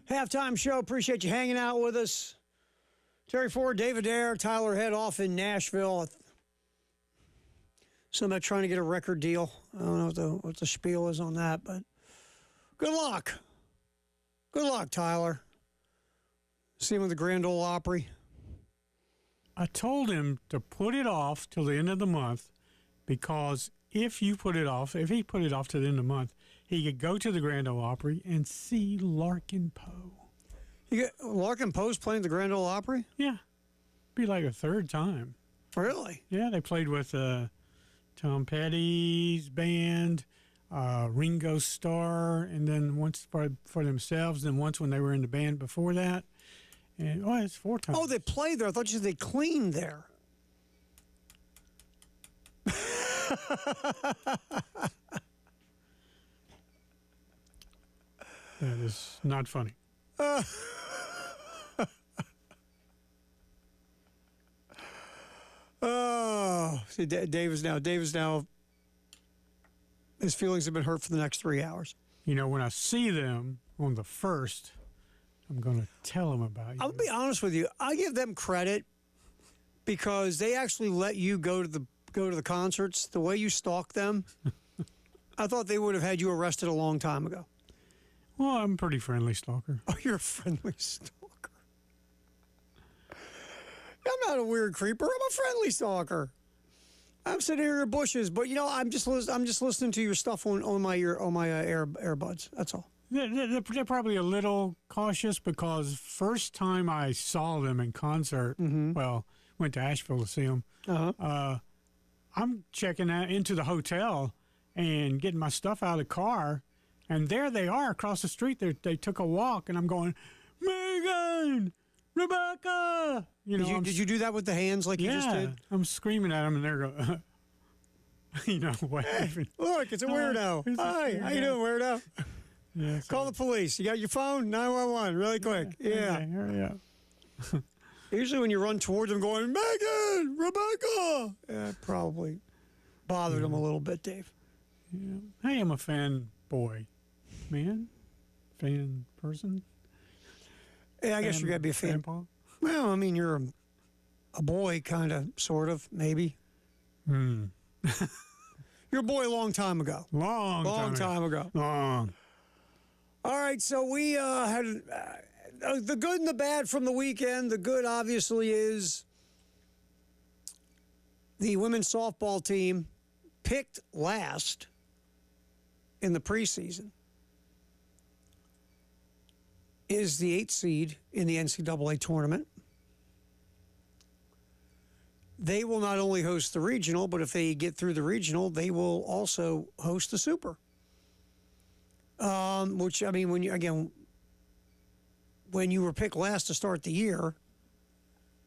Halftime show. Appreciate you hanging out with us. Terry Ford, David Dare, Tyler Head off in Nashville. Somebody trying to get a record deal. I don't know what the spiel is on that, but good luck. Good luck, Tyler. See him at the Grand Ole Opry. I told him to put it off till the end of the month because if he put it off to the end of the month, he could go to the Grand Ole Opry and see Larkin Poe. Larkin Poe's playing the Grand Ole Opry? Yeah. Be like a third time. Really? Yeah, they played with Tom Petty's band, Ringo Starr, and then once for themselves, and once when they were in the band before that. And it's 4 times. Oh, they played there. I thought you said they cleaned there. That is not funny. Oh, see, Dave is now. His feelings have been hurt for the next 3 hours. You know, when I see them on the 1st, I'm going to tell them about you. I'll be honest with you. I give them credit because they actually let you go to the concerts. The way you stalk them, I thought they would have had you arrested a long time ago. Well, I'm a pretty friendly stalker. Oh, you're a friendly stalker. I'm not a weird creeper. I'm a friendly stalker. I'm sitting here in the bushes, but I'm just listening to your stuff on my earbuds. That's all. They're probably a little cautious because first time I saw them in concert, went to Asheville to see them. I'm checking into the hotel and getting my stuff out of the car, and there they are across the street. They took a walk, and I'm going, Megan, Rebecca. Did you do that with the hands like you just did? I'm screaming at them, and they're going, waving. Hey, look, it's a weirdo. Hi, how you doing, weirdo? Yeah, call the police. You got your phone? 911, really quick. Yeah. Okay, hurry up. Usually when you run towards them going, Megan, Rebecca, probably bothered them a little bit, Dave. Yeah. Hey, I'm a fan boy. Man? Fan person? Yeah, I guess you got to be a fan. Grandpa? Well, I mean, you're a boy, kind of, sort of, maybe. You're a boy a long time ago. Long time ago. Long. All right, so we had the good and the bad from the weekend. The good, obviously, is the women's softball team picked last in the preseason is the 8th seed in the NCAA tournament. They will not only host the regional, but if they get through the regional, they will also host the Super. Which, I mean, when you were picked last to start the year,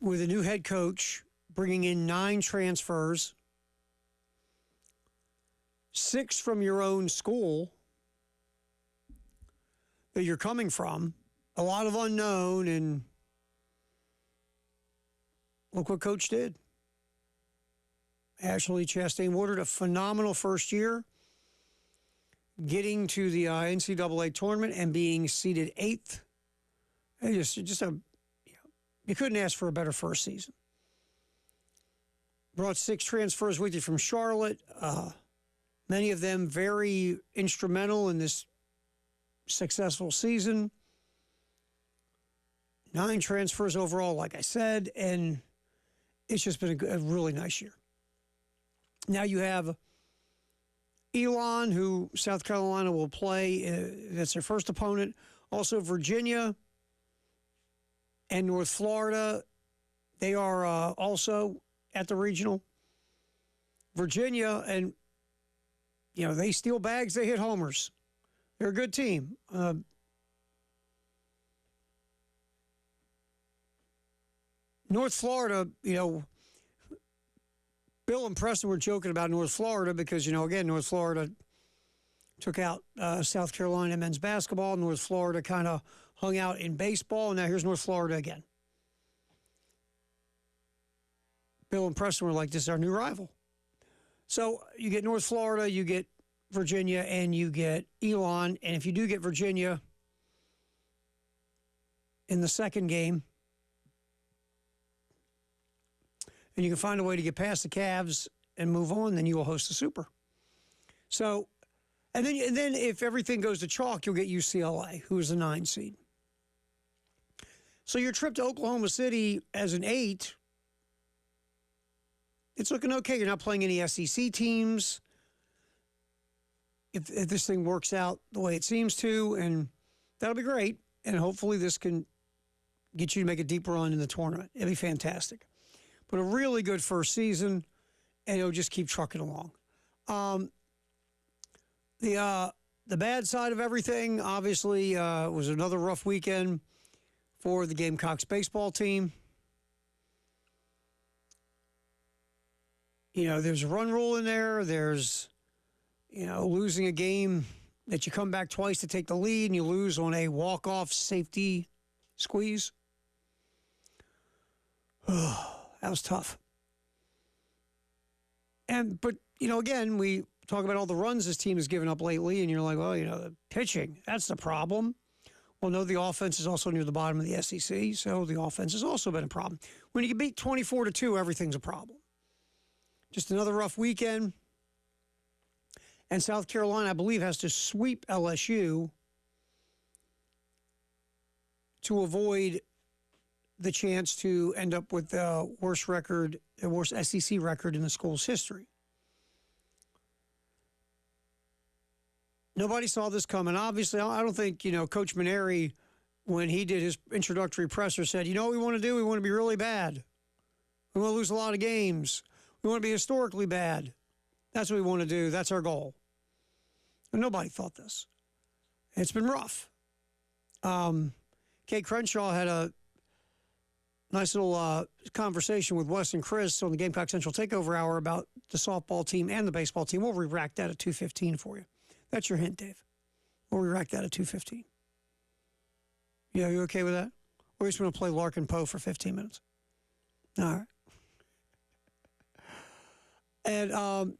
with a new head coach bringing in 9 transfers, 6 from your own school that you're coming from, a lot of unknown, and look what Coach did. Ashley Chastain Woodard, a phenomenal first year, getting to the NCAA tournament and being seeded 8th. You couldn't ask for a better first season. Brought 6 transfers with you from Charlotte. Many of them very instrumental in this successful season. 9 transfers overall, like I said, and it's just been a really nice year. Now you have Elon, who South Carolina will play. That's their first opponent. Also Virginia and North Florida. They are also at the regional. Virginia, and they steal bags, they hit homers. They're a good team. North Florida, Bill and Preston were joking about North Florida because, again, North Florida took out South Carolina men's basketball. North Florida kind of hung out in baseball, and now here's North Florida again. Bill and Preston were like, this is our new rival. So you get North Florida, you get Virginia, and you get Elon. And if you do get Virginia, in the second game, and you can find a way to get past the Cavs and move on, then you will host the Super. So, and then if everything goes to chalk, you'll get UCLA, who is the 9 seed. So your trip to Oklahoma City as an 8, it's looking okay. You're not playing any SEC teams. If this thing works out the way it seems to, and that'll be great. And hopefully this can get you to make a deep run in the tournament. It'll be fantastic. But a really good first season, and it'll just keep trucking along. The bad side of everything, obviously, was another rough weekend for the Gamecocks baseball team. You know, there's a run rule in there. There's, you know, losing a game that you come back twice to take the lead and you lose on a walk-off safety squeeze. That was tough. But, you know, again, we talk about all the runs this team has given up lately, and you're like, well, you know, the pitching, that's the problem. Well, no, the offense is also near the bottom of the SEC, so the offense has also been a problem. When you get beat 24-2, everything's a problem. Just another rough weekend. And South Carolina, I believe, has to sweep LSU to avoid the chance to end up with the worst SEC record in the school's history. Nobody saw this coming. Obviously, I don't think, you know, Coach Maneri, when he did his introductory presser, said, you know what we want to do? We want to be really bad. We want to lose a lot of games. We want to be historically bad. That's what we want to do. That's our goal. And nobody thought this. It's been rough. Kate Crenshaw had a nice little conversation with Wes and Chris on the Gamecock Central Takeover Hour about the softball team and the baseball team. We'll re-rack that at 2:15 for you. That's your hint, Dave. We'll re-rack that at 2:15. Yeah, you okay with that? Or just want to play Larkin Poe for 15 minutes? All right. And,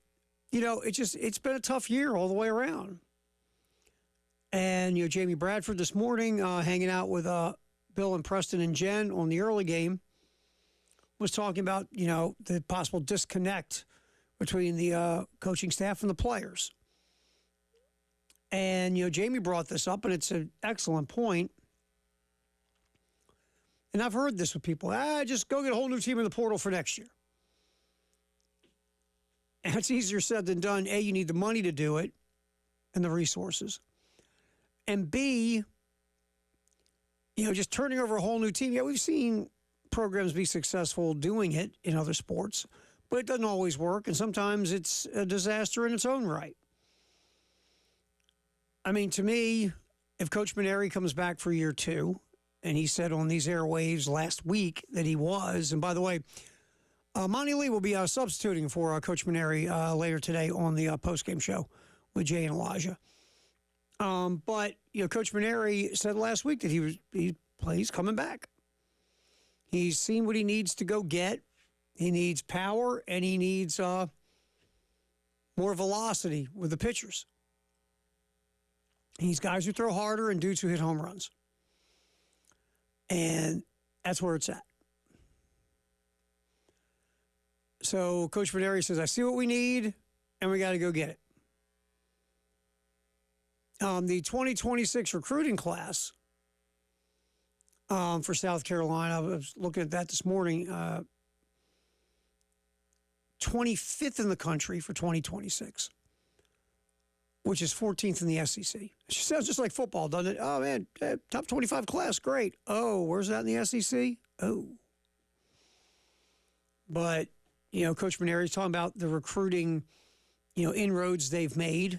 you know, it's been a tough year all the way around. And, you know, Jamie Bradford this morning hanging out with Bill and Preston and Jen on the early game was talking about, you know, the possible disconnect between the coaching staff and the players. And, you know, Jamie brought this up, and it's an excellent point. And I've heard this with people. Just go get a whole new team in the portal for next year. And it's easier said than done. A, you need the money to do it and the resources. And B, you know, just turning over a whole new team. Yeah, we've seen programs be successful doing it in other sports, but it doesn't always work. And sometimes it's a disaster in its own right. I mean, to me, if Coach Maneri comes back for year 2, and he said on these airwaves last week that he was, and by the way, Monty Lee will be substituting for Coach Maneri later today on the postgame show with Jay and Elijah. But, you know, Coach Maneri said last week that he's coming back. He's seen what he needs to go get. He needs power, and he needs more velocity with the pitchers. He needs guys who throw harder and dudes who hit home runs. And that's where it's at. So Coach Maneri says, I see what we need, and we got to go get it. The 2026 recruiting class for South Carolina, I was looking at that this morning, 25th in the country for 2026, which is 14th in the SEC. It sounds just like football, doesn't it? Oh, man, top 25 class, great. Oh, where's that in the SEC? Oh. But, you know, Coach Maneri's talking about the recruiting, you know, inroads they've made.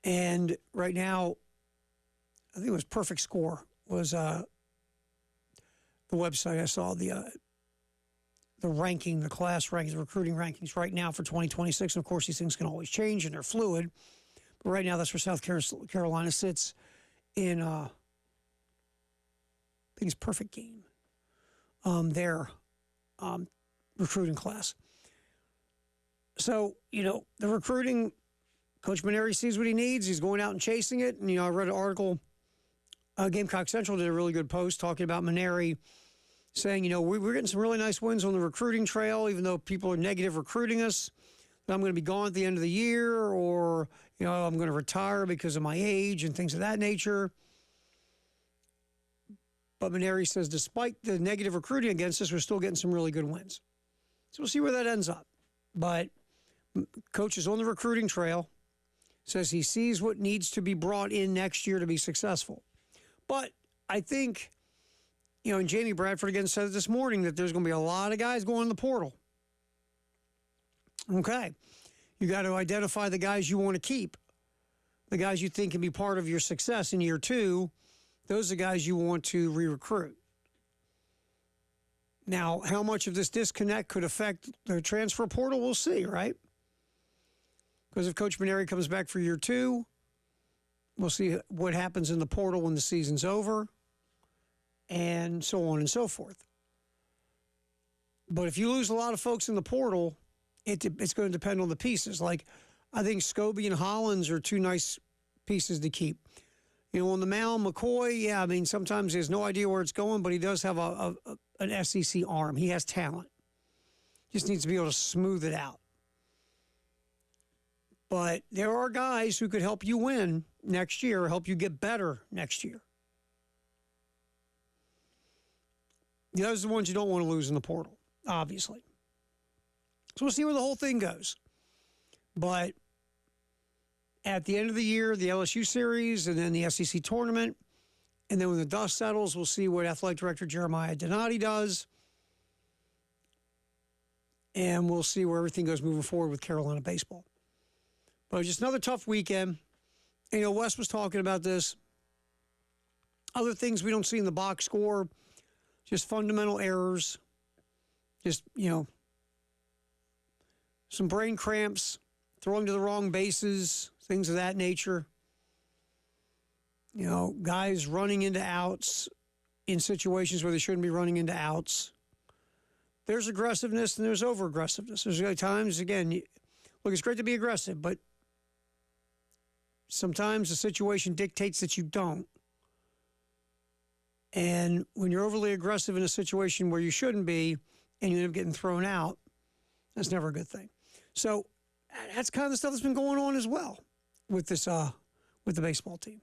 And right now, I think it was Perfect Score was the website I saw, the ranking, the class rankings, the recruiting rankings right now for 2026. And of course, these things can always change and they're fluid. But right now, that's where South Carolina sits in, I think it's Perfect Game, their recruiting class. So, you know, the recruiting, Coach Maneri sees what he needs. He's going out and chasing it. And, you know, I read an article Gamecock Central did a really good post talking about Maneri, saying, we're getting some really nice wins on the recruiting trail, even though people are negative recruiting us. That I'm going to be gone at the end of the year, or, I'm going to retire because of my age and things of that nature. But Maneri says, despite the negative recruiting against us, we're still getting some really good wins. So we'll see where that ends up. But coach is on the recruiting trail, says he sees what needs to be brought in next year to be successful. But I think, and Jamie Bradford again said it this morning, that there's going to be a lot of guys going in the portal. Okay. You got to identify the guys you want to keep, the guys you think can be part of your success in year two. Those are the guys you want to re-recruit. Now, how much of this disconnect could affect the transfer portal, we'll see, right? Because if Coach Maneri comes back for year two, we'll see what happens in the portal when the season's over, and so on and so forth. But if you lose a lot of folks in the portal, it's going to depend on the pieces. Like, I think Scobie and Hollins are two nice pieces to keep. On the mound, McCoy, sometimes he has no idea where it's going, but he does have an SEC arm. He has talent. Just needs to be able to smooth it out. But there are guys who could help you win next year, help you get better next year. Those are the ones you don't want to lose in the portal, obviously. So we'll see where the whole thing goes. But at the end of the year, the LSU series, and then the SEC tournament, and then when the dust settles, we'll see what Athletic Director Jeremiah Donati does. And we'll see where everything goes moving forward with Carolina baseball. But just another tough weekend. Wes was talking about this. Other things we don't see in the box score, just fundamental errors, just, some brain cramps, throwing to the wrong bases, things of that nature. Guys running into outs in situations where they shouldn't be running into outs. There's aggressiveness and there's over-aggressiveness. There's times, again, look, it's great to be aggressive, but sometimes the situation dictates that you don't. And when you're overly aggressive in a situation where you shouldn't be and you end up getting thrown out, that's never a good thing. So that's kind of the stuff that's been going on as well with this, with the baseball team.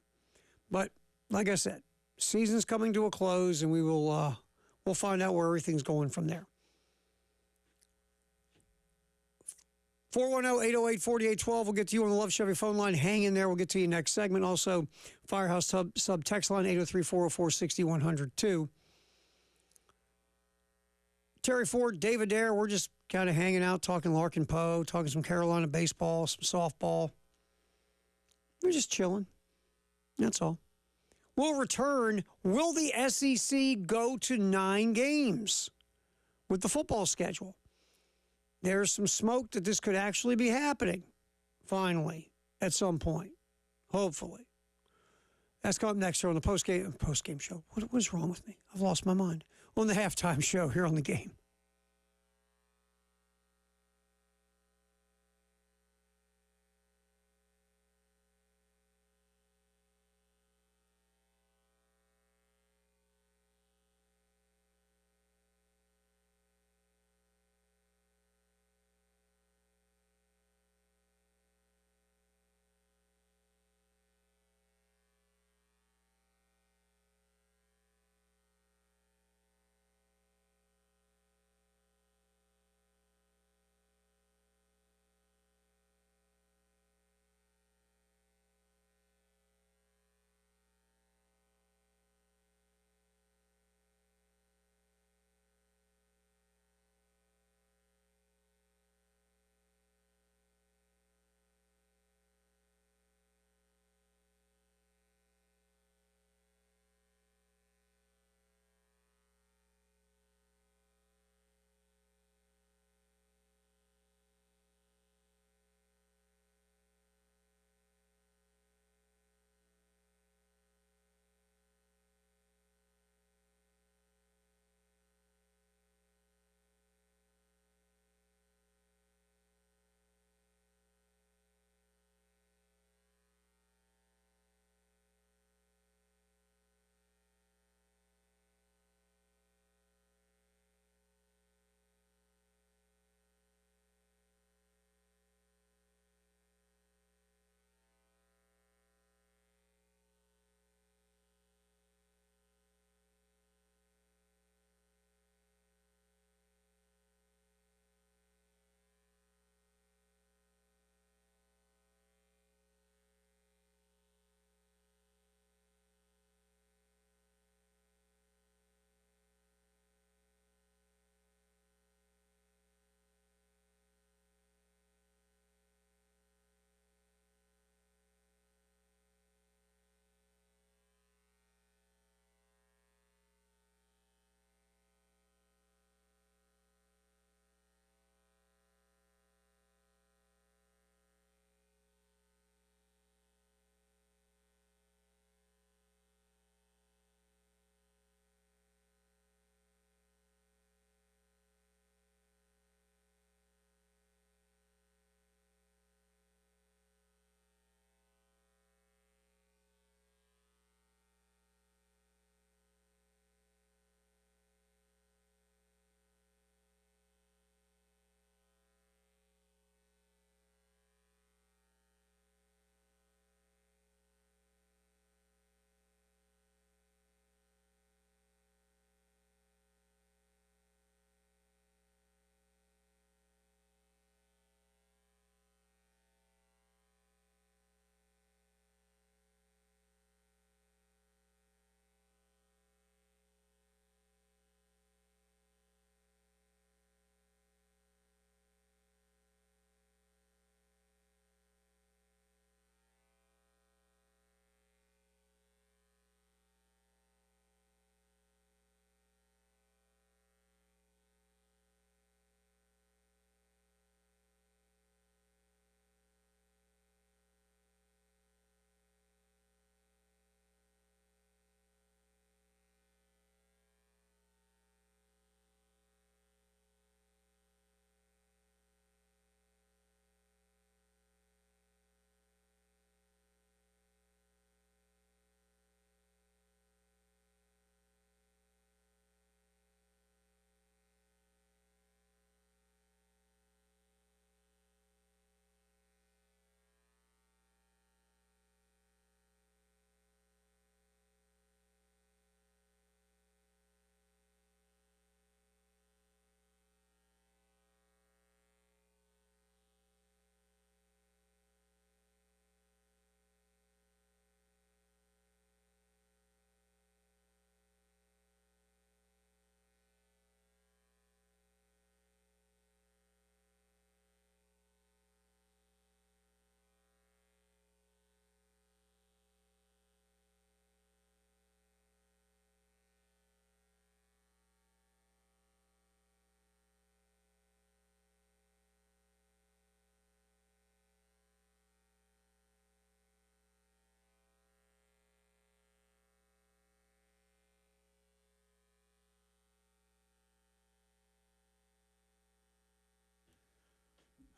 But like I said, season's coming to a close, and we'll find out where everything's going from there. 410-808-4812. We'll get to you on the Love Chevy phone line. Hang in there. We'll get to you next segment. Also, Firehouse sub text line 803-404-6100 too. Terry Ford, David Dare, we're just kind of hanging out, talking Larkin Poe, talking some Carolina baseball, some softball. We're just chilling. That's all. We'll return. Will the SEC go to 9 games with the football schedule? There's some smoke that this could actually be happening, finally, at some point, hopefully. That's coming next here on the post-game show. What is wrong with me? I've lost my mind. On the halftime show here on The Game.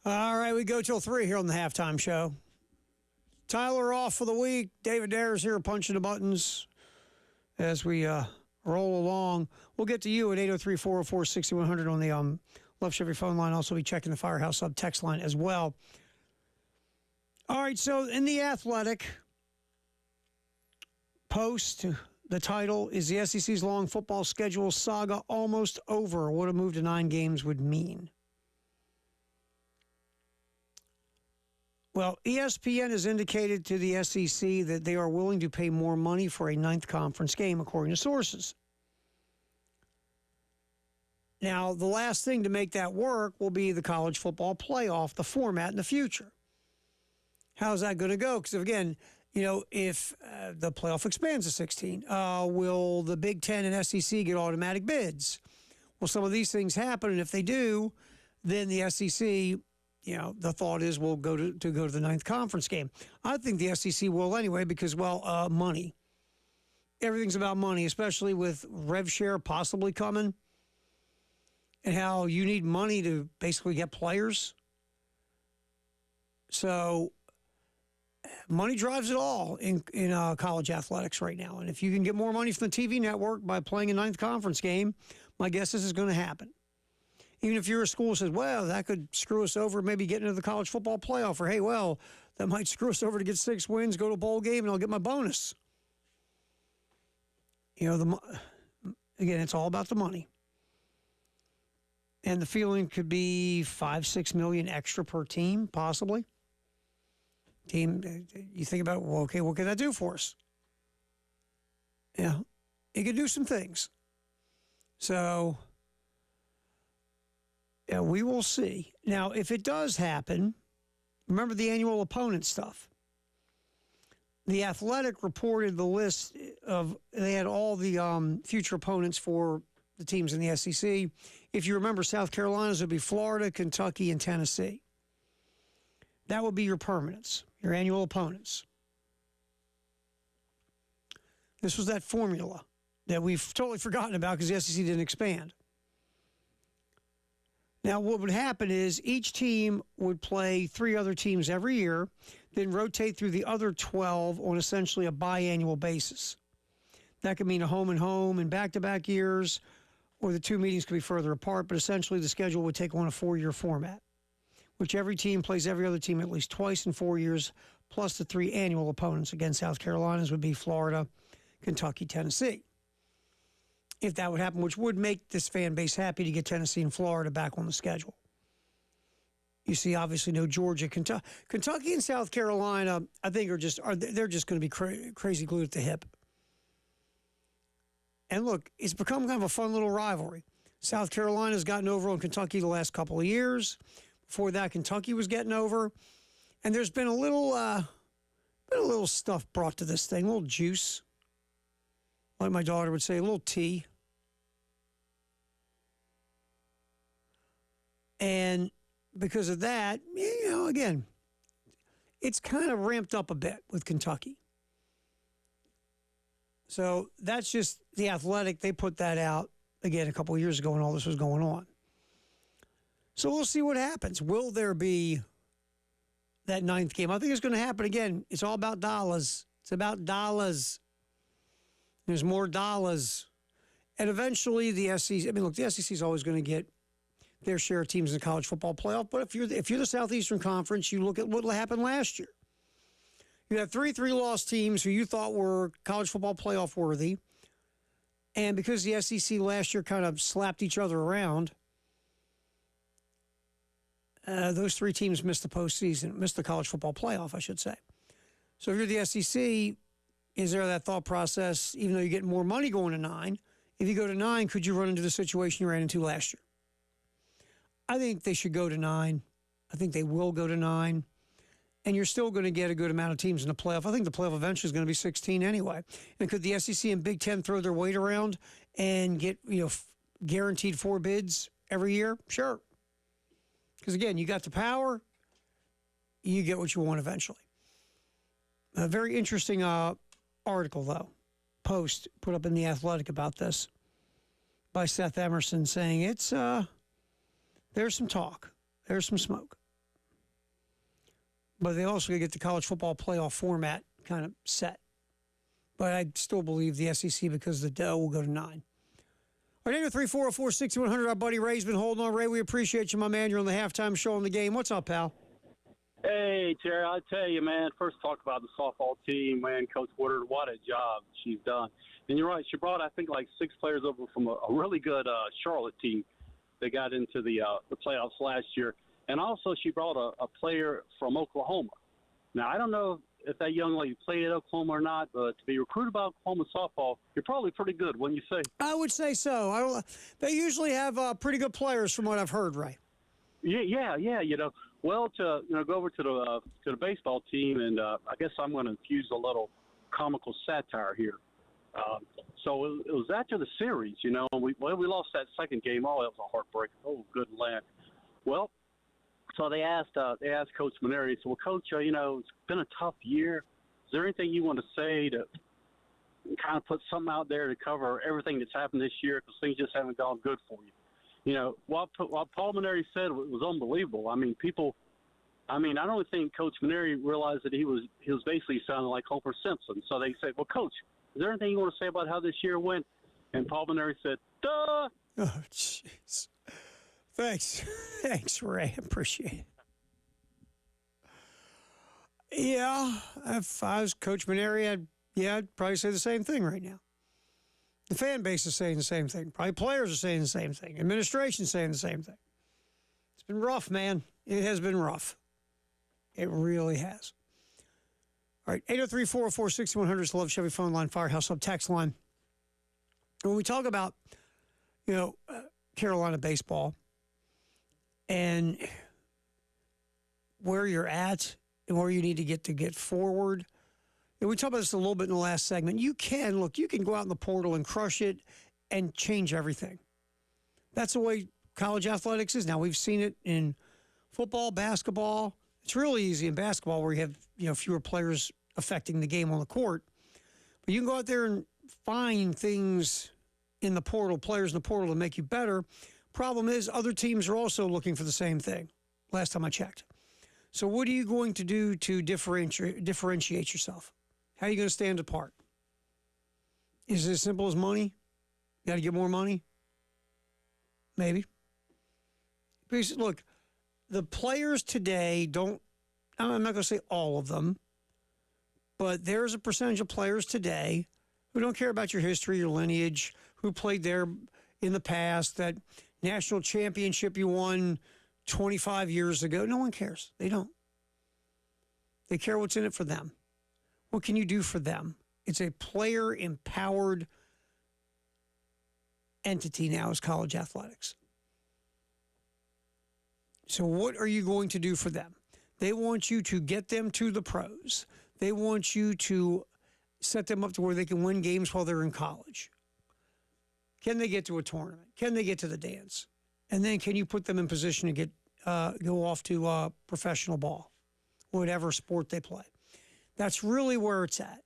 All right, we go till 3 here on the halftime show. Tyler off for the week. David Dare's here punching the buttons as we roll along. We'll get to you at 803-404-6100 on the Left Chevy phone line. Also be checking the Firehouse Sub text line as well. All right, so in the Athletic Post, the title is the SEC's long football schedule saga almost over. What a move to 9 games would mean. Well, ESPN has indicated to the SEC that they are willing to pay more money for a 9th conference game, according to sources. Now, the last thing to make that work will be the college football playoff, the format in the future. How's that going to go? Because, again, if the playoff expands to 16, will the Big Ten and SEC get automatic bids? Well, some of these things happen, and if they do, then the SEC... the thought is we'll go to the 9th conference game. I think the SEC will anyway because, money. Everything's about money, especially with rev share possibly coming and how you need money to basically get players. So money drives it all in college athletics right now. And if you can get more money from the TV network by playing a 9th conference game, my guess is going to happen. Even if you're a school that says, well, that could screw us over, maybe get into the college football playoff, or, hey, well, that might screw us over to get 6 wins, go to a bowl game, and I'll get my bonus. Again, it's all about the money. And the feeling could be $5-6 million extra per team, possibly. Team, you think about, well, okay, what can that do for us? Yeah, it could do some things. So... yeah, we will see. Now, if it does happen, remember the annual opponent stuff. The Athletic reported the list of, they had all the future opponents for the teams in the SEC. If you remember, South Carolina's would be Florida, Kentucky, and Tennessee. That would be your permanents, your annual opponents. This was that formula that we've totally forgotten about because the SEC didn't expand. Now, what would happen is each team would play 3 other teams every year, then rotate through the other 12 on essentially a biannual basis. That could mean a home and home in back-to-back years, or the 2 meetings could be further apart, but essentially the schedule would take on a 4-year format, which every team plays every other team at least twice in 4 years, plus the 3 annual opponents. Again, South Carolina's would be Florida, Kentucky, Tennessee. If that would happen, which would make this fan base happy to get Tennessee and Florida back on the schedule. You see, obviously, no Georgia, Kentucky, and South Carolina. I think they're just going to be crazy glued at the hip. And look, it's become kind of a fun little rivalry. South Carolina's gotten over on Kentucky the last couple of years. Before that, Kentucky was getting over, and there's been a little stuff brought to this thing, a little juice. Like my daughter would say, a little tea. And because of that, again, it's kind of ramped up a bit with Kentucky. So that's just the Athletic. They put that out, again, a couple of years ago when all this was going on. So we'll see what happens. Will there be that 9th game? I think it's going to happen again. It's all about dollars. It's about dollars. There's more dollars. And eventually the SEC, the SEC is always going to get their share of teams in the college football playoff. But if you're the Southeastern Conference, you look at what happened last year. You had 3 3-loss teams who you thought were college football playoff worthy. And because the SEC last year kind of slapped each other around, those 3 teams missed the college football playoff, I should say. So if you're the SEC, is there that thought process, even though you're getting more money going to 9, if you go to 9, could you run into the situation you ran into last year? I think they should go to 9. I think they will go to 9. And you're still going to get a good amount of teams in the playoff. I think the playoff eventually is going to be 16 anyway. And could the SEC and Big Ten throw their weight around and get guaranteed 4 bids every year? Sure. Because, again, you got the power. You get what you want eventually. A very interesting article, though, post put up in The Athletic about this by Seth Emerson saying there's some talk, there's some smoke. but they also get the college football playoff format kind of set. But I still believe the SEC, because the dough, will go to 9. Our name is 340-46100. Our buddy Ray's been holding on. Ray, we appreciate you, my man. You're on the halftime show on the game. What's up, pal? Hey, Terry, I tell you, man, first talk about the softball team, man. Coach Woodard, what a job she's done. And you're right, she brought, I think, like 6 players over from a really good Charlotte team that got into the playoffs last year. And also she brought a player from Oklahoma. Now, I don't know if that young lady played at Oklahoma or not, but to be recruited by Oklahoma softball, you're probably pretty good, wouldn't you say? I would say so. They usually have pretty good players from what I've heard, Ray. Yeah. Well, to go over to the baseball team, and I guess I'm going to infuse a little comical satire here. So it was after the series, we lost that second game. Oh, that was a heartbreak. Oh, good land. Well, so they asked Coach Maneri. So, well, Coach, it's been a tough year. Is there anything you want to say to kind of put something out there to cover everything that's happened this year, because things just haven't gone good for you? What Paul Maneri said was unbelievable. I don't think Coach Maneri realized that he was basically sounding like Homer Simpson. So they said, well, Coach, is there anything you want to say about how this year went? And Paul Maneri said, duh. Oh, jeez. Thanks, Ray. Appreciate it. Yeah, if I was Coach Maneri, I'd probably say the same thing right now. The fan base is saying the same thing. Probably players are saying the same thing. Administration's saying the same thing. It's been rough, man. It has been rough. It really has. All right, 803-404-6100 is the Love Chevy phone line, Firehouse Hub text line. When we talk about, Carolina baseball and where you're at and where you need to get forward, and we talked about this a little bit in the last segment. You can go out in the portal and crush it and change everything. That's the way college athletics is now. We've seen it in football, basketball. It's really easy in basketball where you have, fewer players affecting the game on the court. But you can go out there and find things in the portal, players in the portal to make you better. Problem is, other teams are also looking for the same thing, last time I checked. So what are you going to do to differentiate yourself? How are you going to stand apart? Is it as simple as money? You got to get more money? Maybe. Because, look, the players today I'm not going to say all of them, but there's a percentage of players today who don't care about your history, your lineage, who played there in the past, that national championship you won 25 years ago. No one cares. They don't. They care what's in it for them. What can you do for them? It's a player-empowered entity now, is college athletics. So what are you going to do for them? They want you to get them to the pros. They want you to set them up to where they can win games while they're in college. Can they get to a tournament? Can they get to the dance? And then can you put them in position to go off to professional ball, whatever sport they play? That's really where it's at.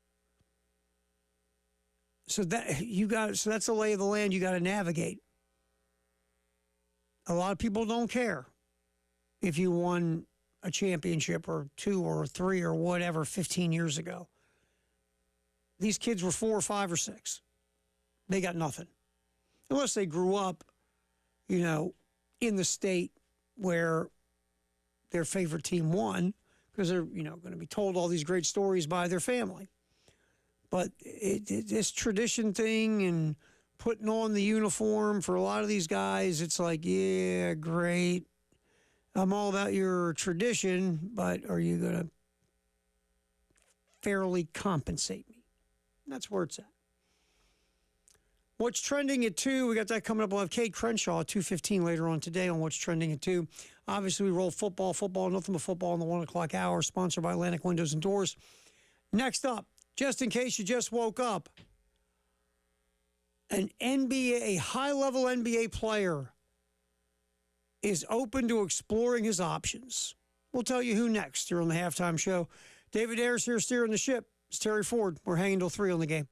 So that's the lay of the land you got to navigate. A lot of people don't care if you won a championship or 2 or 3 or whatever 15 years ago. These kids were 4 or 5 or 6. They got nothing. Unless they grew up, in the state where their favorite team won, because they're, going to be told all these great stories by their family. But this tradition thing and putting on the uniform for a lot of these guys, it's like, yeah, great. I'm all about your tradition, but are you going to fairly compensate me? That's where it's at. What's trending at 2, we got that coming up. We'll have Kate Crenshaw at 2:15 later on today on What's Trending at 2. Obviously, we roll football, nothing but football in the 1 o'clock hour, sponsored by Atlantic Windows and Doors. Next up, just in case you just woke up, a high-level NBA player is open to exploring his options. We'll tell you who next here on the halftime show. David Ayers here steering the ship. It's Terry Ford. We're hanging till 3 on the game.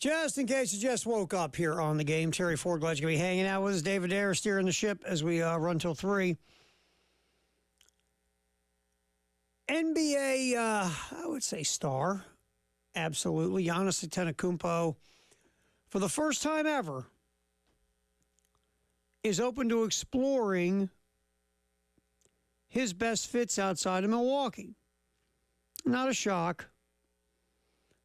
Just in case you just woke up here on the game, Terry Ford, glad you're going to be hanging out with us. David Ayers steering the ship as we run till 3. NBA, I would say star. Absolutely. Giannis Antetokounmpo, for the first time ever, is open to exploring his best fits outside of Milwaukee. Not a shock.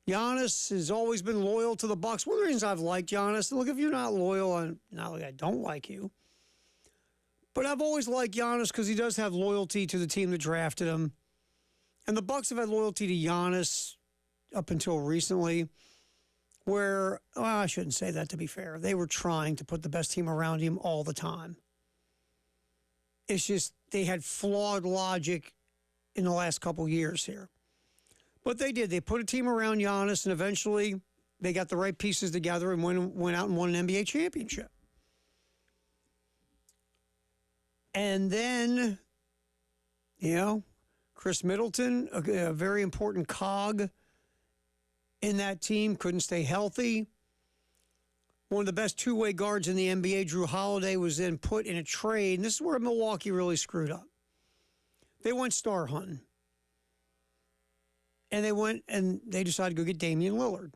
Giannis has always been loyal to the Bucks. One of the reasons I've liked Giannis, look, if you're not loyal, not like I don't like you, but I've always liked Giannis because he does have loyalty to the team that drafted him. And the Bucks have had loyalty to Giannis up until recently, where, well, I shouldn't say that to be fair. They were trying to put the best team around him all the time. It's just they had flawed logic in the last couple years here. But they did. They put a team around Giannis, and eventually they got the right pieces together and went out and won an NBA championship. And then, Chris Middleton, a very important cog in that team, couldn't stay healthy. One of the best two-way guards in the NBA, Drew Holiday, was then put in a trade. And this is where Milwaukee really screwed up. They went star hunting. And they decided to go get Damian Lillard.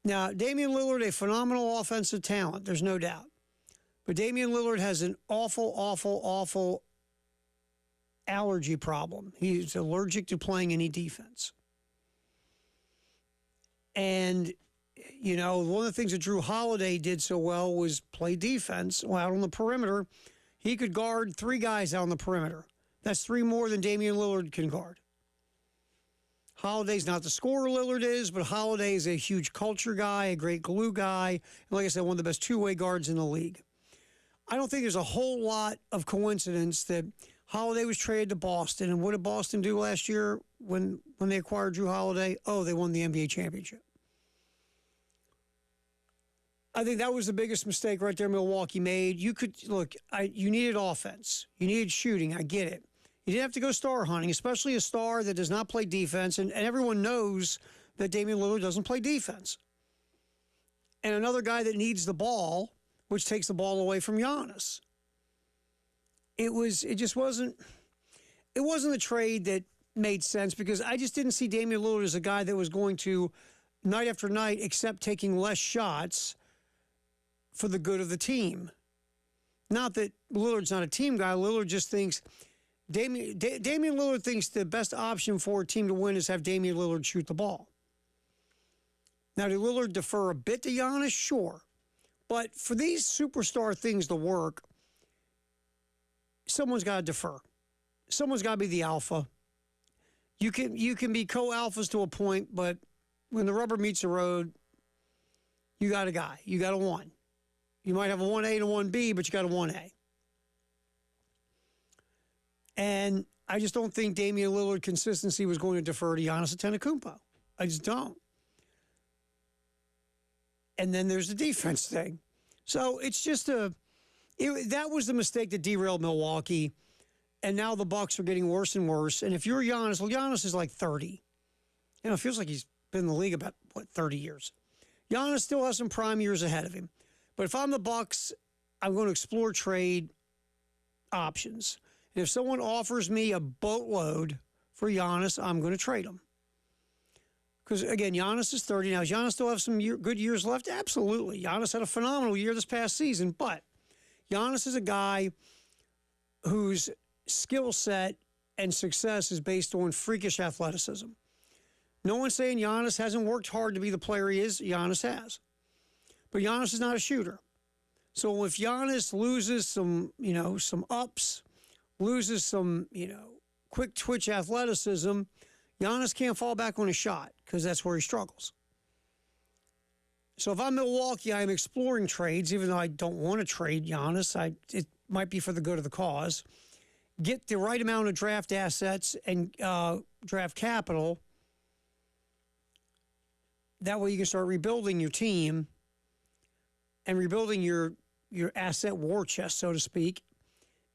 Now, Damian Lillard, a phenomenal offensive talent, there's no doubt. But Damian Lillard has an awful allergy problem. He's allergic to playing any defense. And, one of the things that Drew Holiday did so well was play defense out on the perimeter. He could guard 3 guys out on the perimeter. That's 3 more than Damian Lillard can guard. Holiday's not the scorer Lillard is, but Holiday is a huge culture guy, a great glue guy, and like I said, one of the best two-way guards in the league. I don't think there's a whole lot of coincidence that Holiday was traded to Boston, and what did Boston do last year when they acquired Drew Holiday? Oh, they won the NBA championship. I think that was the biggest mistake right there Milwaukee made. You needed offense. You needed shooting. I get it. You didn't have to go star hunting, especially a star that does not play defense. And everyone knows that Damian Lillard doesn't play defense. And another guy that needs the ball, which takes the ball away from Giannis. It wasn't a trade that made sense because I just didn't see Damian Lillard as a guy that was going to, night after night, accept taking less shots for the good of the team. Not that Lillard's not a team guy. Lillard just thinks Damian Lillard thinks the best option for a team to win is have Damian Lillard shoot the ball. Now, did Lillard defer a bit to Giannis? Sure. But for these superstar things to work, someone's got to defer. Someone's got to be the alpha. You can be co-alphas to a point, but when the rubber meets the road, you got a guy. You got a 1. You might have a 1A and a 1B, but you got a 1A. And I just don't think Damian Lillard consistency was going to defer to Giannis Antetokounmpo. I just don't. And then there's the defense thing. So it's just that was the mistake that derailed Milwaukee. And now the Bucks are getting worse and worse. And if you're Giannis, Giannis is like 30. It feels like he's been in the league about, 30 years. Giannis still has some prime years ahead of him. But if I'm the Bucks, I'm going to explore trade options. And if someone offers me a boatload for Giannis, I'm going to trade him. Because, again, Giannis is 30 now. Does Giannis still have some good years left? Absolutely. Giannis had a phenomenal year this past season. But Giannis is a guy whose skill set and success is based on freakish athleticism. No one's saying Giannis hasn't worked hard to be the player he is. Giannis has. But Giannis is not a shooter. So if Giannis loses some ups, loses some, quick twitch athleticism, Giannis can't fall back on a shot because that's where he struggles. So if I'm Milwaukee, I'm exploring trades, even though I don't want to trade Giannis. It might be for the good of the cause. Get the right amount of draft assets and draft capital. That way you can start rebuilding your team and rebuilding your asset war chest, so to speak.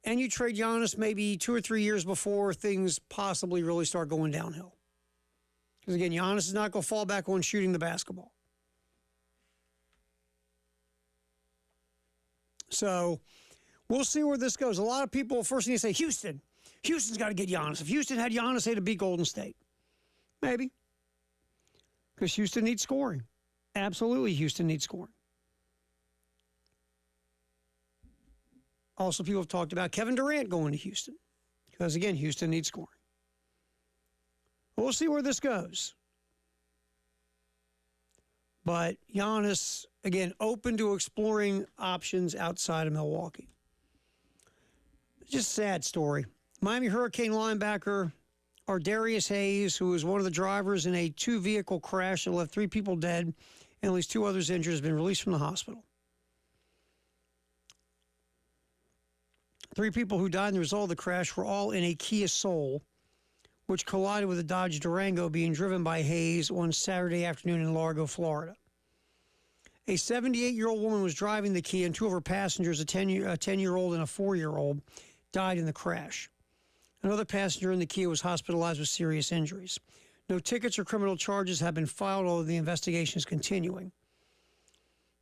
And you trade Giannis maybe 2 or 3 years before things possibly really start going downhill. Because, again, Giannis is not going to fall back on shooting the basketball. So we'll see where this goes. A lot of people first thing they say, Houston. Houston's got to get Giannis. If Houston had Giannis, they'd have beat Golden State. Maybe. Because Houston needs scoring. Absolutely, Houston needs scoring. Also, people have talked about Kevin Durant going to Houston. Because, again, Houston needs scoring. We'll see where this goes. But Giannis, again, open to exploring options outside of Milwaukee. Just a sad story. Miami Hurricane linebacker Ardarius Hayes, who was one of the drivers in a two-vehicle crash that left 3 people dead and at least 2 others injured, has been released from the hospital. 3 people who died in the result of the crash were all in a Kia Soul, which collided with a Dodge Durango being driven by Hayes on Saturday afternoon in Largo, Florida. A 78-year-old woman was driving the Kia, and 2 of her passengers, a 10-year-old and a 4-year-old, died in the crash. Another passenger in the Kia was hospitalized with serious injuries. No tickets or criminal charges have been filed, although the investigation is continuing.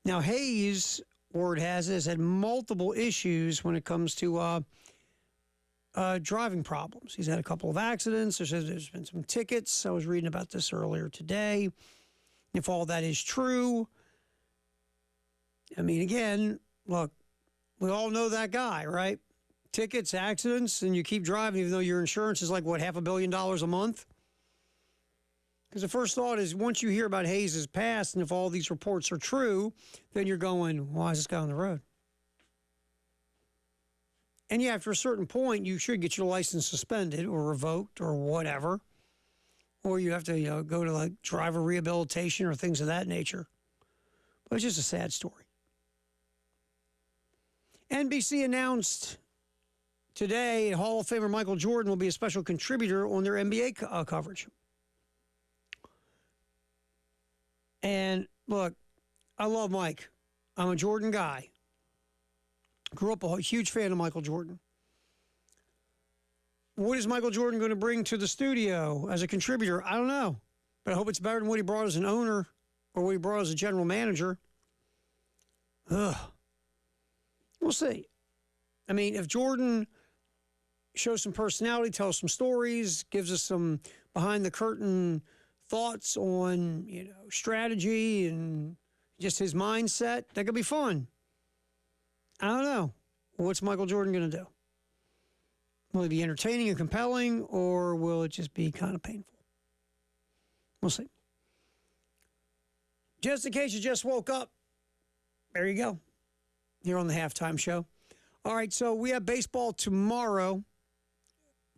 Now, Hayes, word has it, has had multiple issues when it comes to driving problems. He's had a couple of accidents. There's been some tickets. I was reading about this earlier today. If all that is true, I mean, again, look, we all know that guy, right? Tickets, accidents, and you keep driving even though your insurance is like, what, $500 million a month? Because the first thought is once you hear about Hayes' past and if all these reports are true, then you're going, why is this guy on the road? And yeah, after a certain point, you should get your license suspended or revoked or whatever. Or you have to go to like driver rehabilitation or things of that nature. But it's just a sad story. NBC announced today Hall of Famer Michael Jordan will be a special contributor on their NBA coverage. And look, I love Mike. I'm a Jordan guy. Grew up a huge fan of Michael Jordan. What is Michael Jordan going to bring to the studio as a contributor? I don't know. But I hope it's better than what he brought as an owner or what he brought as a general manager. Ugh. We'll see. I mean, if Jordan shows some personality, tells some stories, gives us some behind-the-curtain thoughts on, strategy and just his mindset, that could be fun. I don't know. What's Michael Jordan going to do? Will it be entertaining and compelling, or will it just be kind of painful? We'll see. Just in case you just woke up, there you go. Here on the Halftime Show. All right, so we have baseball tomorrow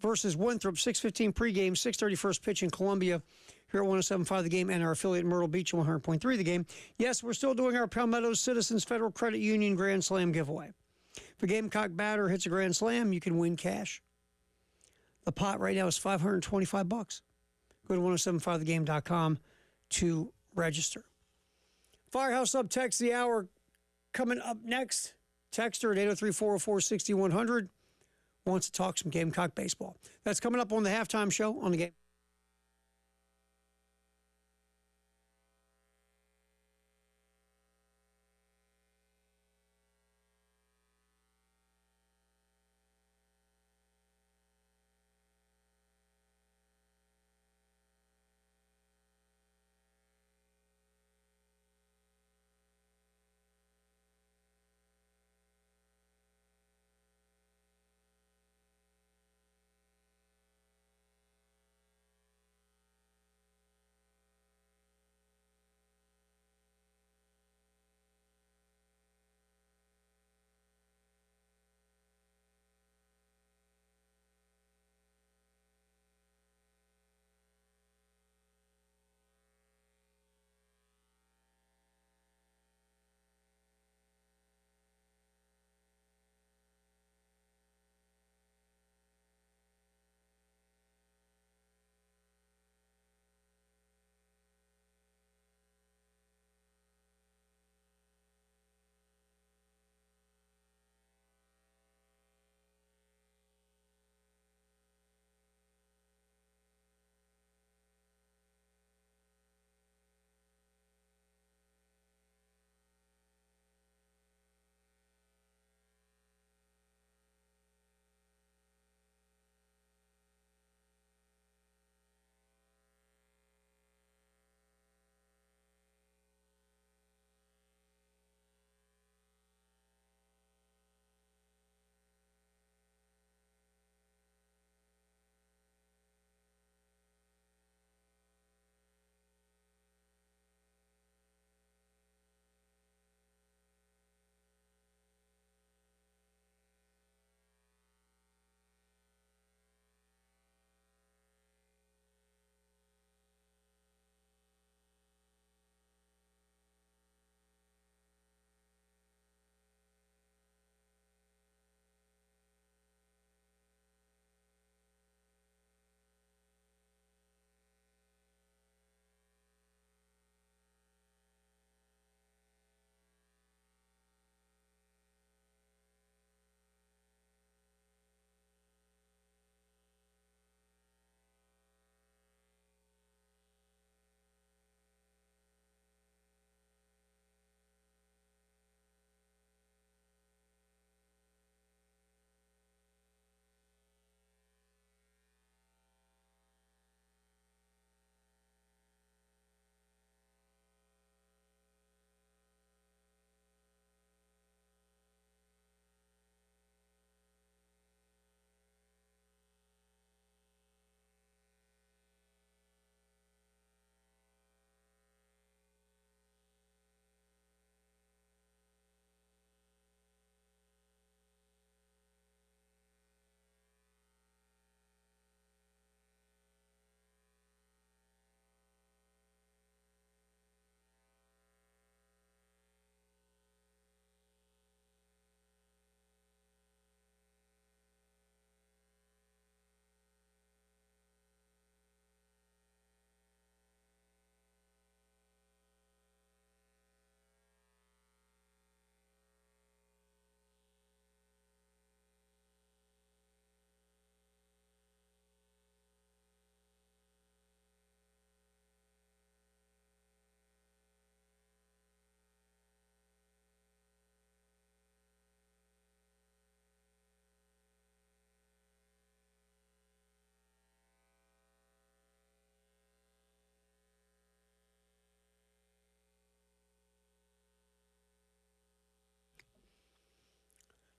versus Winthrop, 6:15 pregame, 6:30 first pitch in Columbia here at 107.5 The Game and our affiliate in Myrtle Beach, 100.3 The Game. Yes, we're still doing our Palmetto Citizens Federal Credit Union Grand Slam giveaway. If a Gamecock batter hits a Grand Slam, you can win cash. The pot right now is $525. Go to 1075thegame.com to register. Firehouse Up Text the Hour coming up next. Texter at 803-404-6100 wants to talk some Gamecock baseball. That's coming up on the Halftime Show on the Game.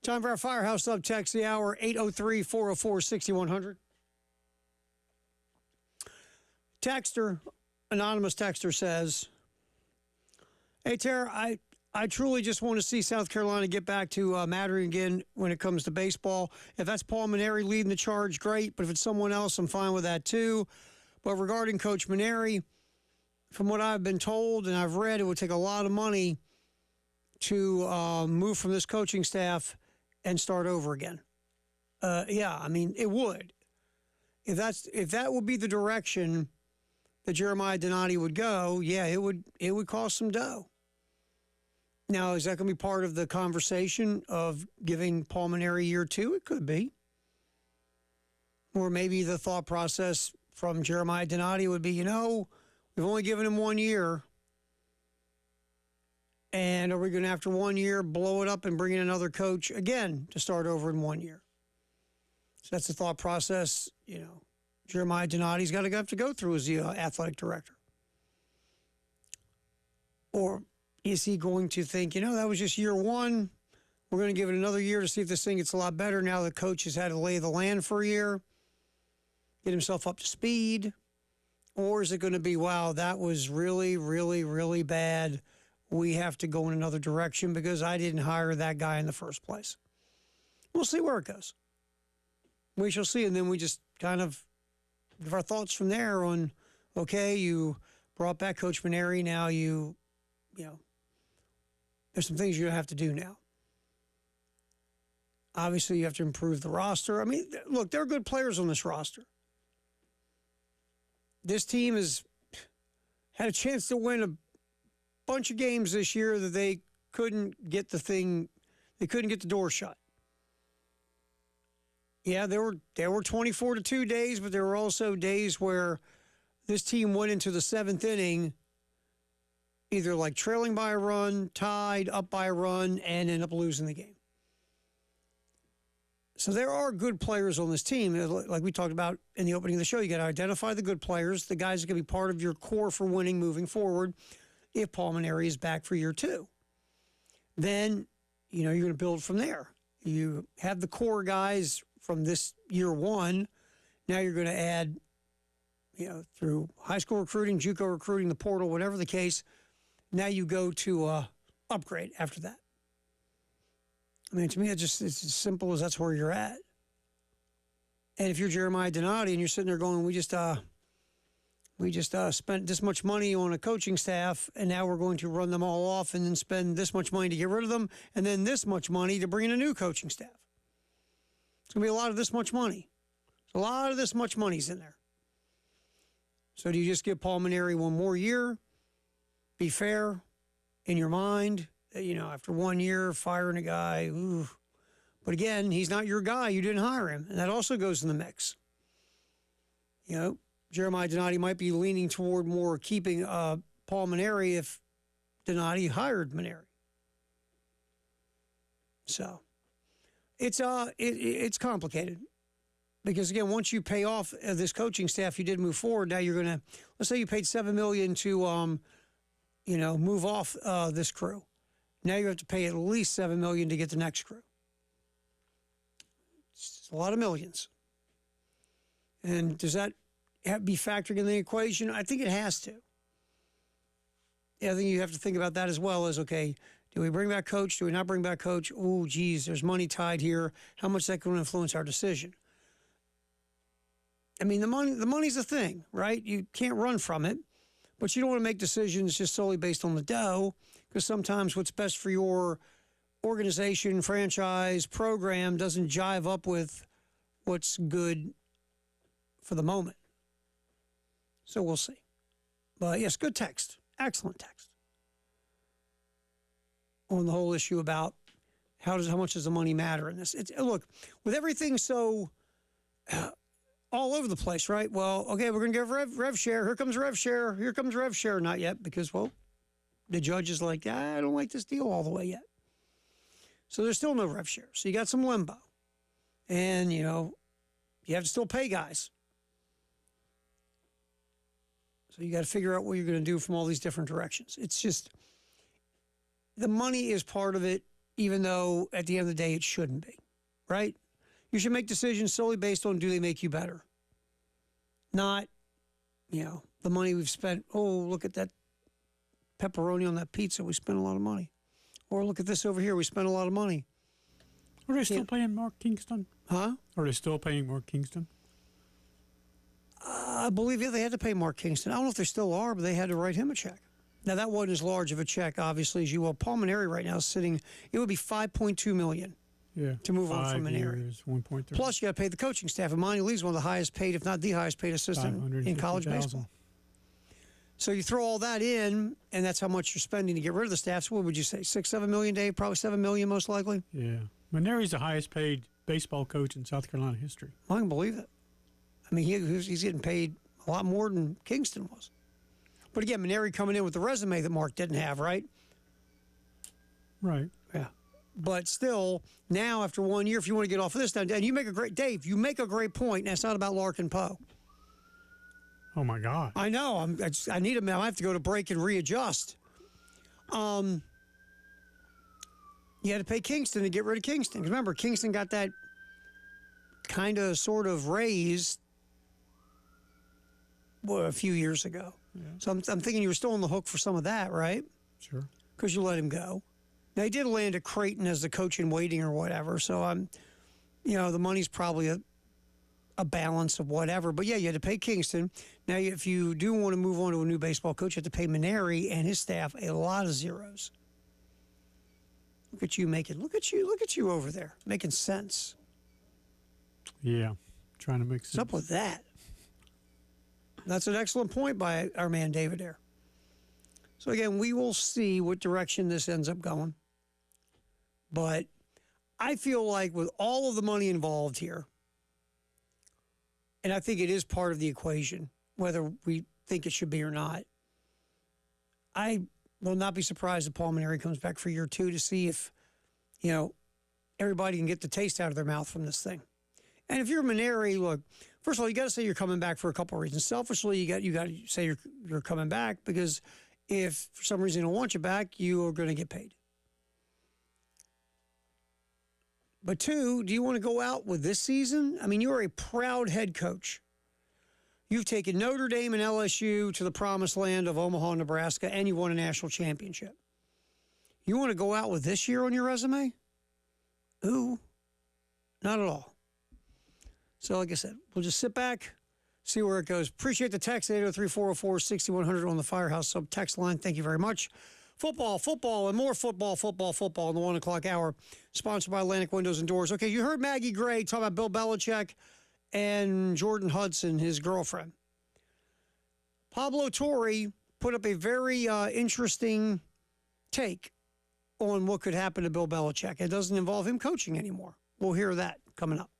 Time for our Firehouse Sub text the hour, 803-404-6100. Texter, anonymous texter says, hey, Tara, I truly just want to see South Carolina get back to mattering again when it comes to baseball. If that's Paul Mainieri leading the charge, great. But if it's someone else, I'm fine with that too. But regarding Coach Mainieri, from what I've been told and I've read, it would take a lot of money to move from this coaching staff and start over again. Yeah, I mean, it would. If that would be the direction that Jeremiah Donati would go, yeah, it would cost some dough. Now, is that going to be part of the conversation of giving Paul Mainieri year 2? It could be. Or maybe the thought process from Jeremiah Donati would be, we've only given him 1 year. And are we going to, after 1 year, blow it up and bring in another coach again to start over in 1 year? So that's the thought process, Jeremiah Donati's got to have to go through as the athletic director. Or is he going to think, that was just year 1. We're going to give it another year to see if this thing gets a lot better now the coach has had to lay the land for a year, get himself up to speed? Or is it going to be, wow, that was really, really, really bad. We have to go in another direction because I didn't hire that guy in the first place. We'll see where it goes. We shall see. And then we just kind of give our thoughts from there on, okay, you brought back Coach Mainieri. Now there's some things you have to do now. Obviously, you have to improve the roster. I mean, look, there are good players on this roster. This team has had a chance to win a bunch of games this year that they couldn't get the door shut. Yeah, there were 24-2 days, but there were also days where this team went into the 7th inning either like trailing by a run, tied, up by a run, and end up losing the game. So there are good players on this team. Like we talked about in the opening of the show, you got to identify the good players, the guys that can be part of your core for winning moving forward if Paul Mainieri is back for year 2. Then, you're going to build from there. You have the core guys from this year 1. Now you're going to add, through high school recruiting, JUCO recruiting, the portal, whatever the case. Now you go to upgrade after that. I mean, to me, it's as simple as that's where you're at. And if you're Jeremiah Donati and you're sitting there going, we just spent this much money on a coaching staff, and now we're going to run them all off and then spend this much money to get rid of them, and then this much money to bring in a new coaching staff. It's going to be a lot of this much money. A lot of this much money's in there. So do you just give Paul Mainieri 1 more year? Be fair in your mind, after 1 year, firing a guy. Ooh. But again, he's not your guy. You didn't hire him. And that also goes in the mix. Jeremiah Donati might be leaning toward more keeping Paul Mainieri if Donati hired Mainieri. So it's complicated. Because, again, once you pay off this coaching staff, you did move forward. Now you're going to, let's say you paid $7 million to move off this crew. Now you have to pay at least $7 million to get the next crew. It's a lot of millions. And does that be factoring in the equation? I think it has to. Yeah, I think you have to think about that as well as, okay, do we bring back coach? Do we not bring back coach? Oh, geez, there's money tied here. How much is that going to influence our decision? I mean, the money's a thing, right? You can't run from it. But you don't want to make decisions just solely based on the dough, because sometimes what's best for your organization, franchise, program doesn't jive up with what's good for the moment. So we'll see. But yes, good text. Excellent text. On the whole issue about how much does the money matter in this? Look, with everything so all over the place, right? Well, okay, we're going to give rev share. Here comes rev share. Here comes rev share. Not yet, because, the judge is like, I don't like this deal all the way yet. So there's still no rev share. So you got some limbo. And, you have to still pay guys. So you got to figure out what you're going to do from all these different directions. It's just, the money is part of it. even though at the end of the day it shouldn't be, right? You should make decisions solely based on do they make you better, not, the money we've spent. Oh, look at that pepperoni on that pizza. We spent a lot of money. Or look at this over here. We spent a lot of money. Are they still paying Mark Kingston? Huh? Are they still paying Mark Kingston? I believe they had to pay Mark Kingston. I don't know if they still are, but they had to write him a check. Now, that wasn't as large of a check, obviously, as you will. Paul Maneri right now is sitting, it would be $5.2 million to move on from Maneri. Years, 1.3. Plus, you got to pay the coaching staff. And Monty Lee's one of the highest paid, if not the highest paid assistant in college baseball. So you throw all that in, and that's how much you're spending to get rid of the staff. So what would you say, $6-7 million, Dave? Probably $7 million, most likely. Yeah, Maneri's the highest paid baseball coach in South Carolina history. I can believe it. I mean, he's getting paid a lot more than Kingston was. But again, Maneri coming in with the resume that Mark didn't have, right? Right. Yeah. But still, now after 1 year, if you want to get off of this, and you make a great point. And it's not about Larkin Poe. Oh my God! I know. I need him. I have to go to break and readjust. You had to pay Kingston to get rid of Kingston. Remember, Kingston got that kind of sort of raise a few years ago. Yeah. So I'm thinking you were still on the hook for some of that, right? Sure. Because you let him go. Now, he did land at Creighton as the coach in waiting or whatever. So the money's probably a balance of whatever. But yeah, you had to pay Kingston. Now, if you do want to move on to a new baseball coach, you have to pay Maneri and his staff a lot of zeros. Look at you look at you over there making sense. Yeah, trying to make sense. What's up with that? That's an excellent point by our man David there. So again, we will see what direction this ends up going. But I feel like with all of the money involved here, and I think it is part of the equation, whether we think it should be or not, I will not be surprised if Paul Maneri comes back for year 2 to see if, everybody can get the taste out of their mouth from this thing. And if you're Maneri, look, first of all, you got to say you're coming back for a couple of reasons. Selfishly, you got to say you're coming back because if for some reason they don't want you back, you are going to get paid. But 2, do you want to go out with this season? I mean, you're a proud head coach. You've taken Notre Dame and LSU to the promised land of Omaha, Nebraska, and you won a national championship. You want to go out with this year on your resume? Ooh, not at all. So like I said, we'll just sit back, see where it goes. Appreciate the text, 803-404-6100 on the Firehouse Sub text line. Thank you very much. Football, and more football in the 1 o'clock hour. Sponsored by Atlantic Windows and Doors. Okay, you heard Maggie Gray talk about Bill Belichick and Jordan Hudson, his girlfriend. Pablo Torre put up a very interesting take on what could happen to Bill Belichick. It doesn't involve him coaching anymore. We'll hear that coming up.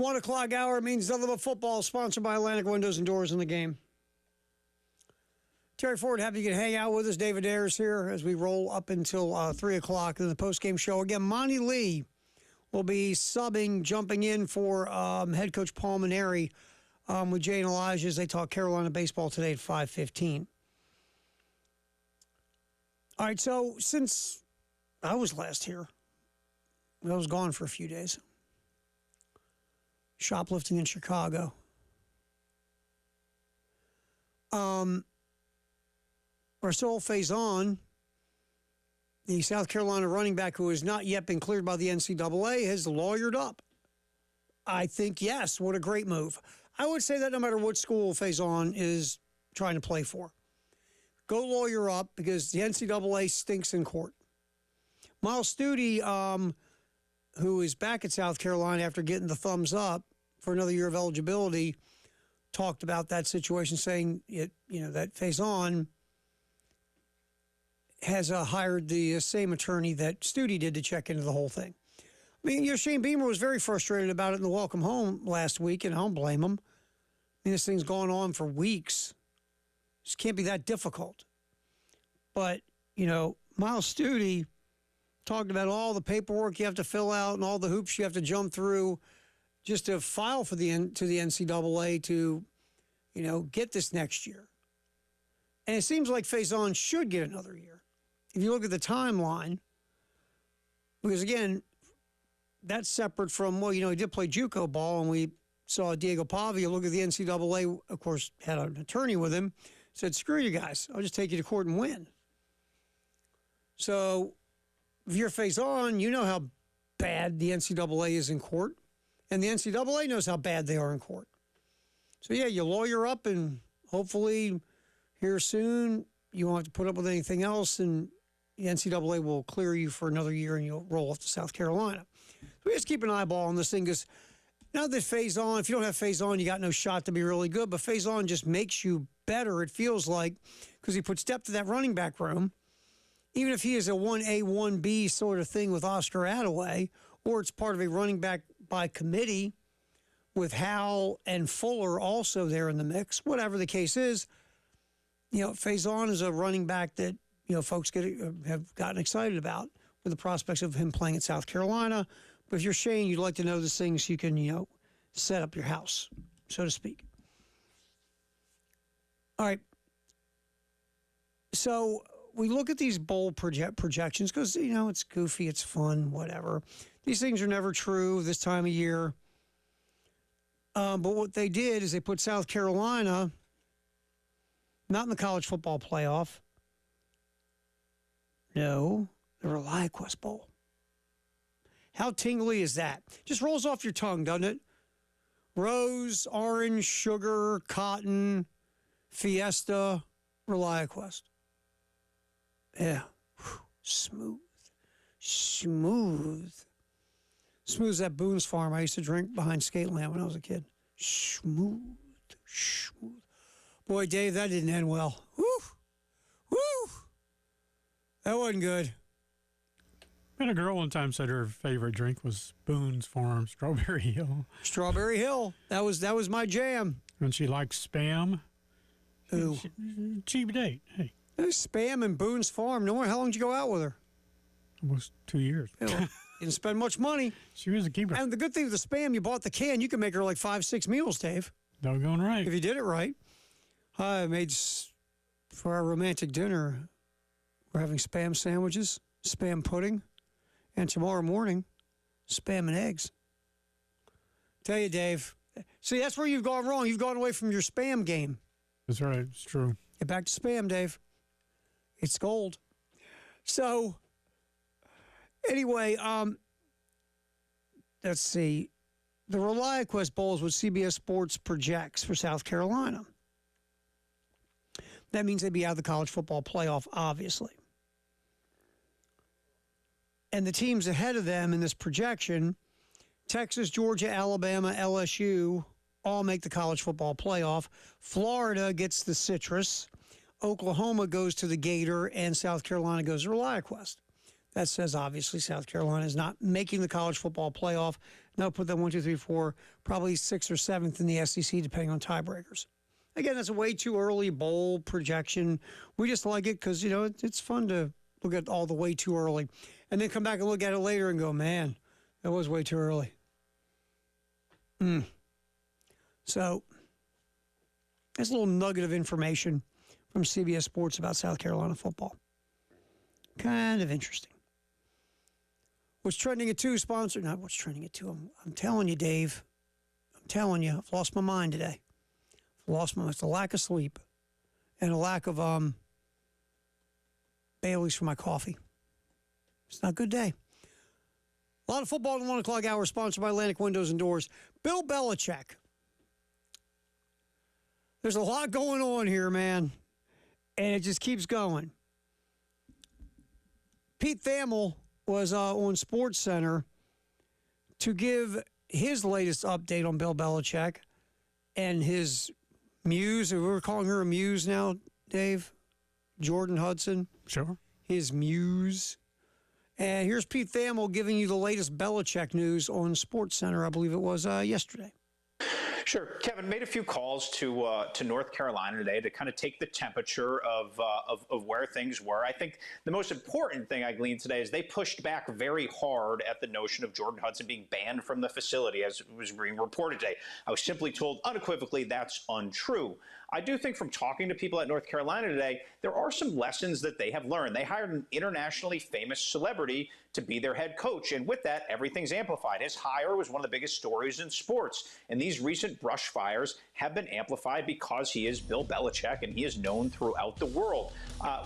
1 o'clock hour means nothing but football, sponsored by Atlantic Windows and Doors in the Game. Terry Ford, happy you can hang out with us. David Ayers here as we roll up until 3 o'clock in the postgame show. Again, Monty Lee will be subbing, jumping in for head coach Paul Maneri with Jay and Elijah as they talk Carolina baseball today at 5:15. All right, so since I was last here, I was gone for a few days. Shoplifting in Chicago. Rasul Faison, the South Carolina running back who has not yet been cleared by the NCAA, has lawyered up. I think, yes, what a great move. I would say that no matter what school Faison is trying to play for. Go lawyer up because the NCAA stinks in court. Miles Studi, who is back at South Carolina after getting the thumbs up for another year of eligibility, talked about that situation, saying that Faison has hired the same attorney that Studi did to check into the whole thing. I mean, Shane Beamer was very frustrated about it in the welcome home last week, and I don't blame him. I mean, this thing's gone on for weeks. Just can't be that difficult. But, Miles Studi talked about all the paperwork you have to fill out and all the hoops you have to jump through just to file to the NCAA to, get this next year. And it seems like Faison should get another year. If you look at the timeline, because again, that's separate from, he did play JUCO ball, and we saw Diego Pavia look at the NCAA, of course, had an attorney with him, said, screw you guys, I'll just take you to court and win. So if you're Faison, you know how bad the NCAA is in court, and the NCAA knows how bad they are in court. So, yeah, you lawyer up, and hopefully here soon you won't have to put up with anything else, and the NCAA will clear you for another year, and you'll roll off to South Carolina. So we just keep an eyeball on this thing, because now that Faison, if you don't have Faison, you got no shot to be really good, but Faison just makes you better, it feels like, because he puts depth to that running back room. Even if he is a 1A, 1B sort of thing with Oscar Attaway, or it's part of a running back by committee with Howell and Fuller also there in the mix, whatever the case is, Faison is a running back that, folks have gotten excited about with the prospects of him playing at South Carolina. But if you're Shane, you'd like to know this thing so you can, set up your house, so to speak. All right. So we look at these bowl projections because, it's goofy, it's fun, whatever. These things are never true this time of year. But what they did is they put South Carolina not in the college football playoff. No, the ReliaQuest Bowl. How tingly is that? Just rolls off your tongue, doesn't it? Rose, orange, sugar, cotton, Fiesta, ReliaQuest. Yeah. Whew. Smooth. Smooth as that Boone's Farm I used to drink behind Skateland when I was a kid. Smooth. Boy, Dave, that didn't end well. Woo! That wasn't good. And a girl one time said her favorite drink was Boone's Farm Strawberry Hill. Strawberry Hill. That was my jam. And she likes Spam. Ooh. Cheap date. Hey. Spam and Boone's Farm. No more. How long did you go out with her? Almost 2 years. Yeah, well, you didn't spend much money. She was a keeper. And the good thing with the Spam, you bought the can. You can make her like 5-6 meals, Dave. Doggone right. If you did it right. I made, for our romantic dinner, we're having Spam sandwiches, Spam pudding, and tomorrow morning, Spam and eggs. Tell you, Dave. See, that's where you've gone wrong. You've gone away from your Spam game. That's right. It's true. Get back to Spam, Dave. It's gold. So, anyway, let's see. The ReliaQuest Bowl is what CBS Sports projects for South Carolina. That means they'd be out of the college football playoff, obviously. And the teams ahead of them in this projection, Texas, Georgia, Alabama, LSU, all make the college football playoff. Florida gets the Citrus. Oklahoma goes to the Gator, and South Carolina goes to ReliaQuest. That says, obviously, South Carolina is not making the college football playoff. Now put them 1, 2, 3, 4, probably 6th or 7th in the SEC, depending on tiebreakers. Again, that's a way too early bowl projection. We just like it because, it's fun to look at all the way too early and then come back and look at it later and go, man, that was way too early. So that's a little nugget of information from CBS Sports about South Carolina football. Kind of interesting. What's trending at 2, sponsored. Not what's trending at 2. I'm telling you, Dave. I'm telling you, I've lost my mind today. It's a lack of sleep and a lack of Bailey's for my coffee. It's not a good day. A lot of football in the 1 o'clock hour, sponsored by Atlantic Windows and Doors. Bill Belichick. There's a lot going on here, man, and it just keeps going. Pete Thamel was on SportsCenter to give his latest update on Bill Belichick and his muse. We're calling her a muse now, Dave. Jordan Hudson. Sure. His muse. And here's Pete Thamel giving you the latest Belichick news on SportsCenter. I believe it was yesterday. Sure. Kevin made a few calls to North Carolina today to kind of take the temperature of where things were. I think the most important thing I gleaned today is they pushed back very hard at the notion of Jordan Hudson being banned from the facility, as was being reported today. I was simply told unequivocally that's untrue. I do think from talking to people at North Carolina today, there are some lessons that they have learned. They hired an internationally famous celebrity to be their head coach, and with that, everything's amplified. His hire was one of the biggest stories in sports, and these recent brush fires have been amplified because he is Bill Belichick, and he is known throughout the world.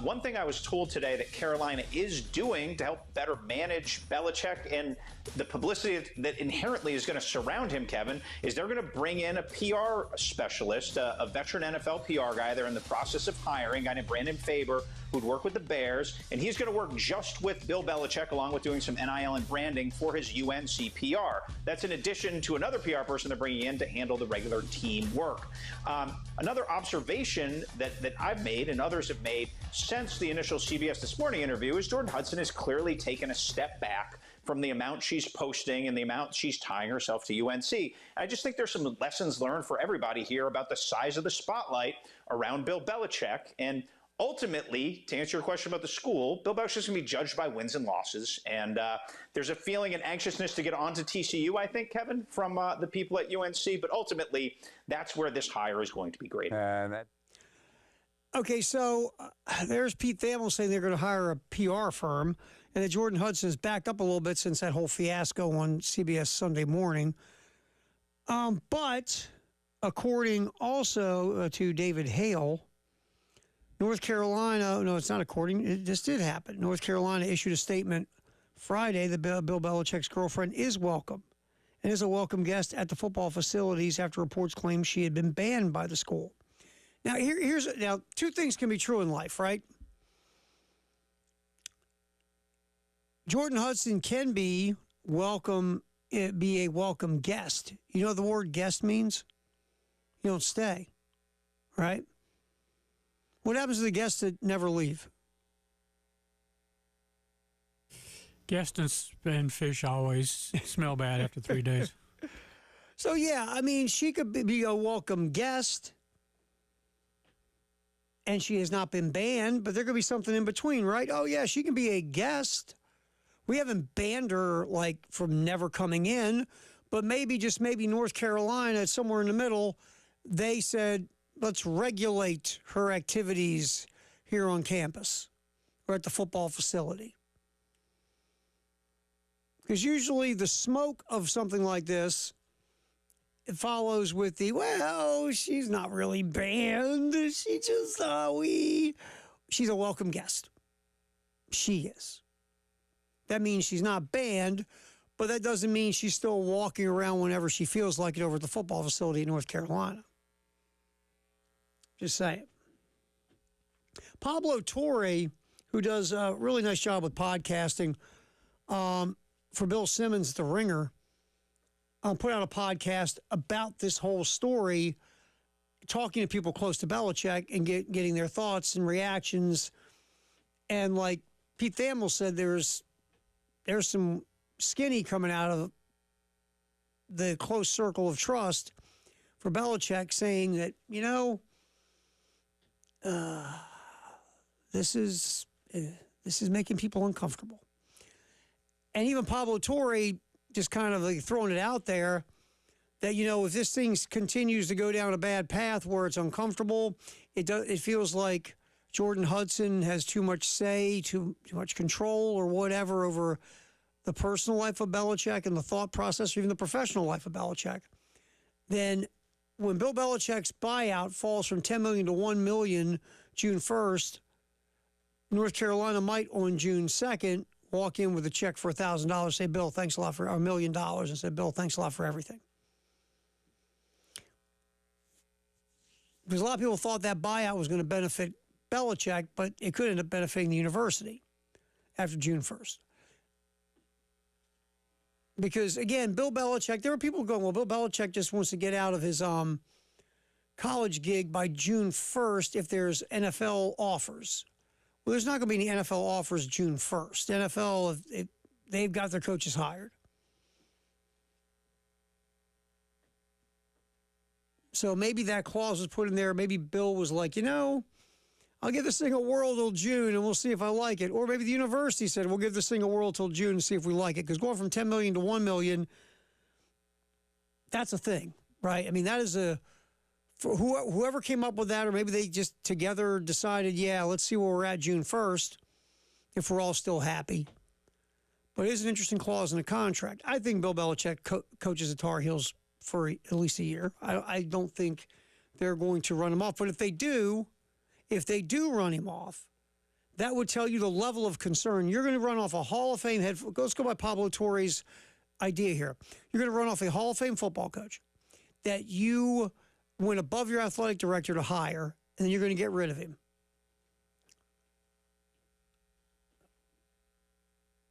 One thing I was told today that Carolina is doing to help better manage Belichick and the publicity that inherently is going to surround him, Kevin, is they're going to bring in a PR specialist, a veteran NFL PR guy. They're in the process of hiring, a guy named Brandon Faber, who'd work with the Bears, and he's going to work just with Bill Belichick, along with doing some NIL and branding for his UNC PR. That's in addition to another PR person they're bringing in to handle the regular team work. Another observation that I've made and others have made since the initial CBS This Morning interview is Jordan Hudson has clearly taken a step back from the amount she's posting and the amount she's tying herself to UNC. I just think there's some lessons learned for everybody here about the size of the spotlight around Bill Belichick. And ultimately, to answer your question about the school, Bill Belichick is going to be judged by wins and losses. And there's a feeling and anxiousness to get onto TCU, I think, Kevin, from the people at UNC. But ultimately, that's where this hire is going to be great. Okay, so there's Pete Thamel saying they're going to hire a PR firm, and that Jordan Hudson has backed up a little bit since that whole fiasco on CBS Sunday Morning. But according also to David Hale, North Carolina, no, it's not according, this did happen. North Carolina issued a statement Friday that Bill Belichick's girlfriend is welcome and is a welcome guest at the football facilities after reports claim she had been banned by the school. Now, here's two things can be true in life, right? Jordan Hudson can be a welcome guest. You know what the word guest means? You don't stay, right? What happens to the guests that never leave? Guests and fish always smell bad after 3 days. So, yeah, I mean, she could be a welcome guest, and she has not been banned, but there could be something in between, right? Oh, yeah, she can be a guest. We haven't banned her, from never coming in, but maybe North Carolina, somewhere in the middle, they said, let's regulate her activities here on campus or at the football facility. Because usually the smoke of something like this, it follows with she's not really banned. She just, she's a welcome guest. She is. That means she's not banned, but that doesn't mean she's still walking around whenever she feels like it over at the football facility in North Carolina. Just saying. Pablo Torre, who does a really nice job with podcasting for Bill Simmons, The Ringer, put out a podcast about this whole story, talking to people close to Belichick and getting their thoughts and reactions. And like Pete Thamel said, there's some skinny coming out of the close circle of trust for Belichick saying that, this is making people uncomfortable. And even Pablo Torre just kind of like throwing it out there that, if this thing continues to go down a bad path where it's uncomfortable, it feels like Jordan Hudson has too much say, too much control or whatever over the personal life of Belichick and the thought process or even the professional life of Belichick. Then when Bill Belichick's buyout falls from $10 million to $1 million June 1st, North Carolina might on June 2nd walk in with a check for $1,000, say, Bill, thanks a lot for $1 million, and say, Bill, thanks a lot for everything. Because a lot of people thought that buyout was going to benefit Belichick, but it could end up benefiting the university after June 1st. Because, again, Bill Belichick, there were people going, well, Bill Belichick just wants to get out of his college gig by June 1st if there's NFL offers. Well, there's not going to be any NFL offers June 1st. NFL, they've got their coaches hired. So maybe that clause was put in there. Maybe Bill was like, I'll give this thing a whirl till June and we'll see if I like it. Or maybe the university said, we'll give this thing a whirl till June and see if we like it. Because going from $10 million to $1 million, that's a thing, right? I mean, that is for whoever came up with that, or maybe they just together decided, yeah, let's see where we're at June 1st if we're all still happy. But it is an interesting clause in the contract. I think Bill Belichick coaches the Tar Heels for at least a year. I don't think they're going to run him off. But if they do run him off, that would tell you the level of concern. You're going to run off a Hall of Fame head. Let's go by Pablo Torre's idea here. You're going to run off a Hall of Fame football coach that you went above your athletic director to hire, and then you're going to get rid of him.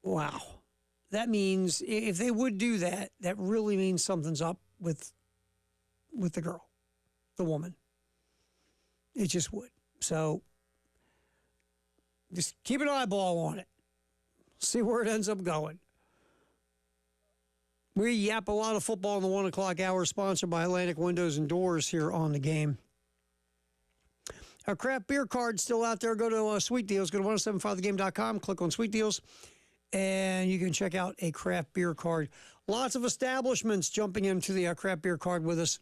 Wow. That means if they would do that, that really means something's up with the girl, the woman. It just would. So just keep an eyeball on it. See where it ends up going. We yap a lot of football in the 1 o'clock hour, sponsored by Atlantic Windows and Doors here on the game. Our craft beer card's still out there. Go to Sweet Deals. Go to 1075thegame.com, click on Sweet Deals, and you can check out a craft beer card. Lots of establishments jumping into the craft beer card with us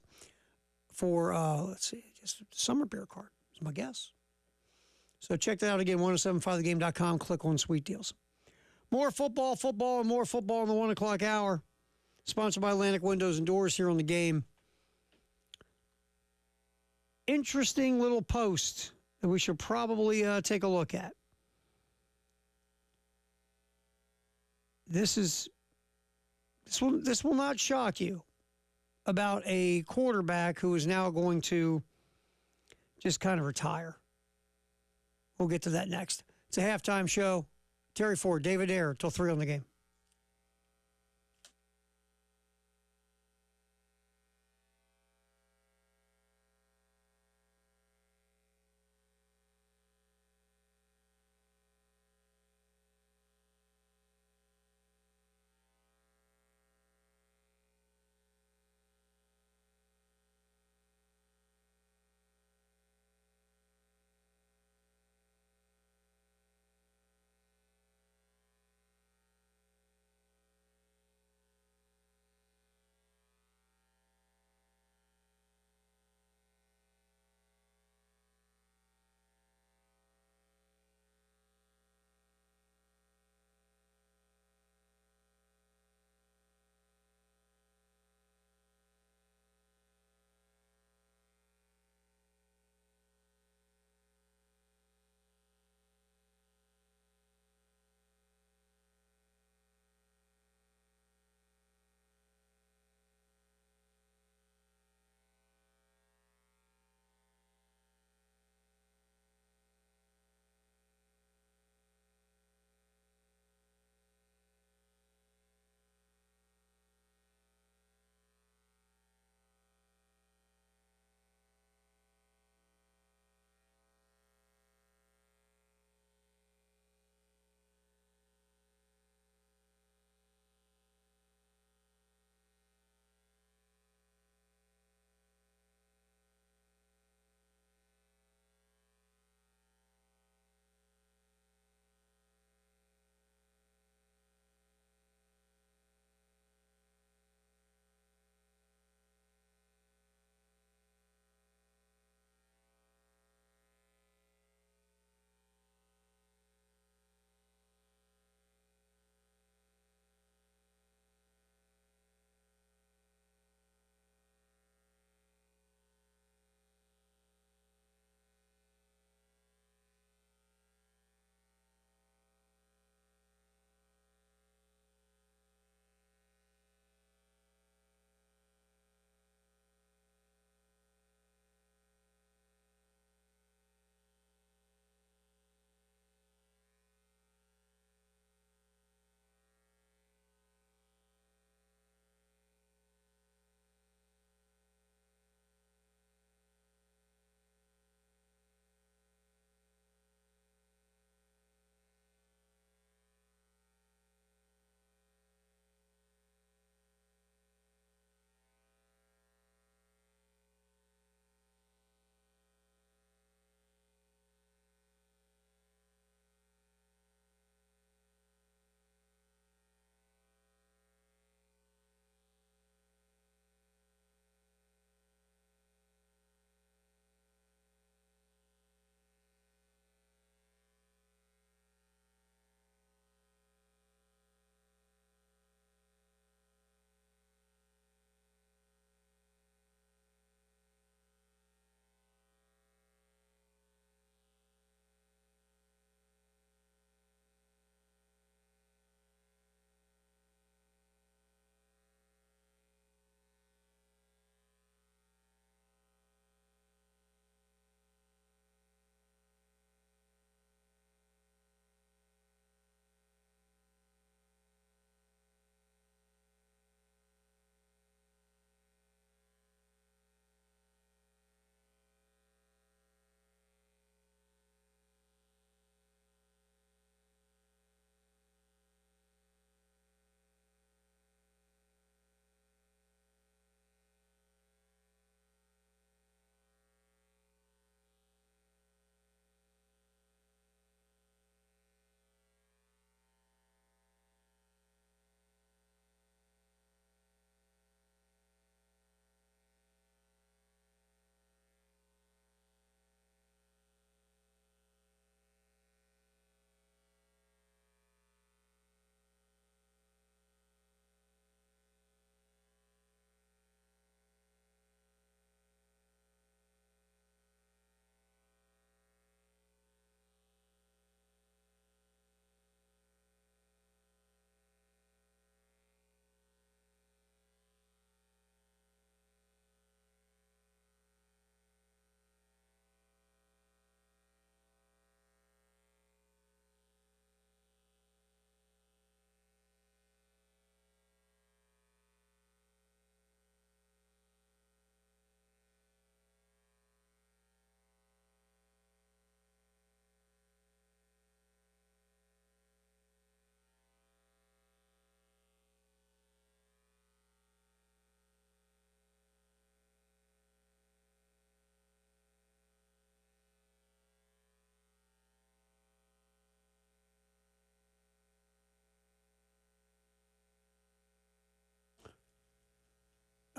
for, just a summer beer card is my guess. So check that out again, 1075thegame.com, click on Sweet Deals. More football, and more football in the 1 o'clock hour. Sponsored by Atlantic Windows and Doors here on the game. Interesting little post that we should probably take a look at. This will not shock you about a quarterback who is now going to just kind of retire. We'll get to that next. It's a halftime show. Terry Ford, David Ayer, till 3 on the game.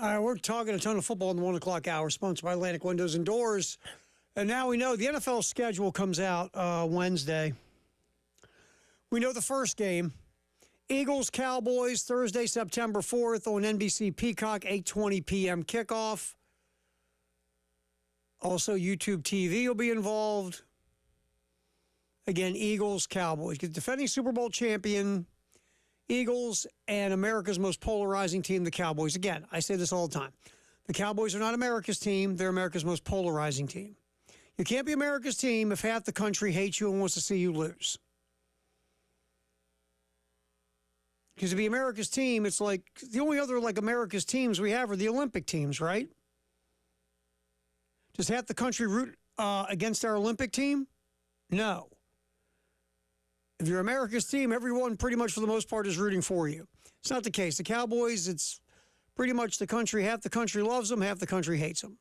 We're talking a ton of football in the 1 o'clock hour, sponsored by Atlantic Windows and Doors. And now we know the NFL schedule comes out Wednesday. We know the first game. Eagles, Cowboys, Thursday, September 4th on NBC Peacock, 8:20 p.m. kickoff. Also, YouTube TV will be involved. Again, Eagles, Cowboys. Defending Super Bowl champion, Eagles, and America's most polarizing team, the Cowboys. Again, I say this all the time. The Cowboys are not America's team. They're America's most polarizing team. You can't be America's team if half the country hates you and wants to see you lose. Because to be America's team, it's like the only other like America's teams we have are the Olympic teams, right? Does half the country root against our Olympic team? No. If you're America's team, everyone pretty much for the most part is rooting for you. It's not the case. The Cowboys, it's pretty much the country. Half the country loves them, half the country hates them.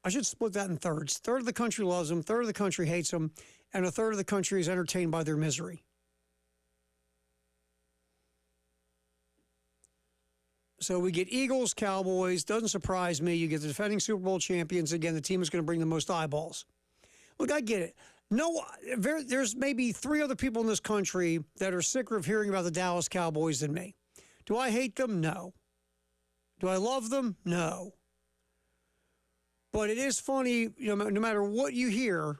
I should split that in thirds. A third of the country loves them, a third of the country hates them, and a third of the country is entertained by their misery. So we get Eagles, Cowboys. Doesn't surprise me. You get the defending Super Bowl champions. Again, the team is going to bring the most eyeballs. Look, I get it. No, there's maybe 3 other people in this country that are sicker of hearing about the Dallas Cowboys than me. Do I hate them? No. Do I love them? No. But it is funny, no matter what you hear,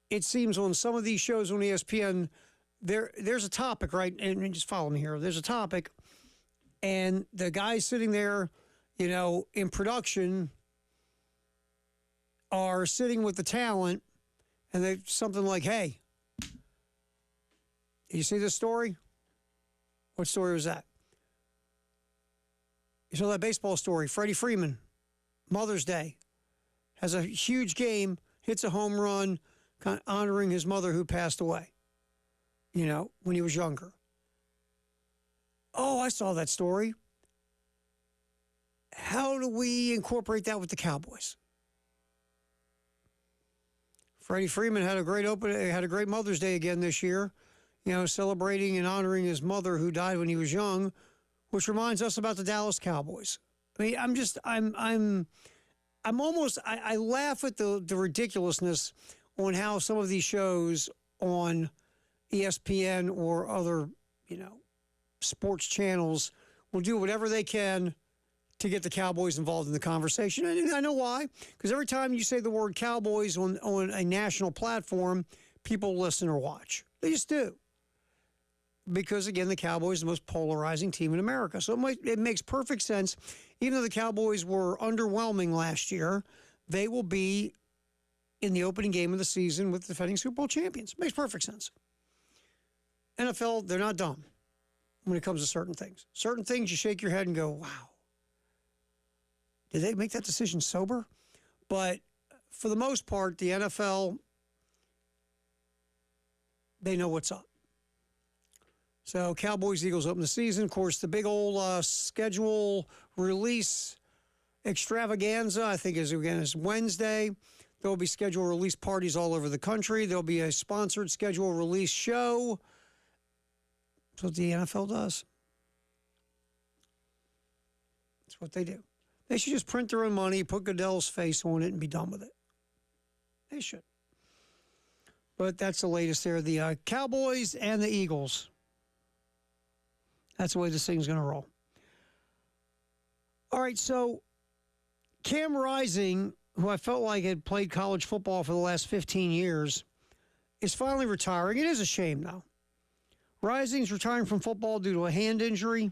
it seems on some of these shows on ESPN, there's a topic, right? And just follow me here. There's a topic, and the guys sitting there, in production are sitting with the talent, and they something like, hey, you see this story? What story was that? You saw that baseball story. Freddie Freeman, Mother's Day, has a huge game, hits a home run, kind of honoring his mother who passed away, when he was younger. Oh, I saw that story. How do we incorporate that with the Cowboys? Freddie Freeman had a great Mother's Day again this year, celebrating and honoring his mother who died when he was young, which reminds us about the Dallas Cowboys. I mean, I laugh at the ridiculousness on how some of these shows on ESPN or other, sports channels will do whatever they can to get the Cowboys involved in the conversation. And I know why. Because every time you say the word Cowboys on a national platform, people listen or watch. They just do. Because, again, the Cowboys are the most polarizing team in America. So it makes perfect sense. Even though the Cowboys were underwhelming last year, they will be in the opening game of the season with the defending Super Bowl champions. Makes perfect sense. NFL, they're not dumb when it comes to certain things. Certain things, you shake your head and go, wow. Did they make that decision sober? But for the most part, the NFL, they know what's up. So Cowboys, Eagles open the season. Of course, the big old schedule release extravaganza, I think is Wednesday. There will be schedule release parties all over the country. There'll be a sponsored schedule release show. That's what the NFL does. That's what they do. They should just print their own money, put Goodell's face on it, and be done with it. They should. But that's the latest there. The Cowboys and the Eagles. That's the way this thing's going to roll. All right, so Cam Rising, who I felt like had played college football for the last 15 years, is finally retiring. It is a shame, though. Rising's retiring from football due to a hand injury.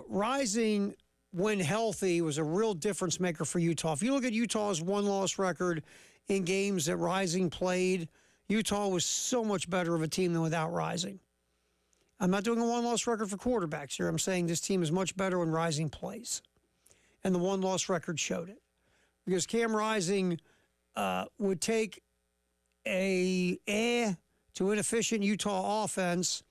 Rising, when healthy, was a real difference maker for Utah. If you look at Utah's one-loss record in games that Rising played, Utah was so much better of a team than without Rising. I'm not doing a one-loss record for quarterbacks here. I'm saying this team is much better when Rising plays. And the one-loss record showed it. Because Cam Rising would take to inefficient Utah offense,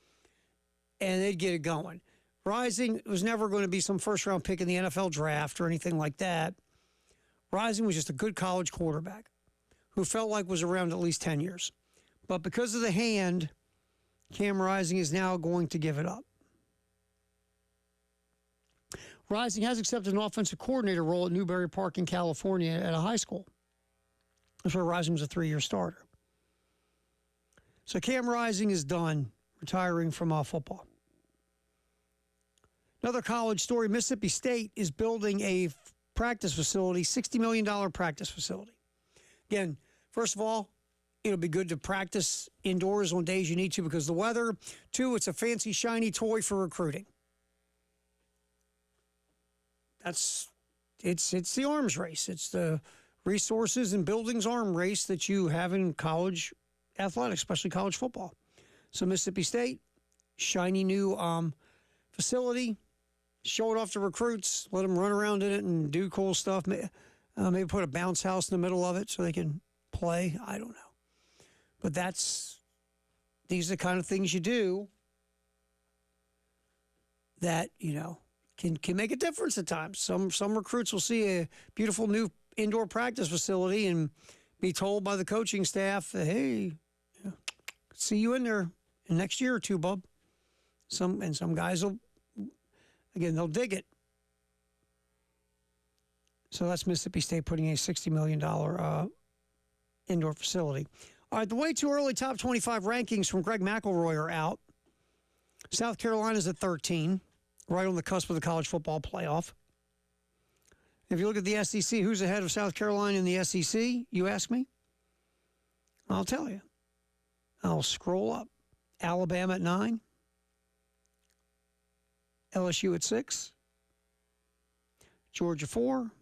and they'd get it going. Rising was never going to be some first-round pick in the NFL draft or anything like that. Rising was just a good college quarterback who felt like was around at least 10 years. But because of the hand, Cam Rising is now going to give it up. Rising has accepted an offensive coordinator role at Newbury Park in California at a high school. That's where Rising was a 3-year starter. So Cam Rising is done retiring from football. Another college story, Mississippi State is building a practice facility, $60 million practice facility. Again, first of all, it'll be good to practice indoors on days you need to because of the weather. 2, it's a fancy, shiny toy for recruiting. It's the arms race. It's the resources and buildings arm race that you have in college athletics, especially college football. So Mississippi State, shiny new facility, show it off to recruits, let them run around in it and do cool stuff. Maybe put a bounce house in the middle of it so they can play. I don't know. But these are the kind of things you do that, can make a difference at times. Some recruits will see a beautiful new indoor practice facility and be told by the coaching staff, hey, see you in there in next year or two, bub. Some guys they'll dig it. So that's Mississippi State putting a $60 million indoor facility. All right, the way too early top 25 rankings from Greg McElroy are out. South Carolina's at 13, right on the cusp of the college football playoff. If you look at the SEC, who's ahead of South Carolina in the SEC, you ask me? I'll tell you. I'll scroll up. Alabama at 9. LSU at 6. Georgia 4.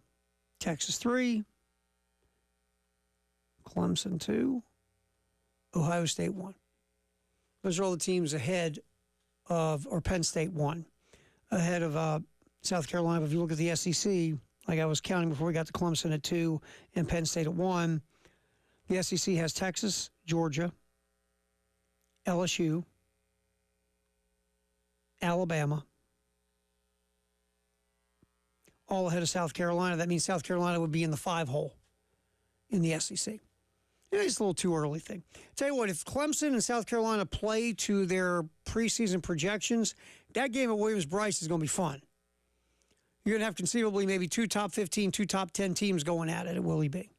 Texas 3. Clemson 2. Ohio State 1. Those are all the teams ahead of, or Penn State 1, ahead of South Carolina. But if you look at the SEC, like I was counting before we got to Clemson at 2 and Penn State at 1, the SEC has Texas, Georgia, LSU, Alabama, all ahead of South Carolina. That means South Carolina would be in the 5 hole in the SEC. It's a little too early thing. Tell you what, if Clemson and South Carolina play to their preseason projections, that game at Williams-Brice is going to be fun. You're going to have conceivably maybe 2 top 15, 2 top 10 teams going at it at Willie B.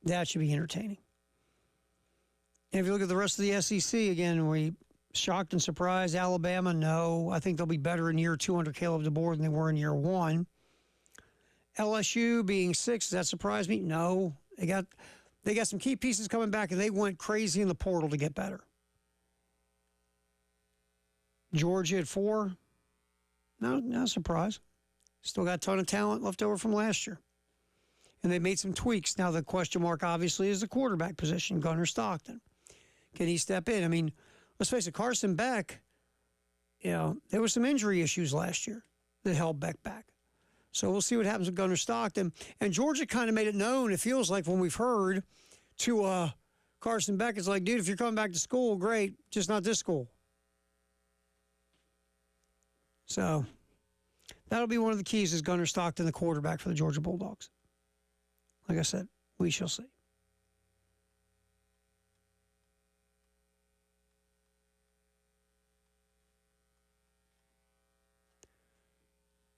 That should be entertaining. And if you look at the rest of the SEC, again, we shocked and surprised. Alabama, no. I think they'll be better in year 2 under Caleb DeBoer than they were in year 1. LSU being 6, does that surprise me? No. They got some key pieces coming back, and they went crazy in the portal to get better. Georgia at 4, no, not a surprise. Still got a ton of talent left over from last year. And they made some tweaks. Now the question mark, obviously, is the quarterback position, Gunnar Stockton. Can he step in? I mean, let's face it, Carson Beck, there were some injury issues last year that held Beck back. So we'll see what happens with Gunnar Stockton. And Georgia kind of made it known, it feels like, when we've heard, to Carson Beck, it's like, dude, if you're coming back to school, great, just not this school. So that'll be one of the keys is Gunnar Stockton, the quarterback for the Georgia Bulldogs. Like I said, we shall see.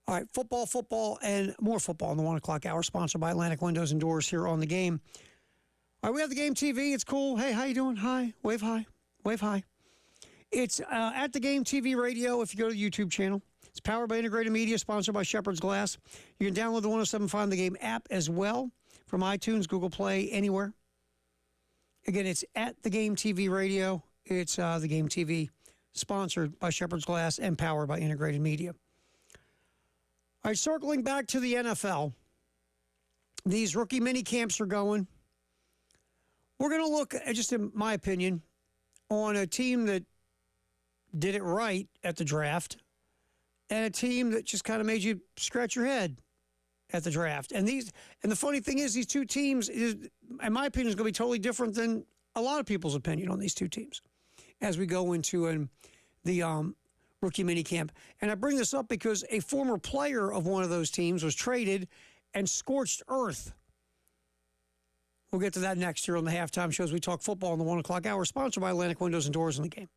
All right, football, and more football in the 1 o'clock hour, sponsored by Atlantic Windows and Doors here on The Game. All right, we have The Game TV. It's cool. Hey, how you doing? Hi. Wave hi. Wave hi. It's at The Game TV Radio if you go to the YouTube channel. It's powered by Integrated Media, sponsored by Shepherd's Glass. You can download the 107.5 The Game app as well from iTunes, Google Play, anywhere. Again, it's at The Game TV Radio. It's The Game TV, sponsored by Shepherd's Glass and powered by Integrated Media. All right, circling back to the NFL, these rookie mini camps are going. We're going to look, just in my opinion, on a team that did it right at the draft and a team that just kind of made you scratch your head at the draft. And the funny thing is, these two teams, in my opinion, is going to be totally different than a lot of people's opinion on these two teams as we go into the rookie minicamp. And I bring this up because a former player of one of those teams was traded and scorched earth We'll get to that next year on the halftime shows. We talk football in the 1 o'clock hour, sponsored by Atlantic Windows and Doors in the Game.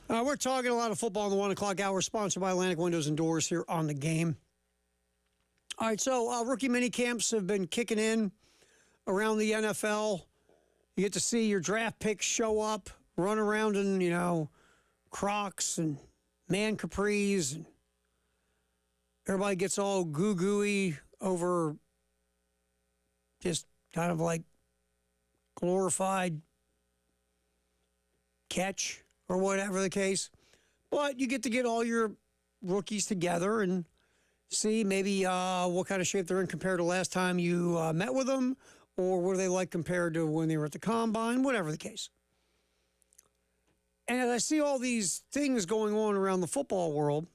We're talking a lot of football in the 1 o'clock hour, sponsored by Atlantic Windows and Doors here on The Game. All right, so rookie mini camps have been kicking in around the NFL. You get to see your draft picks show up, run around in, Crocs and man capris, and everybody gets all goo-gooey over just kind of like glorified catch or whatever the case. But you get to get all your rookies together and see maybe what kind of shape they're in compared to last time you met with them, or what are they like compared to when they were at the combine, whatever the case. And as I see all these things going on around the football world,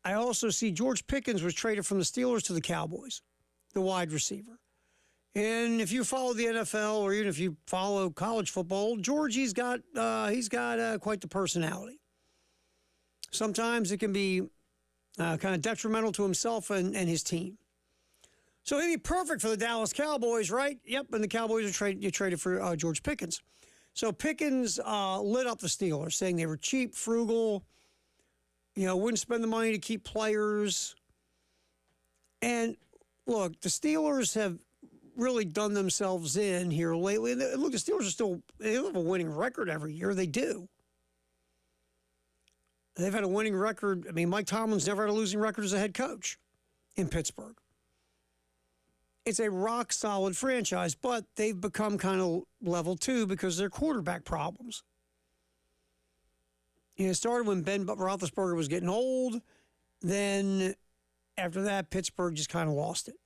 I also see George Pickens was traded from the Steelers to the Cowboys, the wide receiver. And if you follow the NFL, or even if you follow college football, George, he's got quite the personality. Sometimes it can be kind of detrimental to himself and his team. So it'd be perfect for the Dallas Cowboys, right? Yep, and the Cowboys traded for George Pickens. So Pickens lit up the Steelers, saying they were cheap, frugal, wouldn't spend the money to keep players. And look, the Steelers have really done themselves in here lately. And look, the Steelers they have a winning record every year. They do. They've had a winning record. I mean, Mike Tomlin's never had a losing record as a head coach in Pittsburgh. It's a rock-solid franchise, but they've become kind of level 2 because of their quarterback problems. It started when Ben Roethlisberger was getting old. Then after that, Pittsburgh just kind of lost it.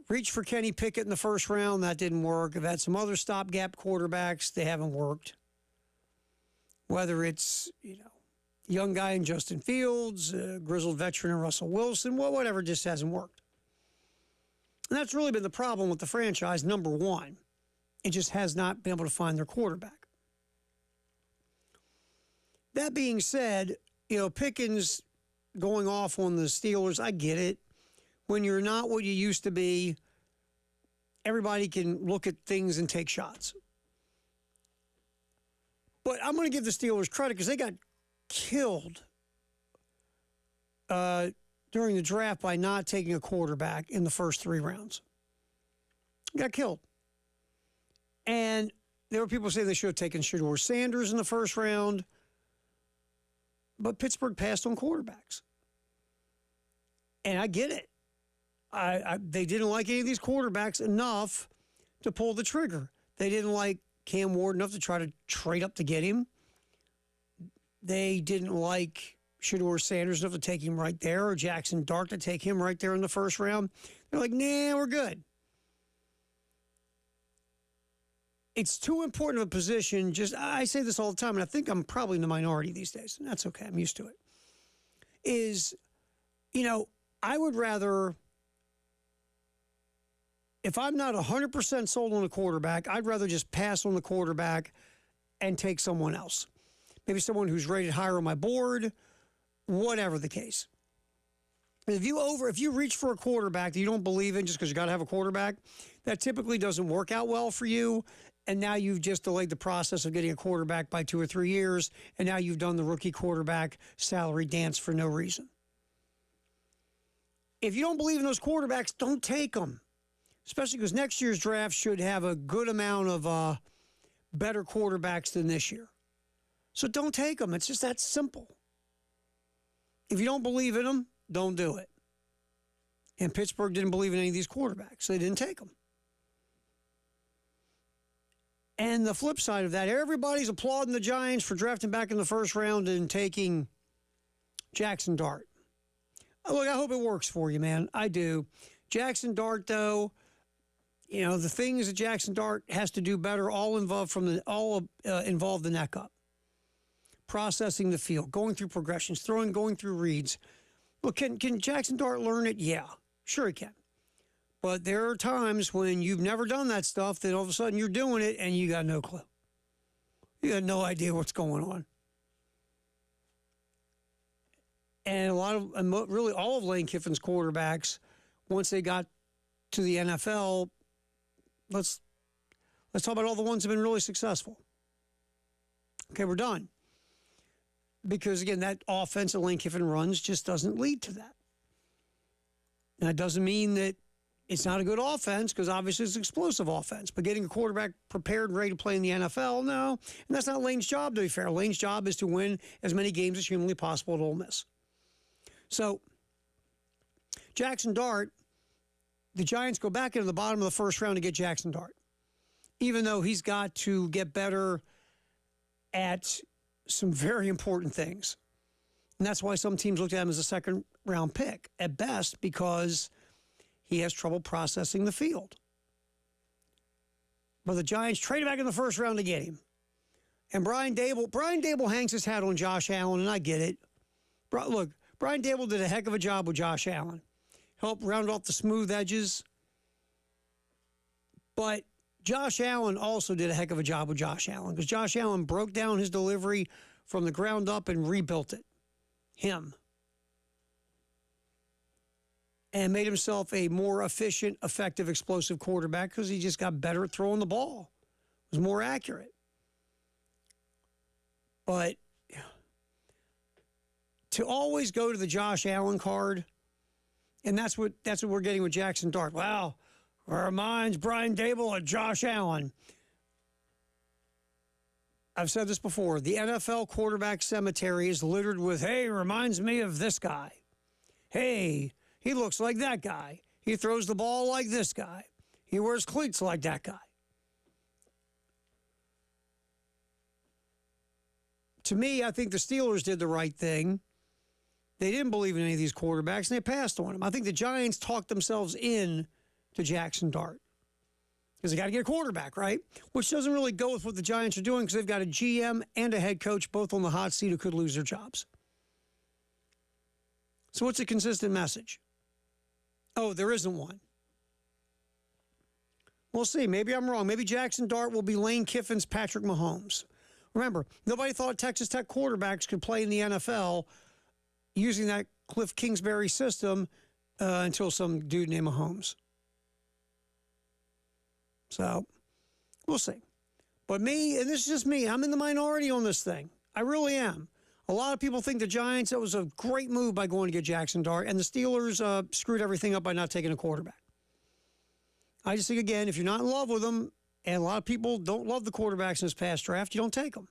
Reached for Kenny Pickett in the first round. That didn't work. They've had some other stopgap quarterbacks. They haven't worked. Whether it's, young guy in Justin Fields, grizzled veteran in Russell Wilson, whatever, just hasn't worked. And that's really been the problem with the franchise, number one. It just has not been able to find their quarterback. That being said, Pickens going off on the Steelers, I get it. When you're not what you used to be, everybody can look at things and take shots. But I'm going to give the Steelers credit because they got killed during the draft by not taking a quarterback in the first 3 rounds. Got killed. And there were people saying they should have taken Shedeur Sanders in the first round. But Pittsburgh passed on quarterbacks. And I get it. They didn't like any of these quarterbacks enough to pull the trigger. They didn't like Cam Ward enough to try to trade up to get him. They didn't like Shedeur Sanders enough to take him right there, or Jackson Dart to take him right there in the first round. They're like, nah, we're good. It's too important of a position. I say this all the time, and I think I'm probably in the minority these days, and that's okay. I'm used to it. I would rather, if I'm not 100% sold on a quarterback, I'd rather just pass on the quarterback and take someone else. Maybe someone who's rated higher on my board, whatever the case. If you reach for a quarterback that you don't believe in just because you got to have a quarterback, that typically doesn't work out well for you. And now you've just delayed the process of getting a quarterback by 2 or 3 years, and now you've done the rookie quarterback salary dance for no reason. If you don't believe in those quarterbacks, don't take them. Especially because next year's draft should have a good amount of better quarterbacks than this year. So don't take them. It's just that simple. If you don't believe in them, don't do it. And Pittsburgh didn't believe in any of these quarterbacks. So they didn't take them. And the flip side of that, everybody's applauding the Giants for drafting back in the first round and taking Jackson Dart. Look, I hope it works for you, man. I do. Jackson Dart, though, the things that Jackson Dart has to do better all involve the neck up. Processing the field, going through progressions, going through reads. Look, can Jackson Dart learn it? Yeah, sure he can. But there are times when you've never done that stuff that all of a sudden you're doing it and you got no clue. You got no idea what's going on. And really all of Lane Kiffin's quarterbacks, once they got to the NFL, let's talk about all the ones that have been really successful. Okay, we're done. Because, again, that offense that Lane Kiffin runs just doesn't lead to that. And that doesn't mean that it's not a good offense, because obviously it's an explosive offense. But getting a quarterback prepared and ready to play in the NFL, no. And that's not Lane's job, to be fair. Lane's job is to win as many games as humanly possible at Ole Miss. So, Jackson Dart, the Giants go back into the bottom of the first round to get Jackson Dart, even though he's got to get better at some very important things. And that's why some teams looked at him as a second-round pick at best, because he has trouble processing the field. But the Giants traded back in the first round to get him. And Brian Dable hangs his hat on Josh Allen, and I get it. Look, Brian Dable did a heck of a job with Josh Allen. Helped round off the smooth edges. But Josh Allen also did a heck of a job with Josh Allen, because Josh Allen broke down his delivery from the ground up and rebuilt it. Him. And made himself a more efficient, effective, explosive quarterback, because he just got better at throwing the ball. Was more accurate. But to always go to the Josh Allen card, and that's what we're getting with Jackson Dart. Wow. Reminds Brian Dable of Josh Allen. I've said this before. The NFL quarterback cemetery is littered with, hey, reminds me of this guy. Hey, he looks like that guy. He throws the ball like this guy. He wears cleats like that guy. To me, I think the Steelers did the right thing. They didn't believe in any of these quarterbacks, and they passed on them. I think the Giants talked themselves in to Jackson Dart, because they got to get a quarterback, right? Which doesn't really go with what the Giants are doing, because they've got a GM and a head coach both on the hot seat who could lose their jobs. So what's a consistent message? Oh, there isn't one. We'll see. Maybe I'm wrong. Maybe Jackson Dart will be Lane Kiffin's Patrick Mahomes. Remember, nobody thought Texas Tech quarterbacks could play in the NFL using that Cliff Kingsbury system until some dude named Mahomes. So, we'll see. But me, and this is just me, I'm in the minority on this thing. I really am. A lot of people think the Giants, that was a great move by going to get Jackson Dart, and the Steelers screwed everything up by not taking a quarterback. I just think, again, if you're not in love with them, and a lot of people don't love the quarterbacks in this past draft, you don't take them.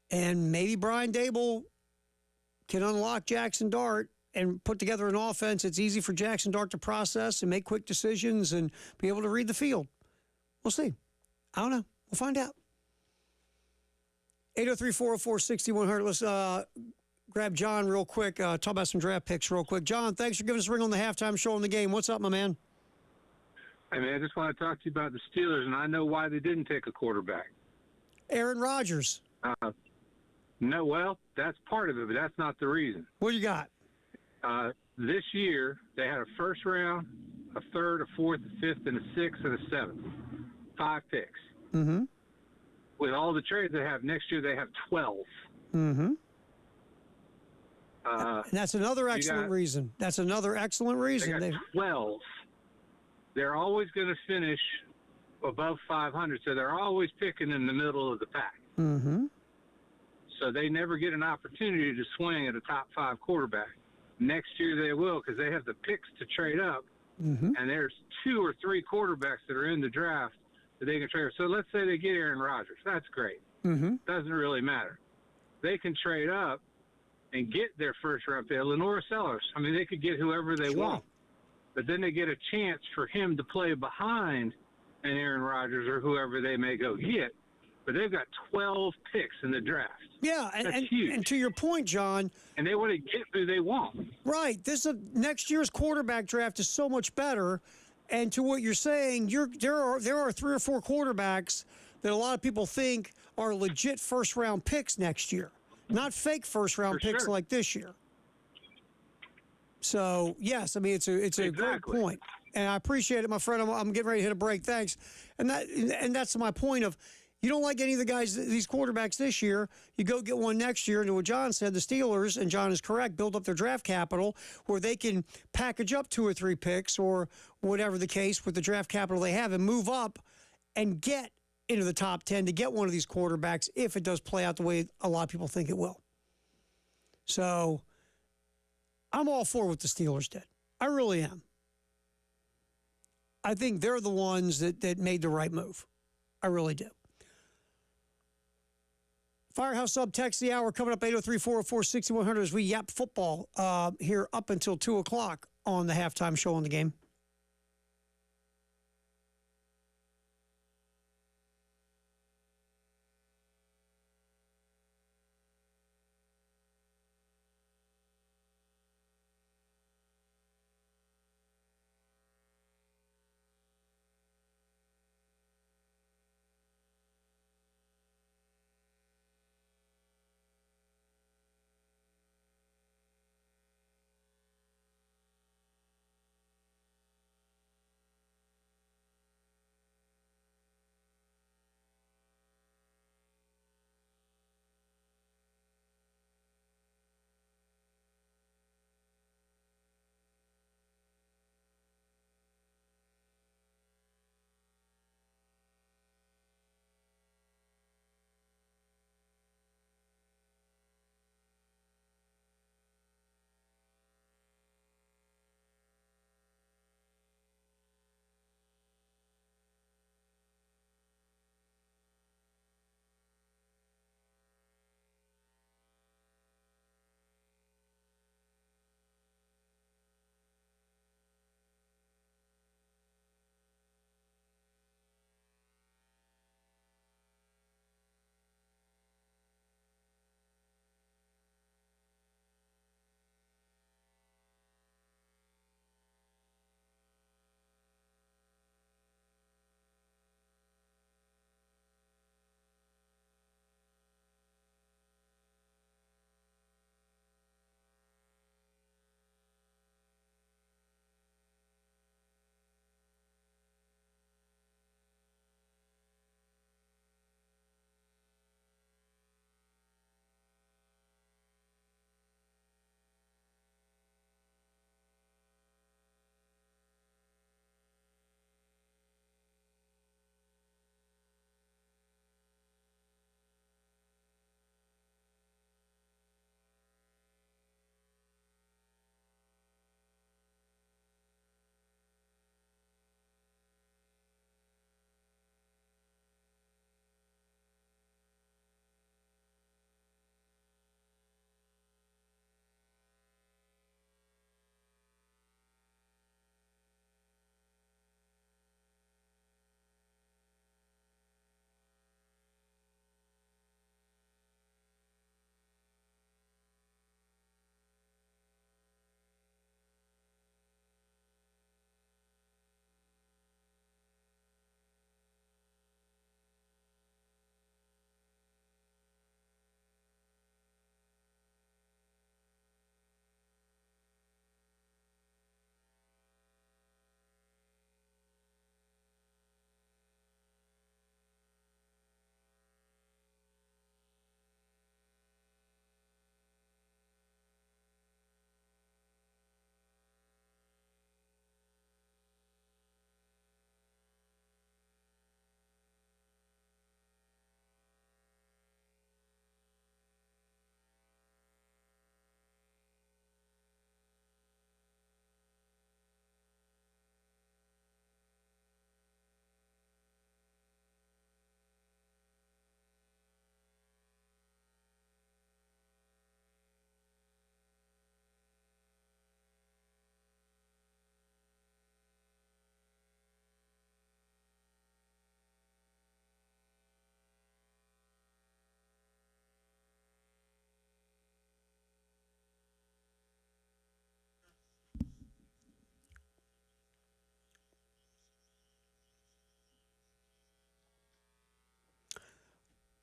And maybe Brian Dable can unlock Jackson Dart and put together an offense that's easy for Jackson Dart to process and make quick decisions and be able to read the field. We'll see. I don't know. We'll find out. 803-404-6100. Let's grab John real quick, talk about some draft picks real quick. John, thanks for giving us a ring on the halftime show on the game. What's up, my man? Hey, man, I just want to talk to you about the Steelers, and I know why they didn't take a quarterback. Aaron Rodgers. No, well, that's part of it, but that's not the reason. What you got? This year, they had a first round, a third, a fourth, a fifth, and a sixth, and a seventh. 5 picks. Mm-hmm. With all the trades they have next year, they have 12. Mm-hmm. And that's another excellent reason. That's another excellent reason. They got 12. They're always going to finish above 500, so they're always picking in the middle of the pack. Mm-hmm. So they never get an opportunity to swing at a top 5 quarterback. Next year they will, because they have the picks to trade up, and there's 2 or 3 quarterbacks that are in the draft that they can trade. So let's say they get Aaron Rodgers. That's great. Doesn't really matter. They can trade up and get their first-round pick. Lenore Sellers, I mean, they could get whoever they want. But then they get a chance for him to play behind an Aaron Rodgers or whoever they may go get. But they've got 12 picks in the draft. Yeah, and to your point, John. And they want to get who they want. Right. Next year's quarterback draft is so much better. And to what you're saying, there are 3 or 4 quarterbacks that a lot of people think are legit first-round picks next year, not fake first-round picks like this year. So, yes, I mean, it's a great point. And I appreciate it, my friend. I'm getting ready to hit a break. Thanks. And that's my point of, you don't like any of the guys, these quarterbacks this year, you go get one next year. And what John said, the Steelers, and John is correct, build up their draft capital where they can package up 2 or 3 picks or whatever the case with the draft capital they have and move up and get into the top 10 to get one of these quarterbacks if it does play out the way a lot of people think it will. So I'm all for what the Steelers did. I really am. I think they're the ones that made the right move. I really do. Firehouse Sub text the hour coming up 803-404-6100 as we yap football here up until 2 o'clock on the halftime show on the game.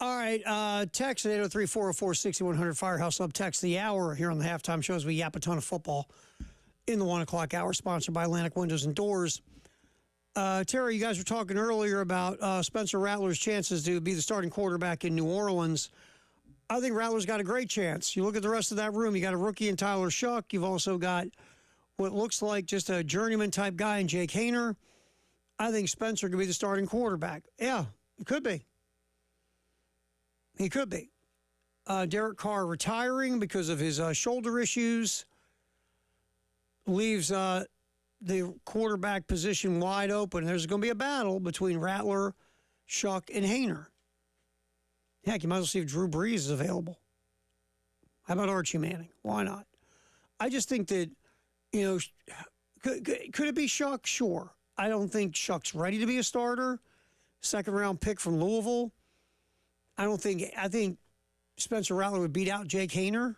All right, text at 803-404-6100, Firehouse Up, text the hour here on the halftime show as we yap a ton of football in the 1 o'clock hour, sponsored by Atlantic Windows and Doors. Terry, you guys were talking earlier about Spencer Rattler's chances to be the starting quarterback in New Orleans. I think Rattler's got a great chance. You look at the rest of that room, you got a rookie in Tyler Shuck. You've also got what looks like just a journeyman-type guy in Jake Hayner. I think Spencer could be the starting quarterback. Yeah, He could be. He could be. Derek Carr retiring because of his shoulder issues leaves the quarterback position wide open. There's going to be a battle between Rattler, Shuck, and Hayner. Heck, you might as well see if Drew Brees is available. How about Archie Manning? Why not? I just think that, could it be Shuck? Sure. I don't think Shuck's ready to be a starter. Second-round pick from Louisville. I think Spencer Rattler would beat out Jake Hayner.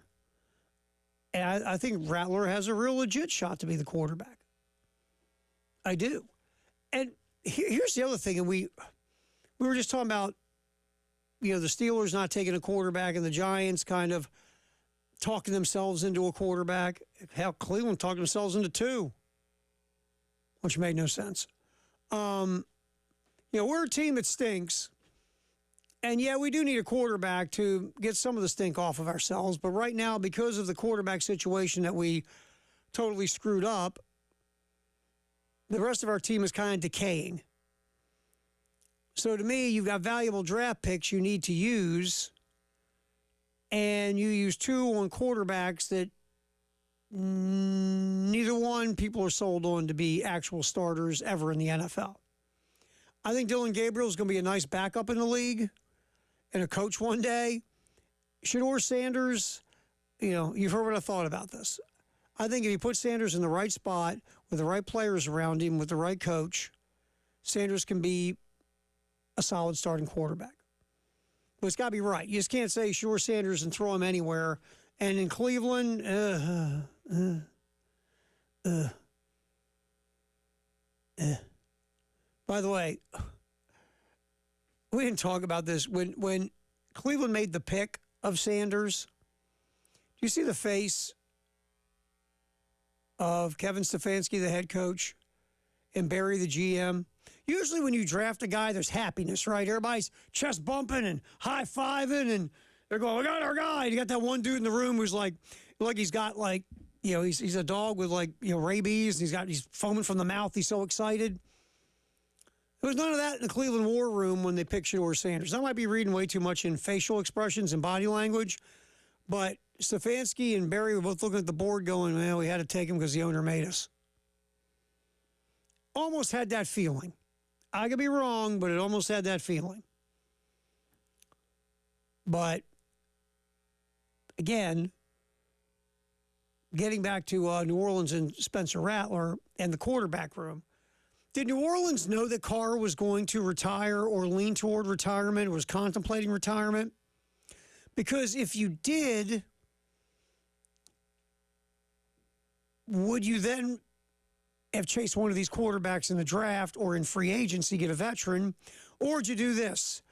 And I think Rattler has a real legit shot to be the quarterback. I do. And here's the other thing, and we were just talking about, the Steelers not taking a quarterback and the Giants kind of talking themselves into a quarterback. Hell, Cleveland talked themselves into two, which made no sense. We're a team that stinks. And, yeah, we do need a quarterback to get some of the stink off of ourselves. But right now, because of the quarterback situation that we totally screwed up, the rest of our team is kind of decaying. So, to me, you've got valuable draft picks you need to use, and you use two on quarterbacks that neither one people are sold on to be actual starters ever in the NFL. I think Dylan Gabriel is going to be a nice backup in the league and a coach one day. Shedeur Sanders, you've heard what I thought about this. I think if you put Sanders in the right spot with the right players around him, with the right coach, Sanders can be a solid starting quarterback. But it's got to be right. You just can't say Shedeur Sanders and throw him anywhere. And in Cleveland, By the way, we didn't talk about this. When Cleveland made the pick of Sanders, do you see the face of Kevin Stefanski, the head coach, and Barry, the GM? Usually when you draft a guy, there's happiness, right? Everybody's chest bumping and high-fiving, and they're going, we got our guy. You got that one dude in the room who's like he's got he's a dog with rabies. And he's foaming from the mouth. He's so excited. There was none of that in the Cleveland War Room when they picked Shedeur Sanders. I might be reading way too much in facial expressions and body language, but Stefanski and Barry were both looking at the board going, well, we had to take him because the owner made us. Almost had that feeling. I could be wrong, but it almost had that feeling. But, again, getting back to New Orleans and Spencer Rattler and the quarterback room, did New Orleans know that Carr was going to retire or lean toward retirement or was contemplating retirement? Because if you did, would you then have chased one of these quarterbacks in the draft or in free agency, get a veteran? Or would you do this?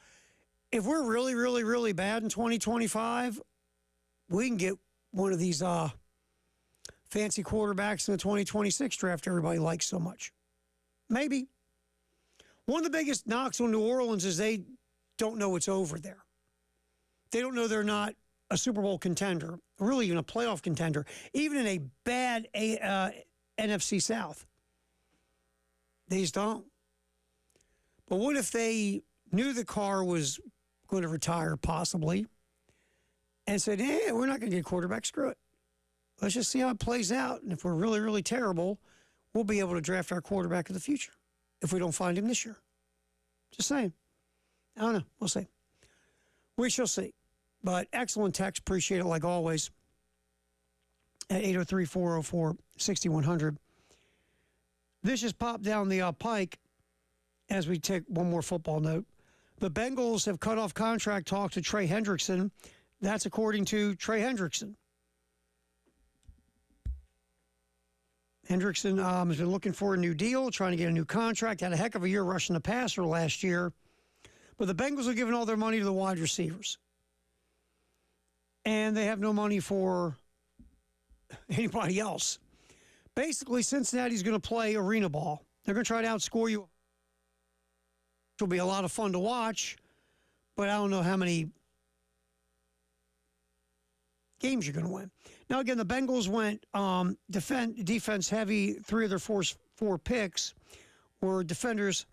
If we're really, really, really bad in 2025, we can get one of these fancy quarterbacks in the 2026 draft everybody likes so much. Maybe. One of the biggest knocks on New Orleans is they don't know it's over there. They don't know they're not a Super Bowl contender, really even a playoff contender, even in a bad NFC South. They just don't. But what if they knew the Carr was going to retire possibly and said, hey, we're not going to get a quarterback, screw it. Let's just see how it plays out. And if we're really, really terrible, we'll be able to draft our quarterback of the future if we don't find him this year. Just saying. I don't know. We'll see. We shall see. But excellent text. Appreciate it like always. At 803-404-6100. This just popped down the pike as we take one more football note. The Bengals have cut off contract talk to Trey Hendrickson. That's according to Trey Hendrickson. Hendrickson has been looking for a new deal, trying to get a new contract. Had a heck of a year rushing the passer last year. But the Bengals are giving all their money to the wide receivers. And they have no money for anybody else. Basically, Cincinnati's going to play arena ball. They're going to try to outscore you. It'll be a lot of fun to watch, but I don't know how many games you're going to win. Now, again, the Bengals went defense heavy. 3 of their four picks were defenders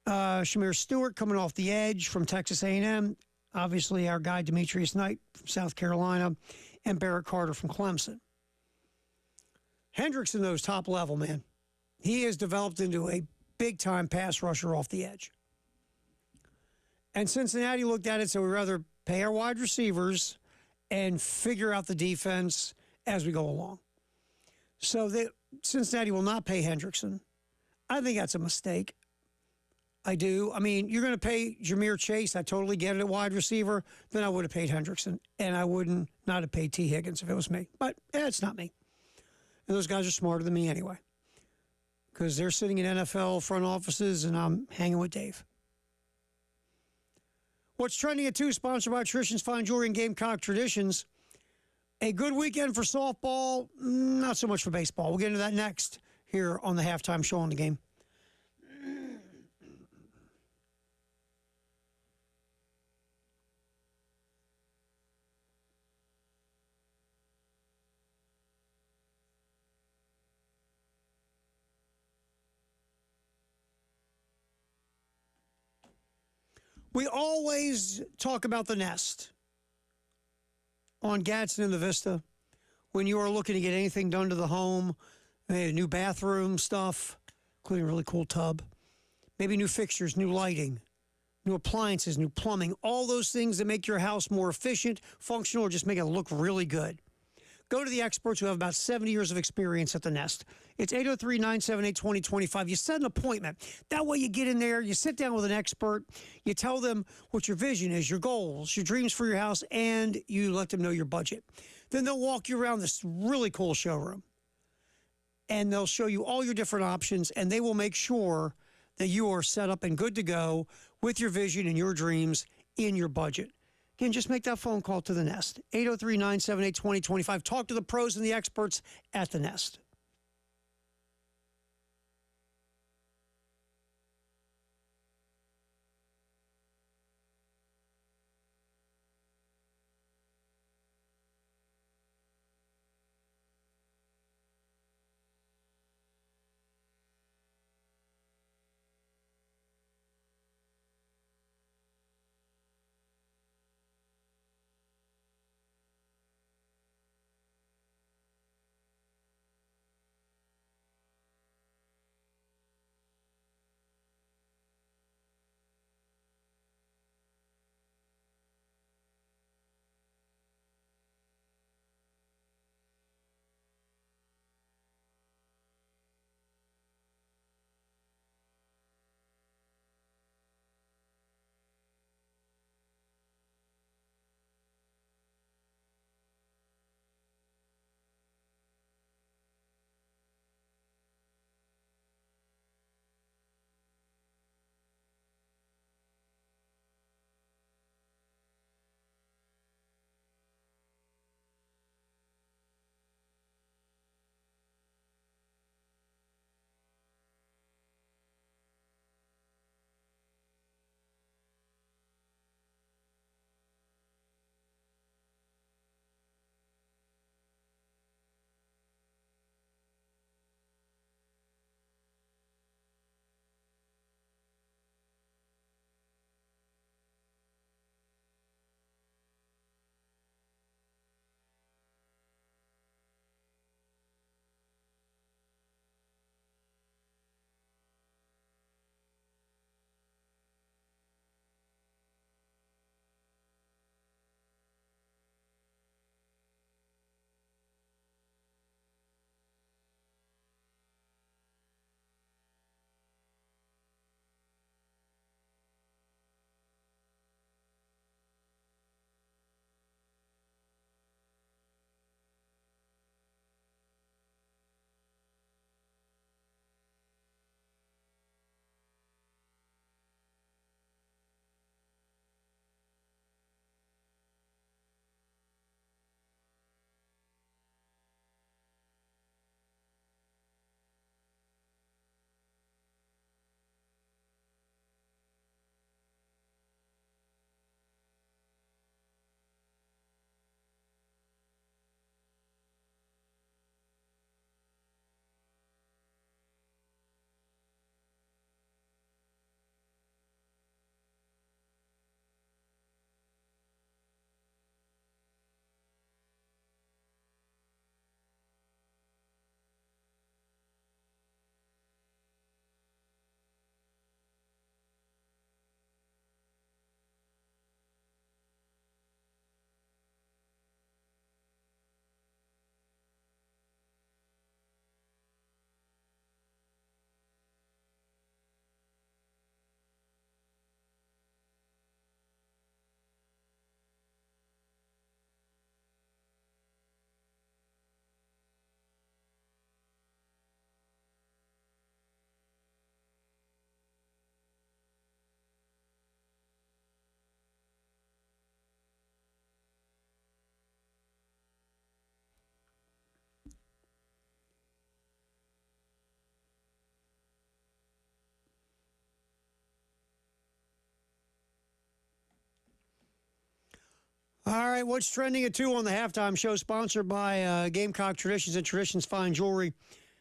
Shamir Stewart coming off the edge from Texas A&M. Obviously, our guy Demetrius Knight from South Carolina, and Barrett Carter from Clemson. Hendrickson, those top level, man. He has developed into a big-time pass rusher off the edge. And Cincinnati looked at it, so we'd rather pay our wide receivers and figure out the defense as we go along. So Cincinnati will not pay Hendrickson. I think that's a mistake. I do. I mean, you're going to pay Ja'Marr Chase. I totally get it at wide receiver. Then I would have paid Hendrickson, and I wouldn't not have paid T. Higgins if it was me. But it's not me. And those guys are smarter than me anyway, because they're sitting in NFL front offices, and I'm hanging with Dave. What's trending at 2, sponsored by Traditions Fine Jewelry and Gamecock Traditions. A good weekend for softball, not so much for baseball. We'll get into that next here on the halftime show on the game. We always talk about the Nest on Gadsden and the Vista when you are looking to get anything done to the home, maybe new bathroom stuff, including a really cool tub, maybe new fixtures, new lighting, new appliances, new plumbing, all those things that make your house more efficient, functional, or just make it look really good. Go to the experts who have about 70 years of experience at the Nest. It's 803-978-2025. You set an appointment. That way you get in there, you sit down with an expert, you tell them what your vision is, your goals, your dreams for your house, and you let them know your budget. Then they'll walk you around this really cool showroom, and they'll show you all your different options, and they will make sure that you are set up and good to go with your vision and your dreams in your budget. Again, just make that phone call to the Nest. 803-978-2025. Talk to the pros and the experts at the Nest. All right, what's trending at 2 on the halftime show, sponsored by Gamecock Traditions and Traditions Fine Jewelry.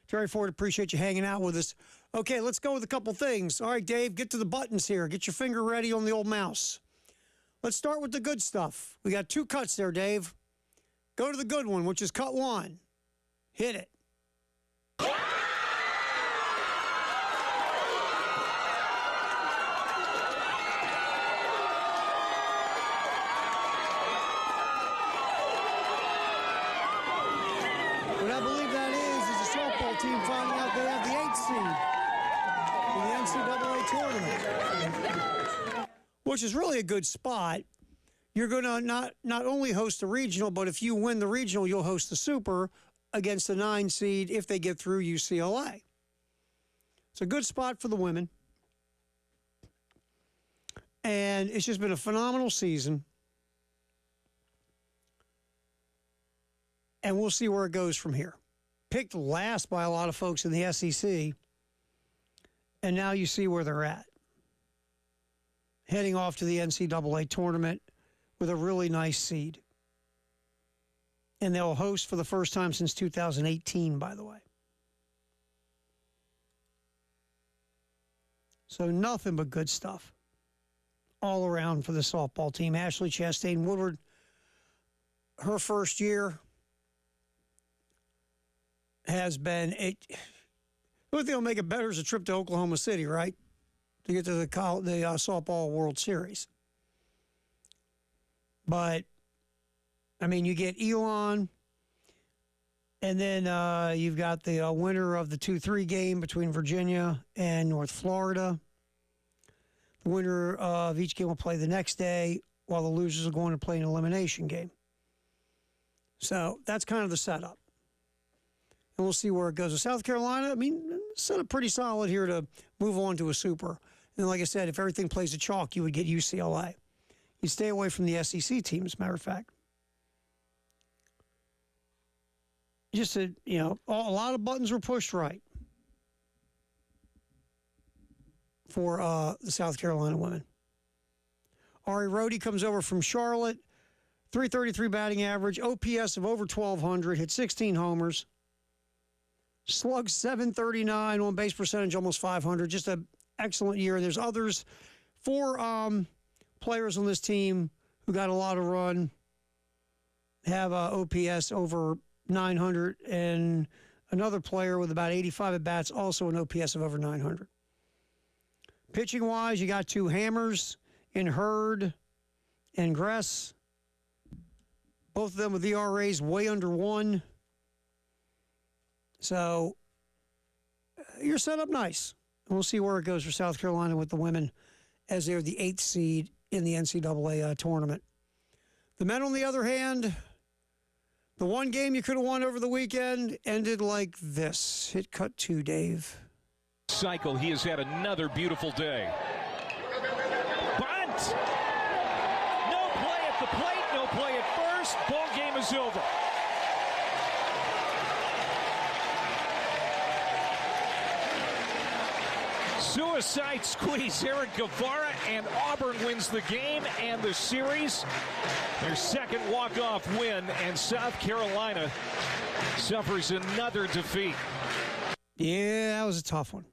Terry Ford, appreciate you hanging out with us. Okay, let's go with a couple things. All right, Dave, get to the buttons here. Get your finger ready on the old mouse. Let's start with the good stuff. We got 2 cuts there, Dave. Go to the good one, which is cut 1. Hit it. What I believe that is a softball team finding out they have the 8th seed in the NCAA tournament, which is really a good spot. You're going to not only host the regional, but if you win the regional, you'll host the super against the 9 seed if they get through UCLA. It's a good spot for the women. And it's just been a phenomenal season. And we'll see where it goes from here. Picked last by a lot of folks in the SEC. And now you see where they're at. Heading off to the NCAA tournament with a really nice seed. And they'll host for the first time since 2018, by the way. So nothing but good stuff all around for the softball team. Ashley Chastain Woodward, her first year has been the only thing that'll make it better is a trip to Oklahoma City, right? To get to the softball World Series. But, I mean, you get Elon, and then you've got the winner of the 2-3 game between Virginia and North Florida. The winner of each game will play the next day, while the losers are going to play an elimination game. So that's kind of the setup. And we'll see where it goes. With South Carolina, I mean, set up pretty solid here to move on to a super. And like I said, if everything plays a chalk, you would get UCLA. You stay away from the SEC team, as a matter of fact. Just a lot of buttons were pushed right for the South Carolina women. Ari Rhodey comes over from Charlotte, 333 batting average, OPS of over 1,200, hit 16 homers. Slugged 739, on base percentage almost 500. Just an excellent year. There's others, 4 players on this team who got a lot of run, have OPS over 900, and another player with about 85 at bats, also an OPS of over 900. Pitching wise, you got 2 hammers in Hurd and Gress. Both of them with ERAs way under 1. So you're set up nice. And we'll see where it goes for South Carolina with the women as they're the 8th seed in the NCAA tournament. The men, on the other hand, the one game you could have won over the weekend ended like this. Hit cut 2, Dave. Cycle, he has had another beautiful day. Bunt! No play at the plate, no play at first. Ball game is over. Suicide squeeze. Eric Guevara, and Auburn wins the game and the series. Their second walk-off win, and South Carolina suffers another defeat. Yeah, that was a tough one.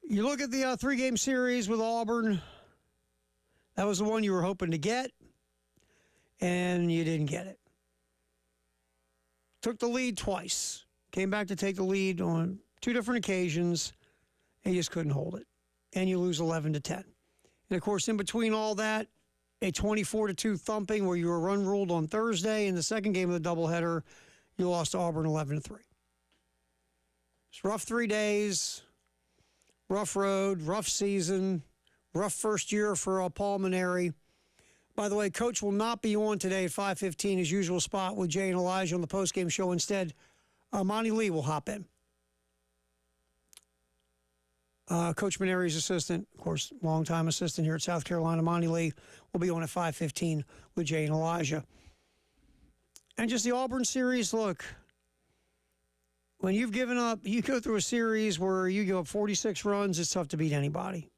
You look at the 3-game series with Auburn. That was the one you were hoping to get, and you didn't get it. Took the lead twice. Came back to take the lead on 2 different occasions. And you just couldn't hold it. And you lose 11-10. And, of course, in between all that, a 24-2 thumping where you were run ruled on Thursday. In the second game of the doubleheader, you lost to Auburn 11-3. It's rough 3 days, rough road, rough season, rough first year for Paul Maneri. By the way, Coach will not be on today at 5:15, his usual spot with Jay and Elijah on the postgame show. Instead, Monty Lee will hop in. Coach Maneri's assistant, of course, longtime assistant here at South Carolina, Monty Lee, will be on at 5:15 with Jay and Elijah. And just the Auburn series, look, when you've given up, you go through a series where you give up 46 runs, it's tough to beat anybody.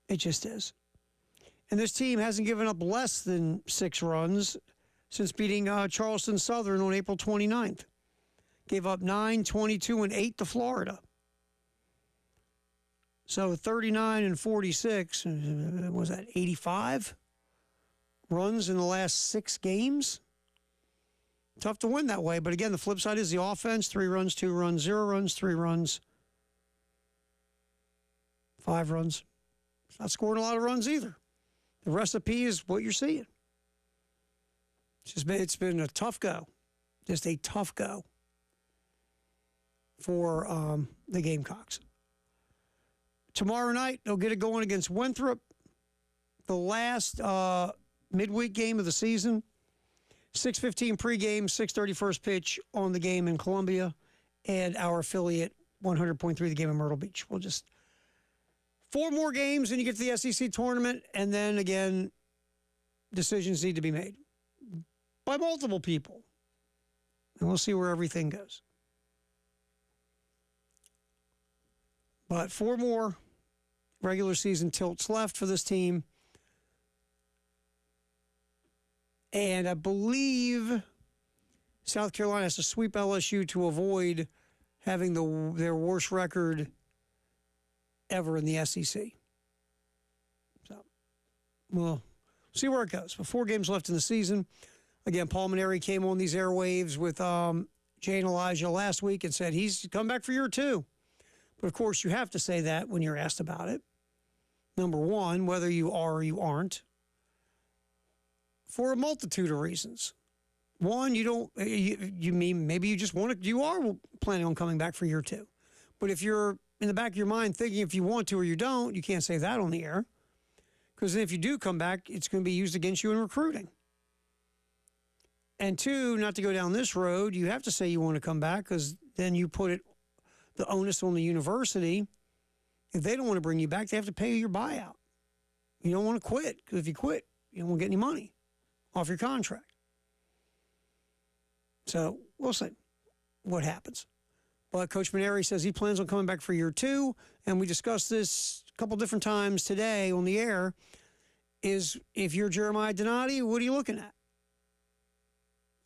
It just is. And this team hasn't given up less than 6 runs since beating Charleston Southern on April 29th. Gave up 9, 22, and 8 to Florida. So 39 and 46, was that 85 runs in the last 6 games? Tough to win that way. But again, the flip side is the offense: 3 runs, 2 runs, 0 runs, 3 runs, 5 runs. It's not scoring a lot of runs either. The recipe is what you're seeing. It's been a tough go. Just a tough go for the Gamecocks. Tomorrow night, they'll get it going against Winthrop. The last midweek game of the season. 6:15 pregame, 6:30 first pitch on the game in Columbia, and our affiliate 100.3 the game in Myrtle Beach. We'll just 4 more games and you get to the SEC tournament, and then again, decisions need to be made by multiple people. And we'll see where everything goes. But 4 more regular season tilts left for this team. And I believe South Carolina has to sweep LSU to avoid having their worst record ever in the SEC. So we'll see where it goes. But 4 games left in the season. Again, Paul Maneri came on these airwaves with Jay and Elijah last week and said he's come back for year 2. But, of course, you have to say that when you're asked about it. Number one, whether you are or you aren't, for a multitude of reasons. One, you mean maybe you just want to, you are planning on coming back for year 2. But if you're in the back of your mind thinking if you want to or you don't, you can't say that on the air. Because if you do come back, it's going to be used against you in recruiting. And 2, not to go down this road, you have to say you want to come back because then you put the onus on the university. If they don't want to bring you back, they have to pay you your buyout. You don't want to quit because if you quit, you don't want to get any money off your contract. So we'll see what happens. But Coach Maneri says he plans on coming back for year 2, and we discussed this a couple different times today on the air, is if you're Jeremiah Donati, what are you looking at?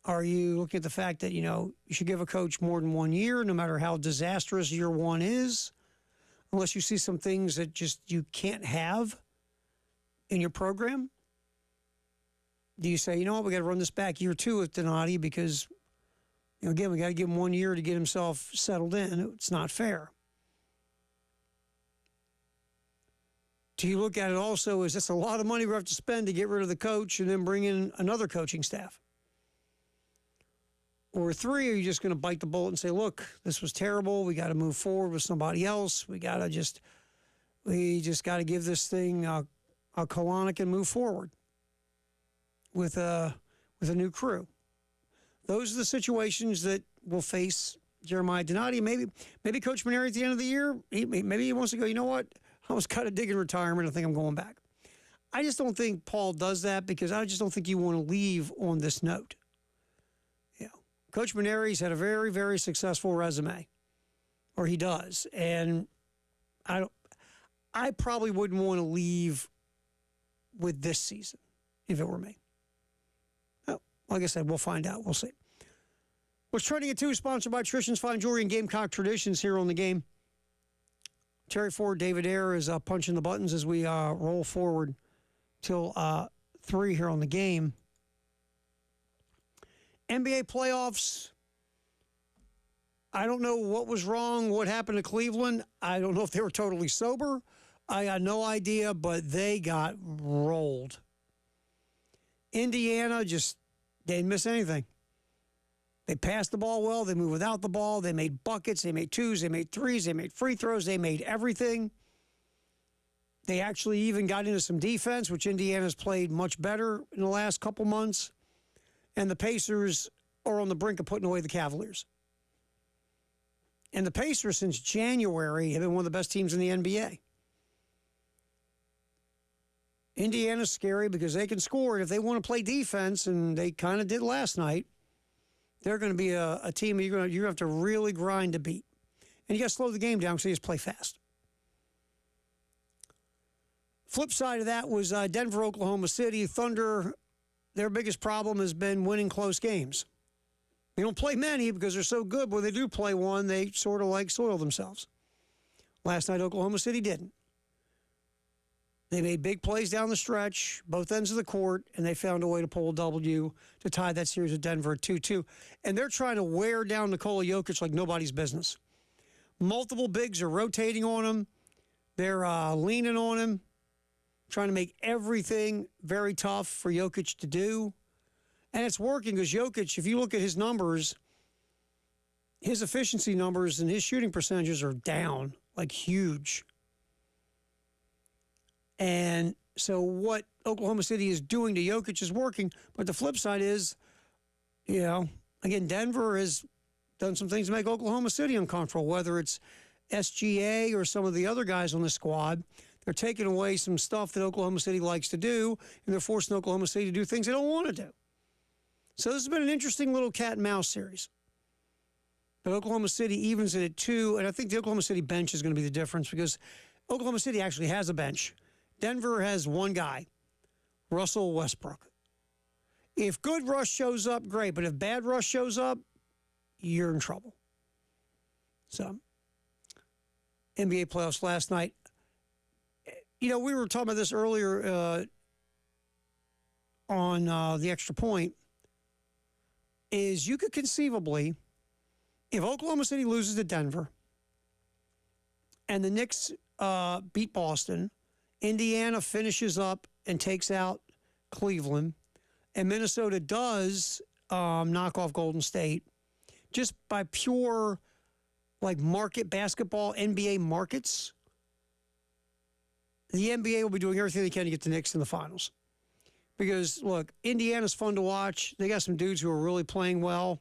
Are you looking at the fact that, you should give a coach more than 1 year, no matter how disastrous year 1 is, unless you see some things that just you can't have in your program? Do you say, we got to run this back year 2 with Donati because, again, we got to give him 1 year to get himself settled in. It's not fair. Do you look at it also as that's a lot of money we have to spend to get rid of the coach and then bring in another coaching staff? Or 3, are you just going to bite the bullet and say, look, this was terrible. We got to move forward with somebody else. We just got to give this thing a colonic and move forward with a new crew. Those are the situations that will face Jeremiah Donati. Maybe Coach Maneri at the end of the year, maybe he wants to go, you know what? I was kind of digging retirement. I think I'm going back. I just don't think Paul does that because I just don't think you want to leave on this note. Coach Maneri's had a very, very successful resume, or he does, and I probably wouldn't want to leave with this season if it were me. Oh, like I said, we'll find out. We'll see. What's Trending at 2 is sponsored by Tristan's Fine Jewelry and Gamecock Traditions here on the game. Terry Ford, David Ayer is punching the buttons as we roll forward till 3 here on the game. NBA playoffs, I don't know what was wrong, what happened to Cleveland. I don't know if they were totally sober. I got no idea, but they got rolled. Indiana they didn't miss anything. They passed the ball well. They moved without the ball. They made buckets. They made 2s. They made 3s. They made free throws. They made everything. They actually even got into some defense, which Indiana's played much better in the last couple months. And the Pacers are on the brink of putting away the Cavaliers. And the Pacers, since January, have been one of the best teams in the NBA. Indiana's scary because they can score. If they want to play defense, and they kind of did last night, they're going to be a team you're going to have to really grind to beat. And you got to slow the game down because they just play fast. Flip side of that was Denver, Oklahoma City. Thunder, their biggest problem has been winning close games. They don't play many because they're so good, but when they do play one, they sort of like soil themselves. Last night, Oklahoma City didn't. They made big plays down the stretch, both ends of the court, and they found a way to pull a W to tie that series with Denver at 2-2. And they're trying to wear down Nikola Jokic like nobody's business. Multiple bigs are rotating on him. They're leaning on him, trying to make everything very tough for Jokic to do. And it's working because Jokic, if you look at his numbers, his efficiency numbers and his shooting percentages are down, like huge. And so what Oklahoma City is doing to Jokic is working. But the flip side is, again, Denver has done some things to make Oklahoma City uncomfortable, whether it's SGA or some of the other guys on the squad. They're taking away some stuff that Oklahoma City likes to do, and they're forcing Oklahoma City to do things they don't want to do. So this has been an interesting little cat and mouse series. But Oklahoma City evens it at 2, and I think the Oklahoma City bench is going to be the difference because Oklahoma City actually has a bench. Denver has one guy, Russell Westbrook. If good Russ shows up, great. But if bad Russ shows up, you're in trouble. So, NBA playoffs last night. We were talking about this earlier on the Extra Point, is you could conceivably, if Oklahoma City loses to Denver and the Knicks beat Boston, Indiana finishes up and takes out Cleveland, and Minnesota does knock off Golden State, just by pure market basketball, NBA markets, the NBA will be doing everything they can to get the Knicks in the finals. Because, look, Indiana's fun to watch. They got some dudes who are really playing well.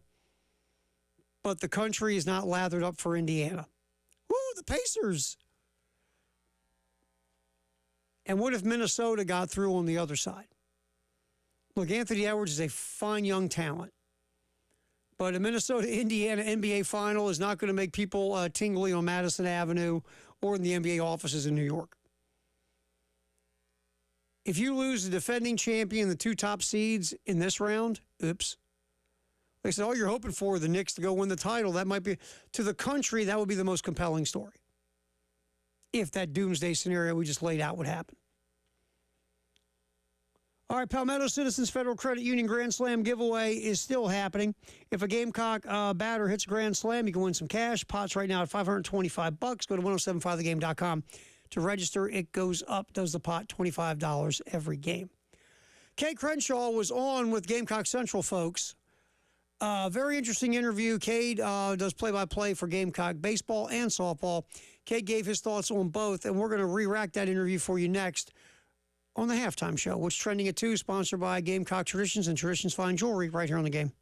But the country is not lathered up for Indiana. Woo, the Pacers. And what if Minnesota got through on the other side? Look, Anthony Edwards is a fine young talent. But a Minnesota-Indiana NBA final is not going to make people tingly on Madison Avenue or in the NBA offices in New York. If you lose the defending champion, the 2 top seeds in this round, oops. They said, all you're hoping for the Knicks to go win the title. That might be, to the country, that would be the most compelling story. If that doomsday scenario we just laid out would happen. All right, Palmetto Citizens Federal Credit Union Grand Slam giveaway is still happening. If a Gamecock batter hits Grand Slam, you can win some cash. Pot's right now at $525. Go to 1075thegame.com to register. It goes up, does the pot, $25 every game. Kay Crenshaw was on with Gamecock Central folks. Very interesting interview. Cade does play-by-play for Gamecock baseball and softball. Cade gave his thoughts on both, and we're going to re-rack that interview for you next on the Halftime Show, which is trending at 2, sponsored by Gamecock Traditions and Traditions Fine Jewelry right here on the Game.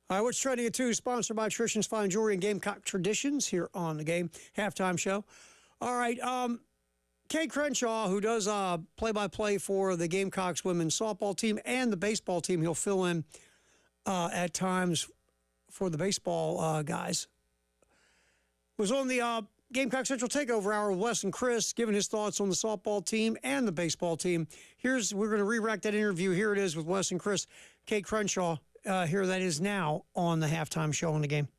All right, what's trending at 2, sponsored by Tristan's Fine Jewelry and Gamecock Traditions here on the Game Halftime Show. All right, Kate Crenshaw, who does play-by-play for the Gamecocks women's softball team and the baseball team, he'll fill in at times for the baseball guys, was on the Gamecock Central Takeover Hour with Wes and Chris, giving his thoughts on the softball team and the baseball team. We're going to re-rack that interview. Here it is with Wes and Chris. Kate Crenshaw, here that is now on the Halftime Show on the Game.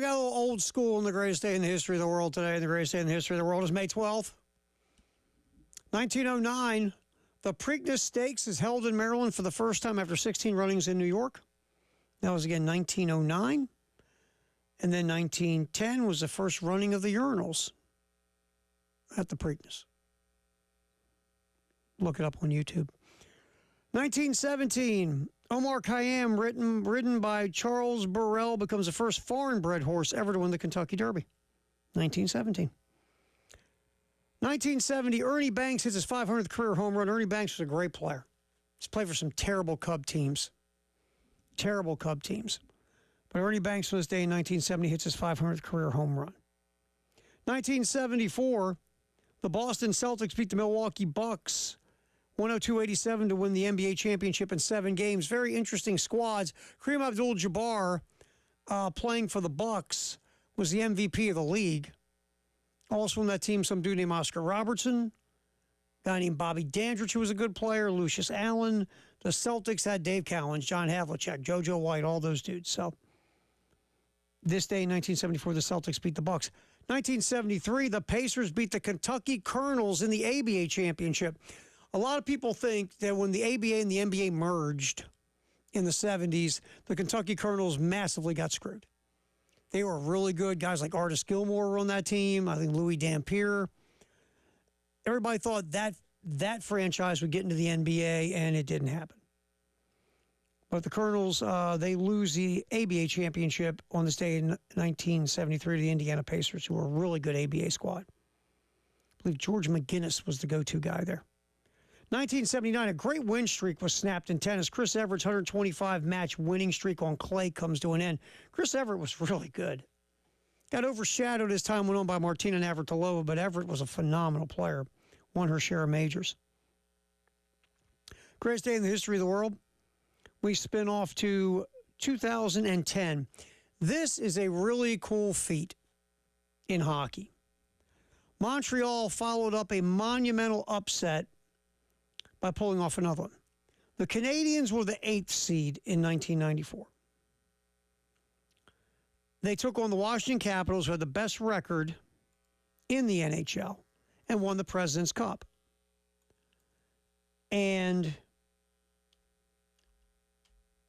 I got a little old school in the greatest day in the history of the world today. The greatest day in the history of the world is May 12th. 1909, the Preakness Stakes is held in Maryland for the first time after 16 runnings in New York. That was, again, 1909. And then 1910 was the first running of the urinals at the Preakness. Look it up on YouTube. 1917, Omar Khayyam, ridden by Charles Burrell, becomes the first foreign-bred horse ever to win the Kentucky Derby. 1917. 1970, Ernie Banks hits his 500th career home run. Ernie Banks was a great player. He's played for some terrible Cub teams. Terrible Cub teams. But Ernie Banks on this day in 1970 hits his 500th career home run. 1974, the Boston Celtics beat the Milwaukee Bucks 102-87 to win the NBA championship in 7 games. Very interesting squads. Kareem Abdul-Jabbar, playing for the Bucks, was the MVP of the league. Also on that team, some dude named Oscar Robertson, a guy named Bobby Dandridge, who was a good player, Lucius Allen. The Celtics had Dave Cowens, John Havlicek, JoJo White, all those dudes. So this day in 1974, the Celtics beat the Bucks. 1973, the Pacers beat the Kentucky Colonels in the ABA championship. A lot of people think that when the ABA and the NBA merged in the 70s, the Kentucky Colonels massively got screwed. They were really good. Guys like Artis Gilmore were on that team. I think Louis Dampier. Everybody thought that franchise would get into the NBA, and it didn't happen. But the Colonels, they lose the ABA championship on this day in 1973 to the Indiana Pacers, who were a really good ABA squad. I believe George McGinnis was the go-to guy there. 1979, a great win streak was snapped in tennis. Chris Everett's 125-match winning streak on clay comes to an end. Chris Everett was really good. Got overshadowed as time went on by Martina Navratilova, but Everett was a phenomenal player. Won her share of majors. Greatest day in the history of the world. We spin off to 2010. This is a really cool feat in hockey. Montreal followed up a monumental upset by pulling off another one. The Canadiens were the 8th seed in 1994. They took on the Washington Capitals, who had the best record in the NHL, and won the President's Cup. And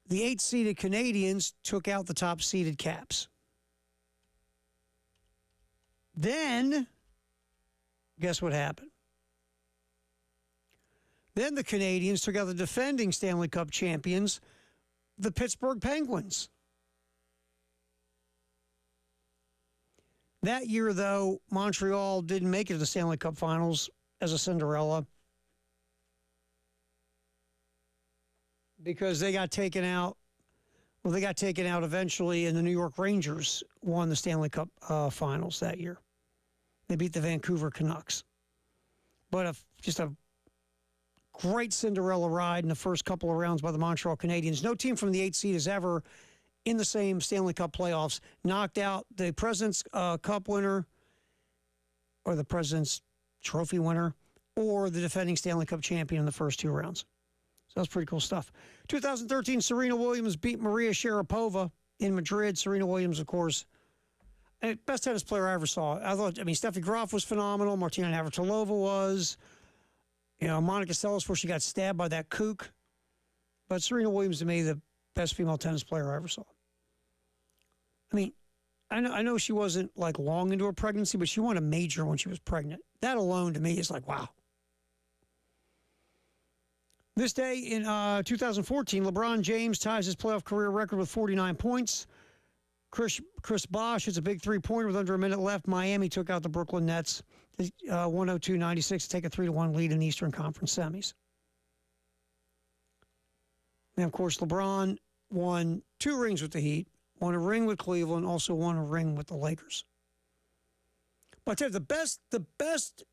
the 8th-seeded Canadiens took out the top-seeded Caps. Then, guess what happened? Then the Canadiens took out the defending Stanley Cup champions, the Pittsburgh Penguins. That year, though, Montreal didn't make it to the Stanley Cup Finals as a Cinderella because they got taken out. Well, they got taken out eventually, and the New York Rangers won the Stanley Cup Finals that year. They beat the Vancouver Canucks. But just a great Cinderella ride in the first couple of rounds by the Montreal Canadiens. No team from the 8th seed has ever, in the same Stanley Cup playoffs, knocked out the President's Cup winner or the President's Trophy winner or the defending Stanley Cup champion in the first 2 rounds. So that's pretty cool stuff. 2013, Serena Williams beat Maria Sharapova in Madrid. Serena Williams, of course, best tennis player I ever saw. Steffi Graf was phenomenal. Martina Navratilova was. Monica Seles, where she got stabbed by that kook. But Serena Williams, to me, the best female tennis player I ever saw. I know she wasn't long into her pregnancy, but she won a major when she was pregnant. That alone, to me, is wow. This day in 2014, LeBron James ties his playoff career record with 49 points. Chris Bosh hits a big three-pointer with under a minute left. Miami took out the Brooklyn Nets 102-96 to take a 3-1 lead in the Eastern Conference semis. And, of course, LeBron won 2 rings with the Heat, won a ring with Cleveland, also won a ring with the Lakers. But I tell you, the best,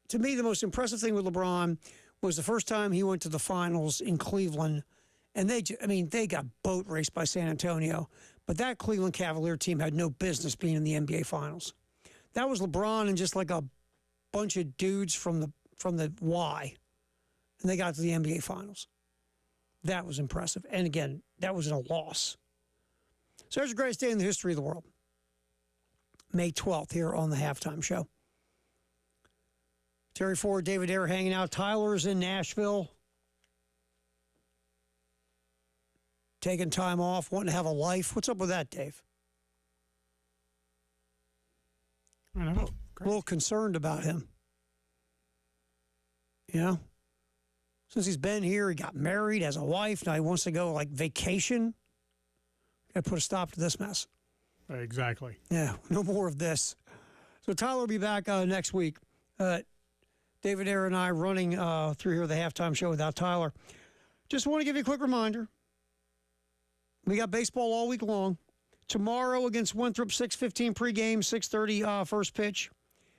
to me, the most impressive thing with LeBron was the first time he went to the finals in Cleveland. And they got boat raced by San Antonio. But that Cleveland Cavalier team had no business being in the NBA Finals. That was LeBron and just a bunch of dudes from the Y. And they got to the NBA Finals. That was impressive. And again, that was in a loss. So there's the greatest day in the history of the world. May 12th here on the Halftime Show. Terry Ford, David Ayer hanging out. Tyler's in Nashville. Taking time off, wanting to have a life. What's up with that, Dave? I don't know. A little concerned about him. You know? Since he's been here, he got married, has a wife. Now he wants to go, like, vacation. Got to put a stop to this mess. Exactly. Yeah, no more of this. So Tyler will be back next week. David Ayer and I running through here the Halftime Show without Tyler. Just want to give you a quick reminder. We got baseball all week long. Tomorrow against Winthrop, 6:15 pregame, 6:30 first pitch.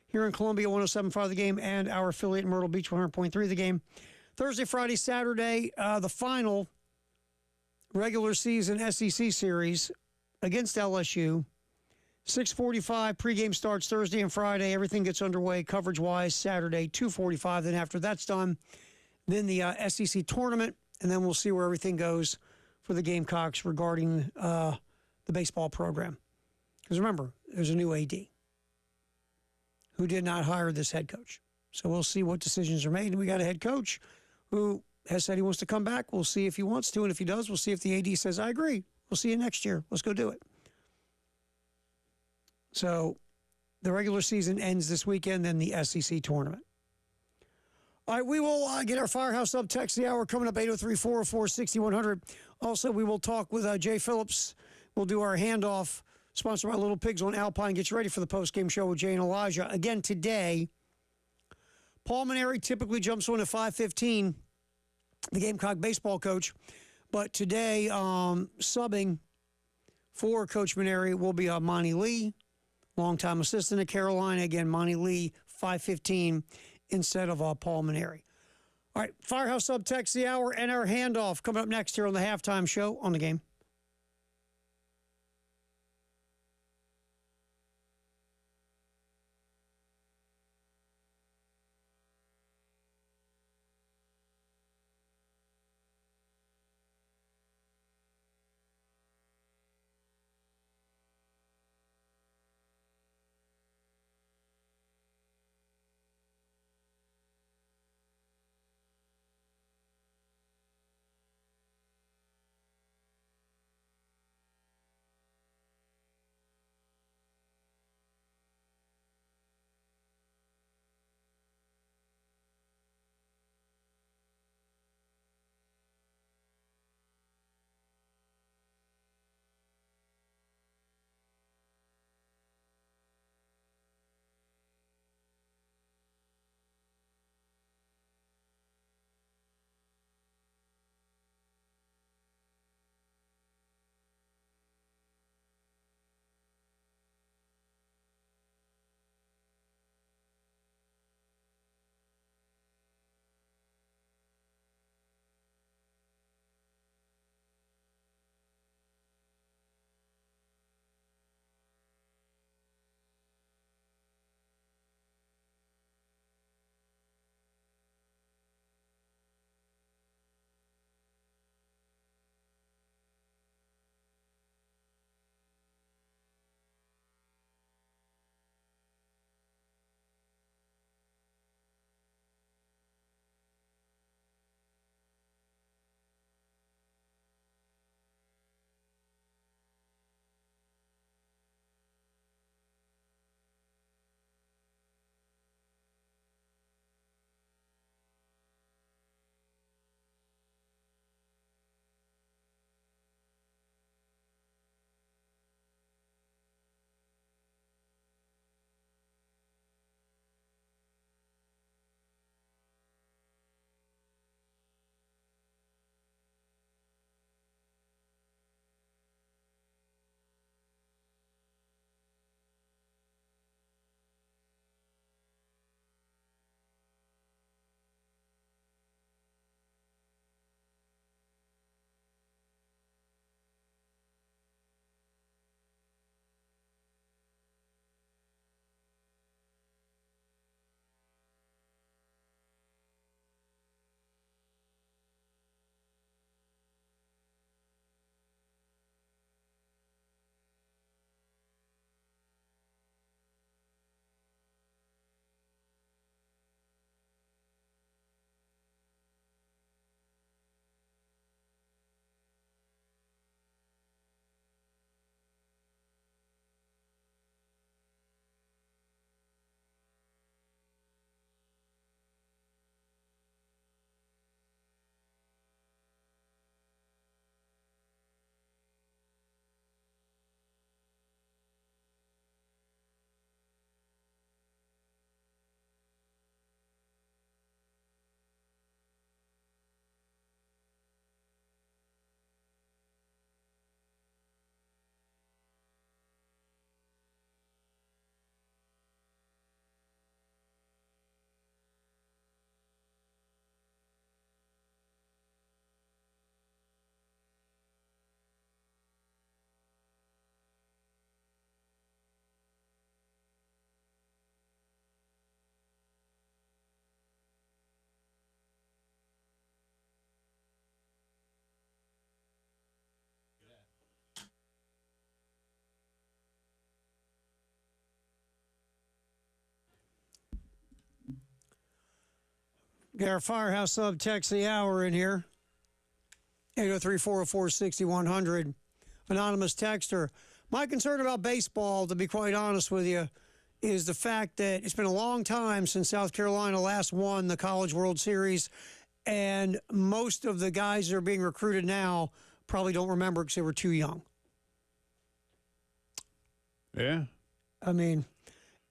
Here in Columbia, 107.5 the game, and our affiliate in Myrtle Beach, 100.3 the game. Thursday, Friday, Saturday, the final regular season SEC series against LSU. 6:45 pregame starts Thursday and Friday. Everything gets underway coverage-wise Saturday, 2:45. Then after that's done, then the SEC tournament, and then we'll see where everything goes for the Gamecocks regarding the baseball program. Because remember, there's a new AD who did not hire this head coach. So we'll see what decisions are made. And we got a head coach who has said he wants to come back. We'll see if he wants to. And if he does, we'll see if the AD says, I agree. We'll see you next year. Let's go do it. So the regular season ends this weekend, then the SEC tournament. All right, we will get our Firehouse Up text the hour coming up, 803-404-6100. Also, we will talk with Jay Phillips. We'll do our handoff, sponsored by Little Pigs on Alpine. Get you ready for the post-game show with Jay and Elijah. Again, today, Paul Maneri typically jumps on at 5:15, the Gamecock baseball coach. But today, subbing for Coach Maneri will be Monty Lee, longtime assistant at Carolina. Again, Monty Lee, 5:15 instead of Paul Maneri. All right, Firehouse Up text the hour and our handoff coming up next here on the Halftime Show on the Game. Got our Firehouse Sub text the hour in here. 803-404-6100. Anonymous texter. My concern about baseball, to be quite honest with you, is the fact that it's been a long time since South Carolina last won the College World Series, and most of the guys that are being recruited now probably don't remember because they were too young. Yeah. I mean,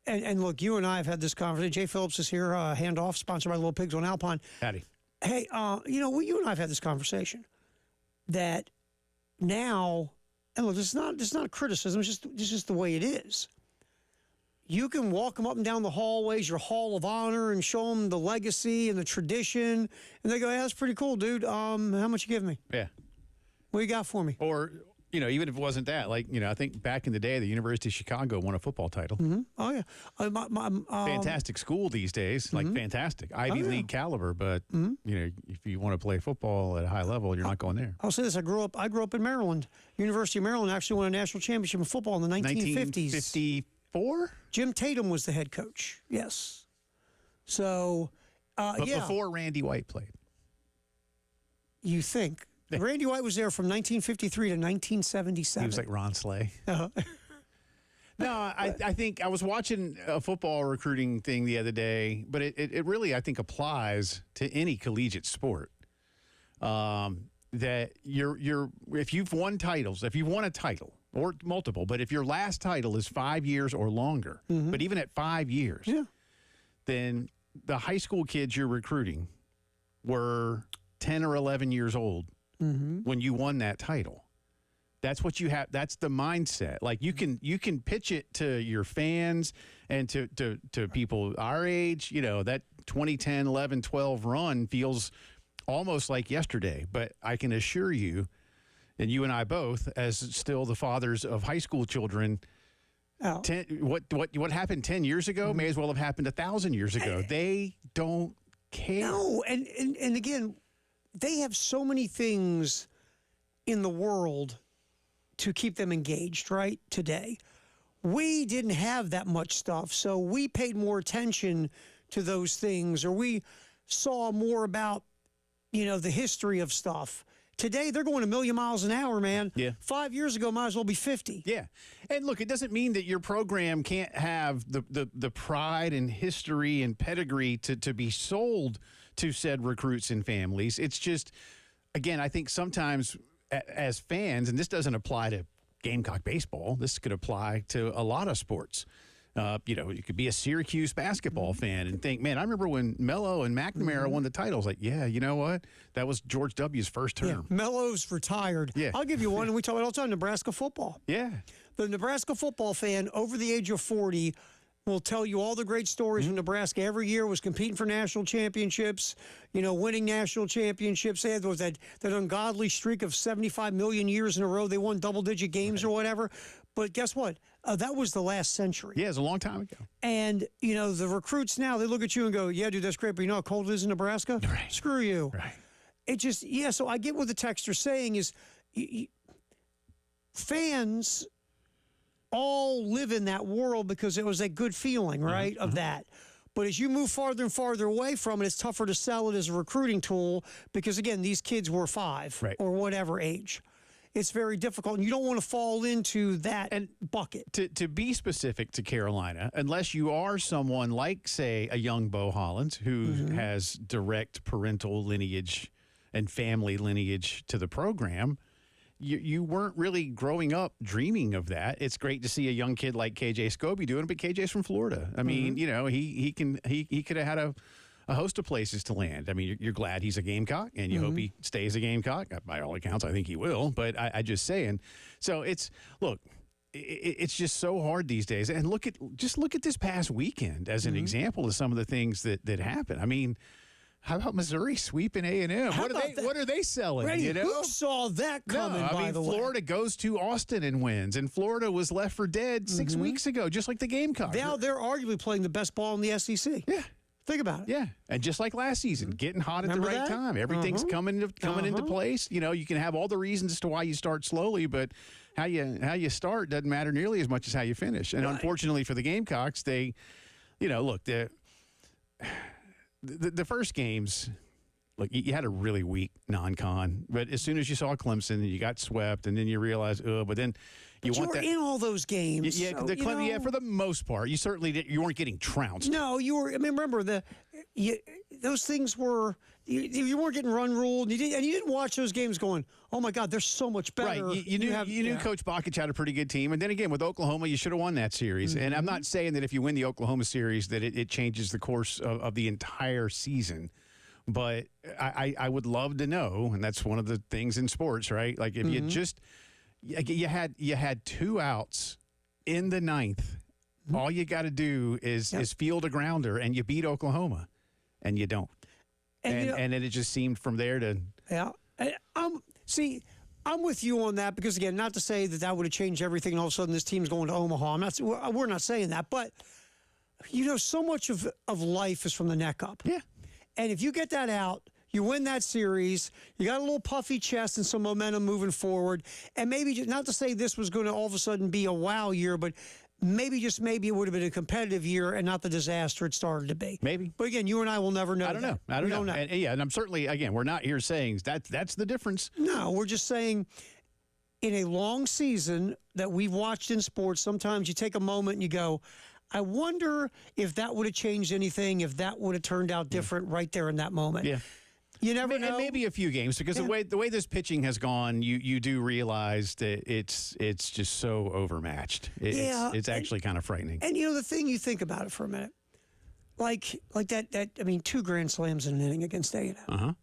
and look, you and I have had this conversation. Jay Phillips is here, handoff, sponsored by Little Pigs on Alpine. Howdy. Hey, you and I have had this conversation that now, and look, this is not a criticism. It's just the way it is. You can walk them up and down the hallways, your Hall of Honor, and show them the legacy and the tradition, and they go, "Yeah, that's pretty cool, dude. How much you give me? Yeah. What you got for me?" Or, even if it wasn't that, I think back in the day, the University of Chicago won a football title. Mm-hmm. Oh, yeah. Fantastic school these days, fantastic. Ivy League caliber, but, if you want to play football at a high level, you're not going there. I'll say this. I grew up in Maryland. University of Maryland actually won a national championship in football in the 1950s. 1954? Jim Tatum was the head coach. Yes. So, but before Randy White played. You think. Yeah. Randy White was there from 1953 to 1977. He was like Ron Slay. Uh-huh. No, I think I was watching a football recruiting thing the other day, but it really, I think, applies to any collegiate sport. That if you've won titles, if you've won a title or multiple, but if your last title is 5 years or longer, but even at 5 years, then the high school kids you're recruiting were 10 or 11 years old when you won that title. That's what you have. That's the mindset. Like you can pitch it to your fans and to people our age. That 2010, 11, 12 run feels almost like yesterday. But I can assure you, and you and I both, as still the fathers of high school children, what happened 10 years ago may as well have happened 1,000 years ago. They don't care. No, and again, they have so many things in the world to keep them engaged, right, today. We didn't have that much stuff, so we paid more attention to those things, or we saw more about, the history of stuff. Today, they're going a million miles an hour, man. Yeah. 5 years ago, might as well be 50. Yeah. And look, it doesn't mean that your program can't have the pride and history and pedigree to be sold to said recruits and families. It's just, again, I think sometimes as fans, and this doesn't apply to Gamecock baseball, this could apply to a lot of sports. You could be a Syracuse basketball fan and think, man, I remember when Mello and McNamara won the titles. Like, yeah, you know what? That was George W.'s first term. Yeah, Mello's retired. Yeah. I'll give you one, and we talk about it all the time, Nebraska football. Yeah. The Nebraska football fan over the age of 40 will tell you all the great stories when Nebraska every year was competing for national championships, winning national championships. They had that ungodly streak of 75 million years in a row. They won double-digit games or whatever. But guess what? That was the last century. Yeah, it was a long time ago. And, the recruits now, they look at you and go, yeah, dude, that's great, but you know how cold it is in Nebraska? Right. Screw you. Right. It just, so I get what the texter's saying is fans all live in that world because it was a good feeling, right, of that. But as you move farther and farther away from it, it's tougher to sell it as a recruiting tool because, again, these kids were 5 or whatever age. It's very difficult, and you don't want to fall into that bucket. To be specific to Carolina, unless you are someone like, say, a young Bo Hollins who has direct parental lineage and family lineage to the program, you weren't really growing up dreaming of that. It's great to see a young kid like KJ Scobie doing it, but KJ's from Florida. I mean, he could have had a host of places to land. I mean, you're glad he's a Gamecock, and you hope he stays a Gamecock. By all accounts, I think he will, but I just saying. So it's just so hard these days. And look at this past weekend as an example of some of the things that happened. I mean, how about Missouri sweeping A&M? What are they selling? Randy, who saw that coming, by the way? Florida goes to Austin and wins, and Florida was left for dead 6 weeks ago, just like the Gamecocks. Now they're arguably playing the best ball in the SEC. Yeah. Think about it. Yeah, and just like last season, getting hot at the right time. Everything's coming into place. You can have all the reasons as to why you start slowly, but how you start doesn't matter nearly as much as how you finish. And unfortunately for the Gamecocks, they, the the first games, look, you had a really weak non-con, but as soon as you saw Clemson, you got swept, and then you realized, but then you were in all those games. Yeah, so, for the most part, you certainly you weren't getting trounced. No, you were. I mean, remember those things were. You weren't getting run ruled. You didn't watch those games going, oh my God, they're so much better. Right. You knew Coach Bakich had a pretty good team, and then again with Oklahoma, you should have won that series. Mm-hmm. And I'm not saying that if you win the Oklahoma series that it changes the course of the entire season. But I would love to know, and that's one of the things in sports, right? Like if you just you had 2 outs in the 9th, all you got to do is field a grounder, and you beat Oklahoma, and you don't. And it just seemed from there to I'm with you on that because again, not to say that would have changed everything. And all of a sudden, this team's going to Omaha. We're not saying that, but so much of life is from the neck up. Yeah. And if you get that out, you win that series, you got a little puffy chest and some momentum moving forward. And maybe, not to say this was going to all of a sudden be a wow year, but maybe it would have been a competitive year and not the disaster it started to be. Maybe. But again, you and I will never know. I don't know. I don't know. And I'm certainly, again, we're not here saying that's the difference. No, we're just saying in a long season that we've watched in sports, sometimes you take a moment and you go, I wonder if that would have changed anything, if that would have turned out different right there in that moment. Yeah. You never know. And maybe a few games because the way this pitching has gone, you do realize that it's just so overmatched. It's actually kind of frightening. And the thing, you think about it for a minute, like that. I mean, 2 grand slams in an inning against A&M.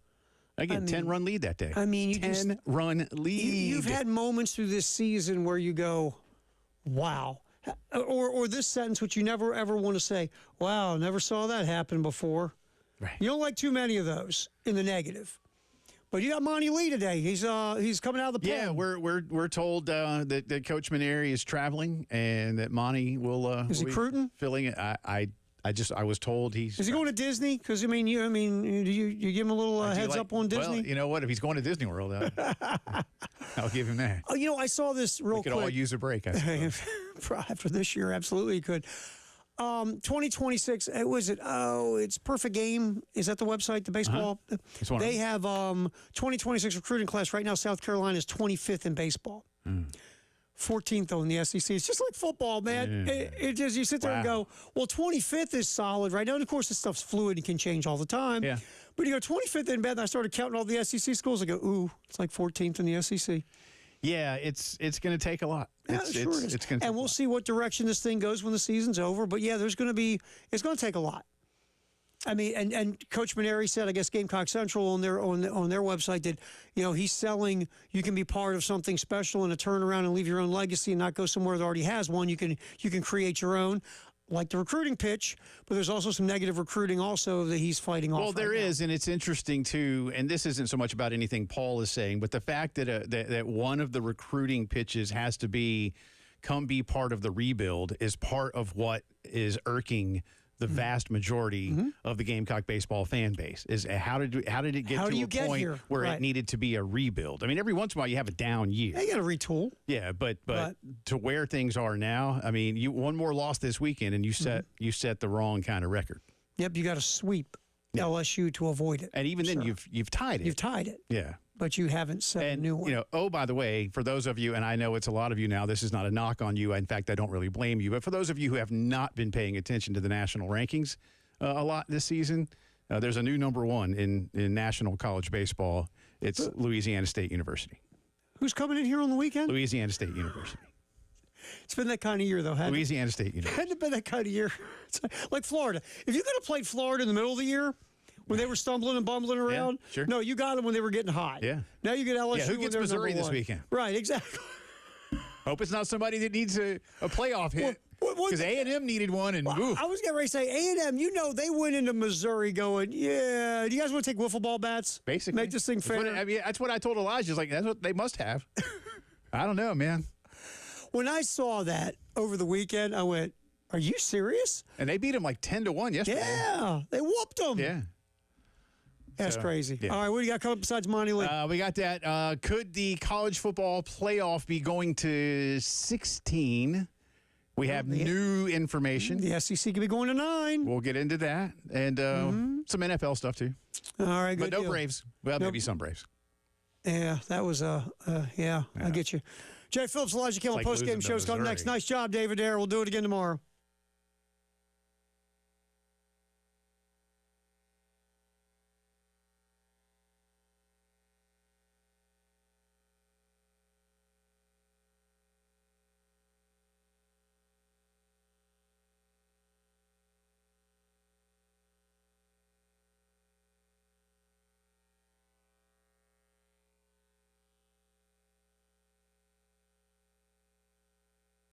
Again, 10-run lead that day. I mean, 10-run lead. You've had moments through this season where you go, wow. Or this sentence, which you never, ever want to say, wow, never saw that happen before. Right. You don't like too many of those in the negative. But you got Monty Lee today. He's coming out of the pen. Yeah, we're told that Coach Maneri is traveling and that Monty will is he recruiting? Filling it. I was told he's. Is he going to Disney? Because do you give him a little heads up on Disney? Well, you know what? If he's going to Disney World, I'll give him that. Oh, I saw this real quick. We could all use a break. I suppose. After this year, absolutely could. 2026. Was it? Oh, it's Perfect Game. Is that the website? The baseball. They have 2026 recruiting class right now. South Carolina is 25th in baseball. 14th though in the SEC. It's just like football, man. Yeah. It just you sit there and go, well, 25th is solid right now. And of course, this stuff's fluid and can change all the time. Yeah. But you go 25th in bed. And I started counting all the SEC schools. I go, ooh, it's like 14th in the SEC. Yeah, it's going to take a lot. It sure is. It's gonna and we'll see what direction this thing goes when the season's over. But yeah, it's going to take a lot. I mean, and Coach Maneri said, I guess Gamecock Central on their website that he's selling. You can be part of something special and a turnaround and leave your own legacy and not go somewhere that already has one. You can create your own. Like the recruiting pitch, but there's also some negative recruiting also that he's fighting off. Well, there is, and it's interesting too. And this isn't so much about anything Paul is saying, but the fact that that one of the recruiting pitches has to be come be part of the rebuild is part of what is irking the vast majority of the Gamecock baseball fan base. Is how did it get to a point here? Where it needed to be a rebuild? I mean, every once in a while you have a down year. You got to retool. Yeah, but to where things are now, I mean, you one more loss this weekend and you set the wrong kind of record. Yep, you got to sweep LSU to avoid it. And even then, you've tied it. You've tied it. Yeah. But you haven't set a new one. By the way, for those of you, and I know it's a lot of you now, this is not a knock on you. In fact, I don't really blame you. But for those of you who have not been paying attention to the national rankings a lot this season, there's a new number 1 in national college baseball. It's Louisiana State University. Who's coming in here on the weekend? Louisiana State University. It's been that kind of year, though, hasn't it? Louisiana State University. Hadn't it been that kind of year? It's like Florida. If you could have played Florida in the middle of the year, when they were stumbling and bumbling around? Yeah, sure. No, you got them when they were getting high. Yeah. Now you get LSU. Yeah, who gets Missouri this weekend? Right, exactly. Hope it's not somebody that needs a playoff hit. Because A&M needed one. And I was getting ready to say, A&M, they went into Missouri going, yeah, do you guys want to take wiffle ball bats? Basically. Make this thing fair? That's what I told Elijah. Like, that's what they must have. I don't know, man. When I saw that over the weekend, I went, are you serious? And they beat them like 10-1 yesterday. Yeah, they whooped them. Yeah. That's crazy. Yeah. All right, what do you got coming up besides Monty Lee? We got that. Could the college football playoff be going to 16? We have new information. The SEC could be going to 9. We'll get into that. And some NFL stuff, too. All right, good But no deal. Braves. Well, maybe some Braves. Yeah, that was I get you. Jay Phillips, Elijah Kill, Like post-game losing to shows coming next. Missouri. Nice job, David Dare. We'll do it again tomorrow.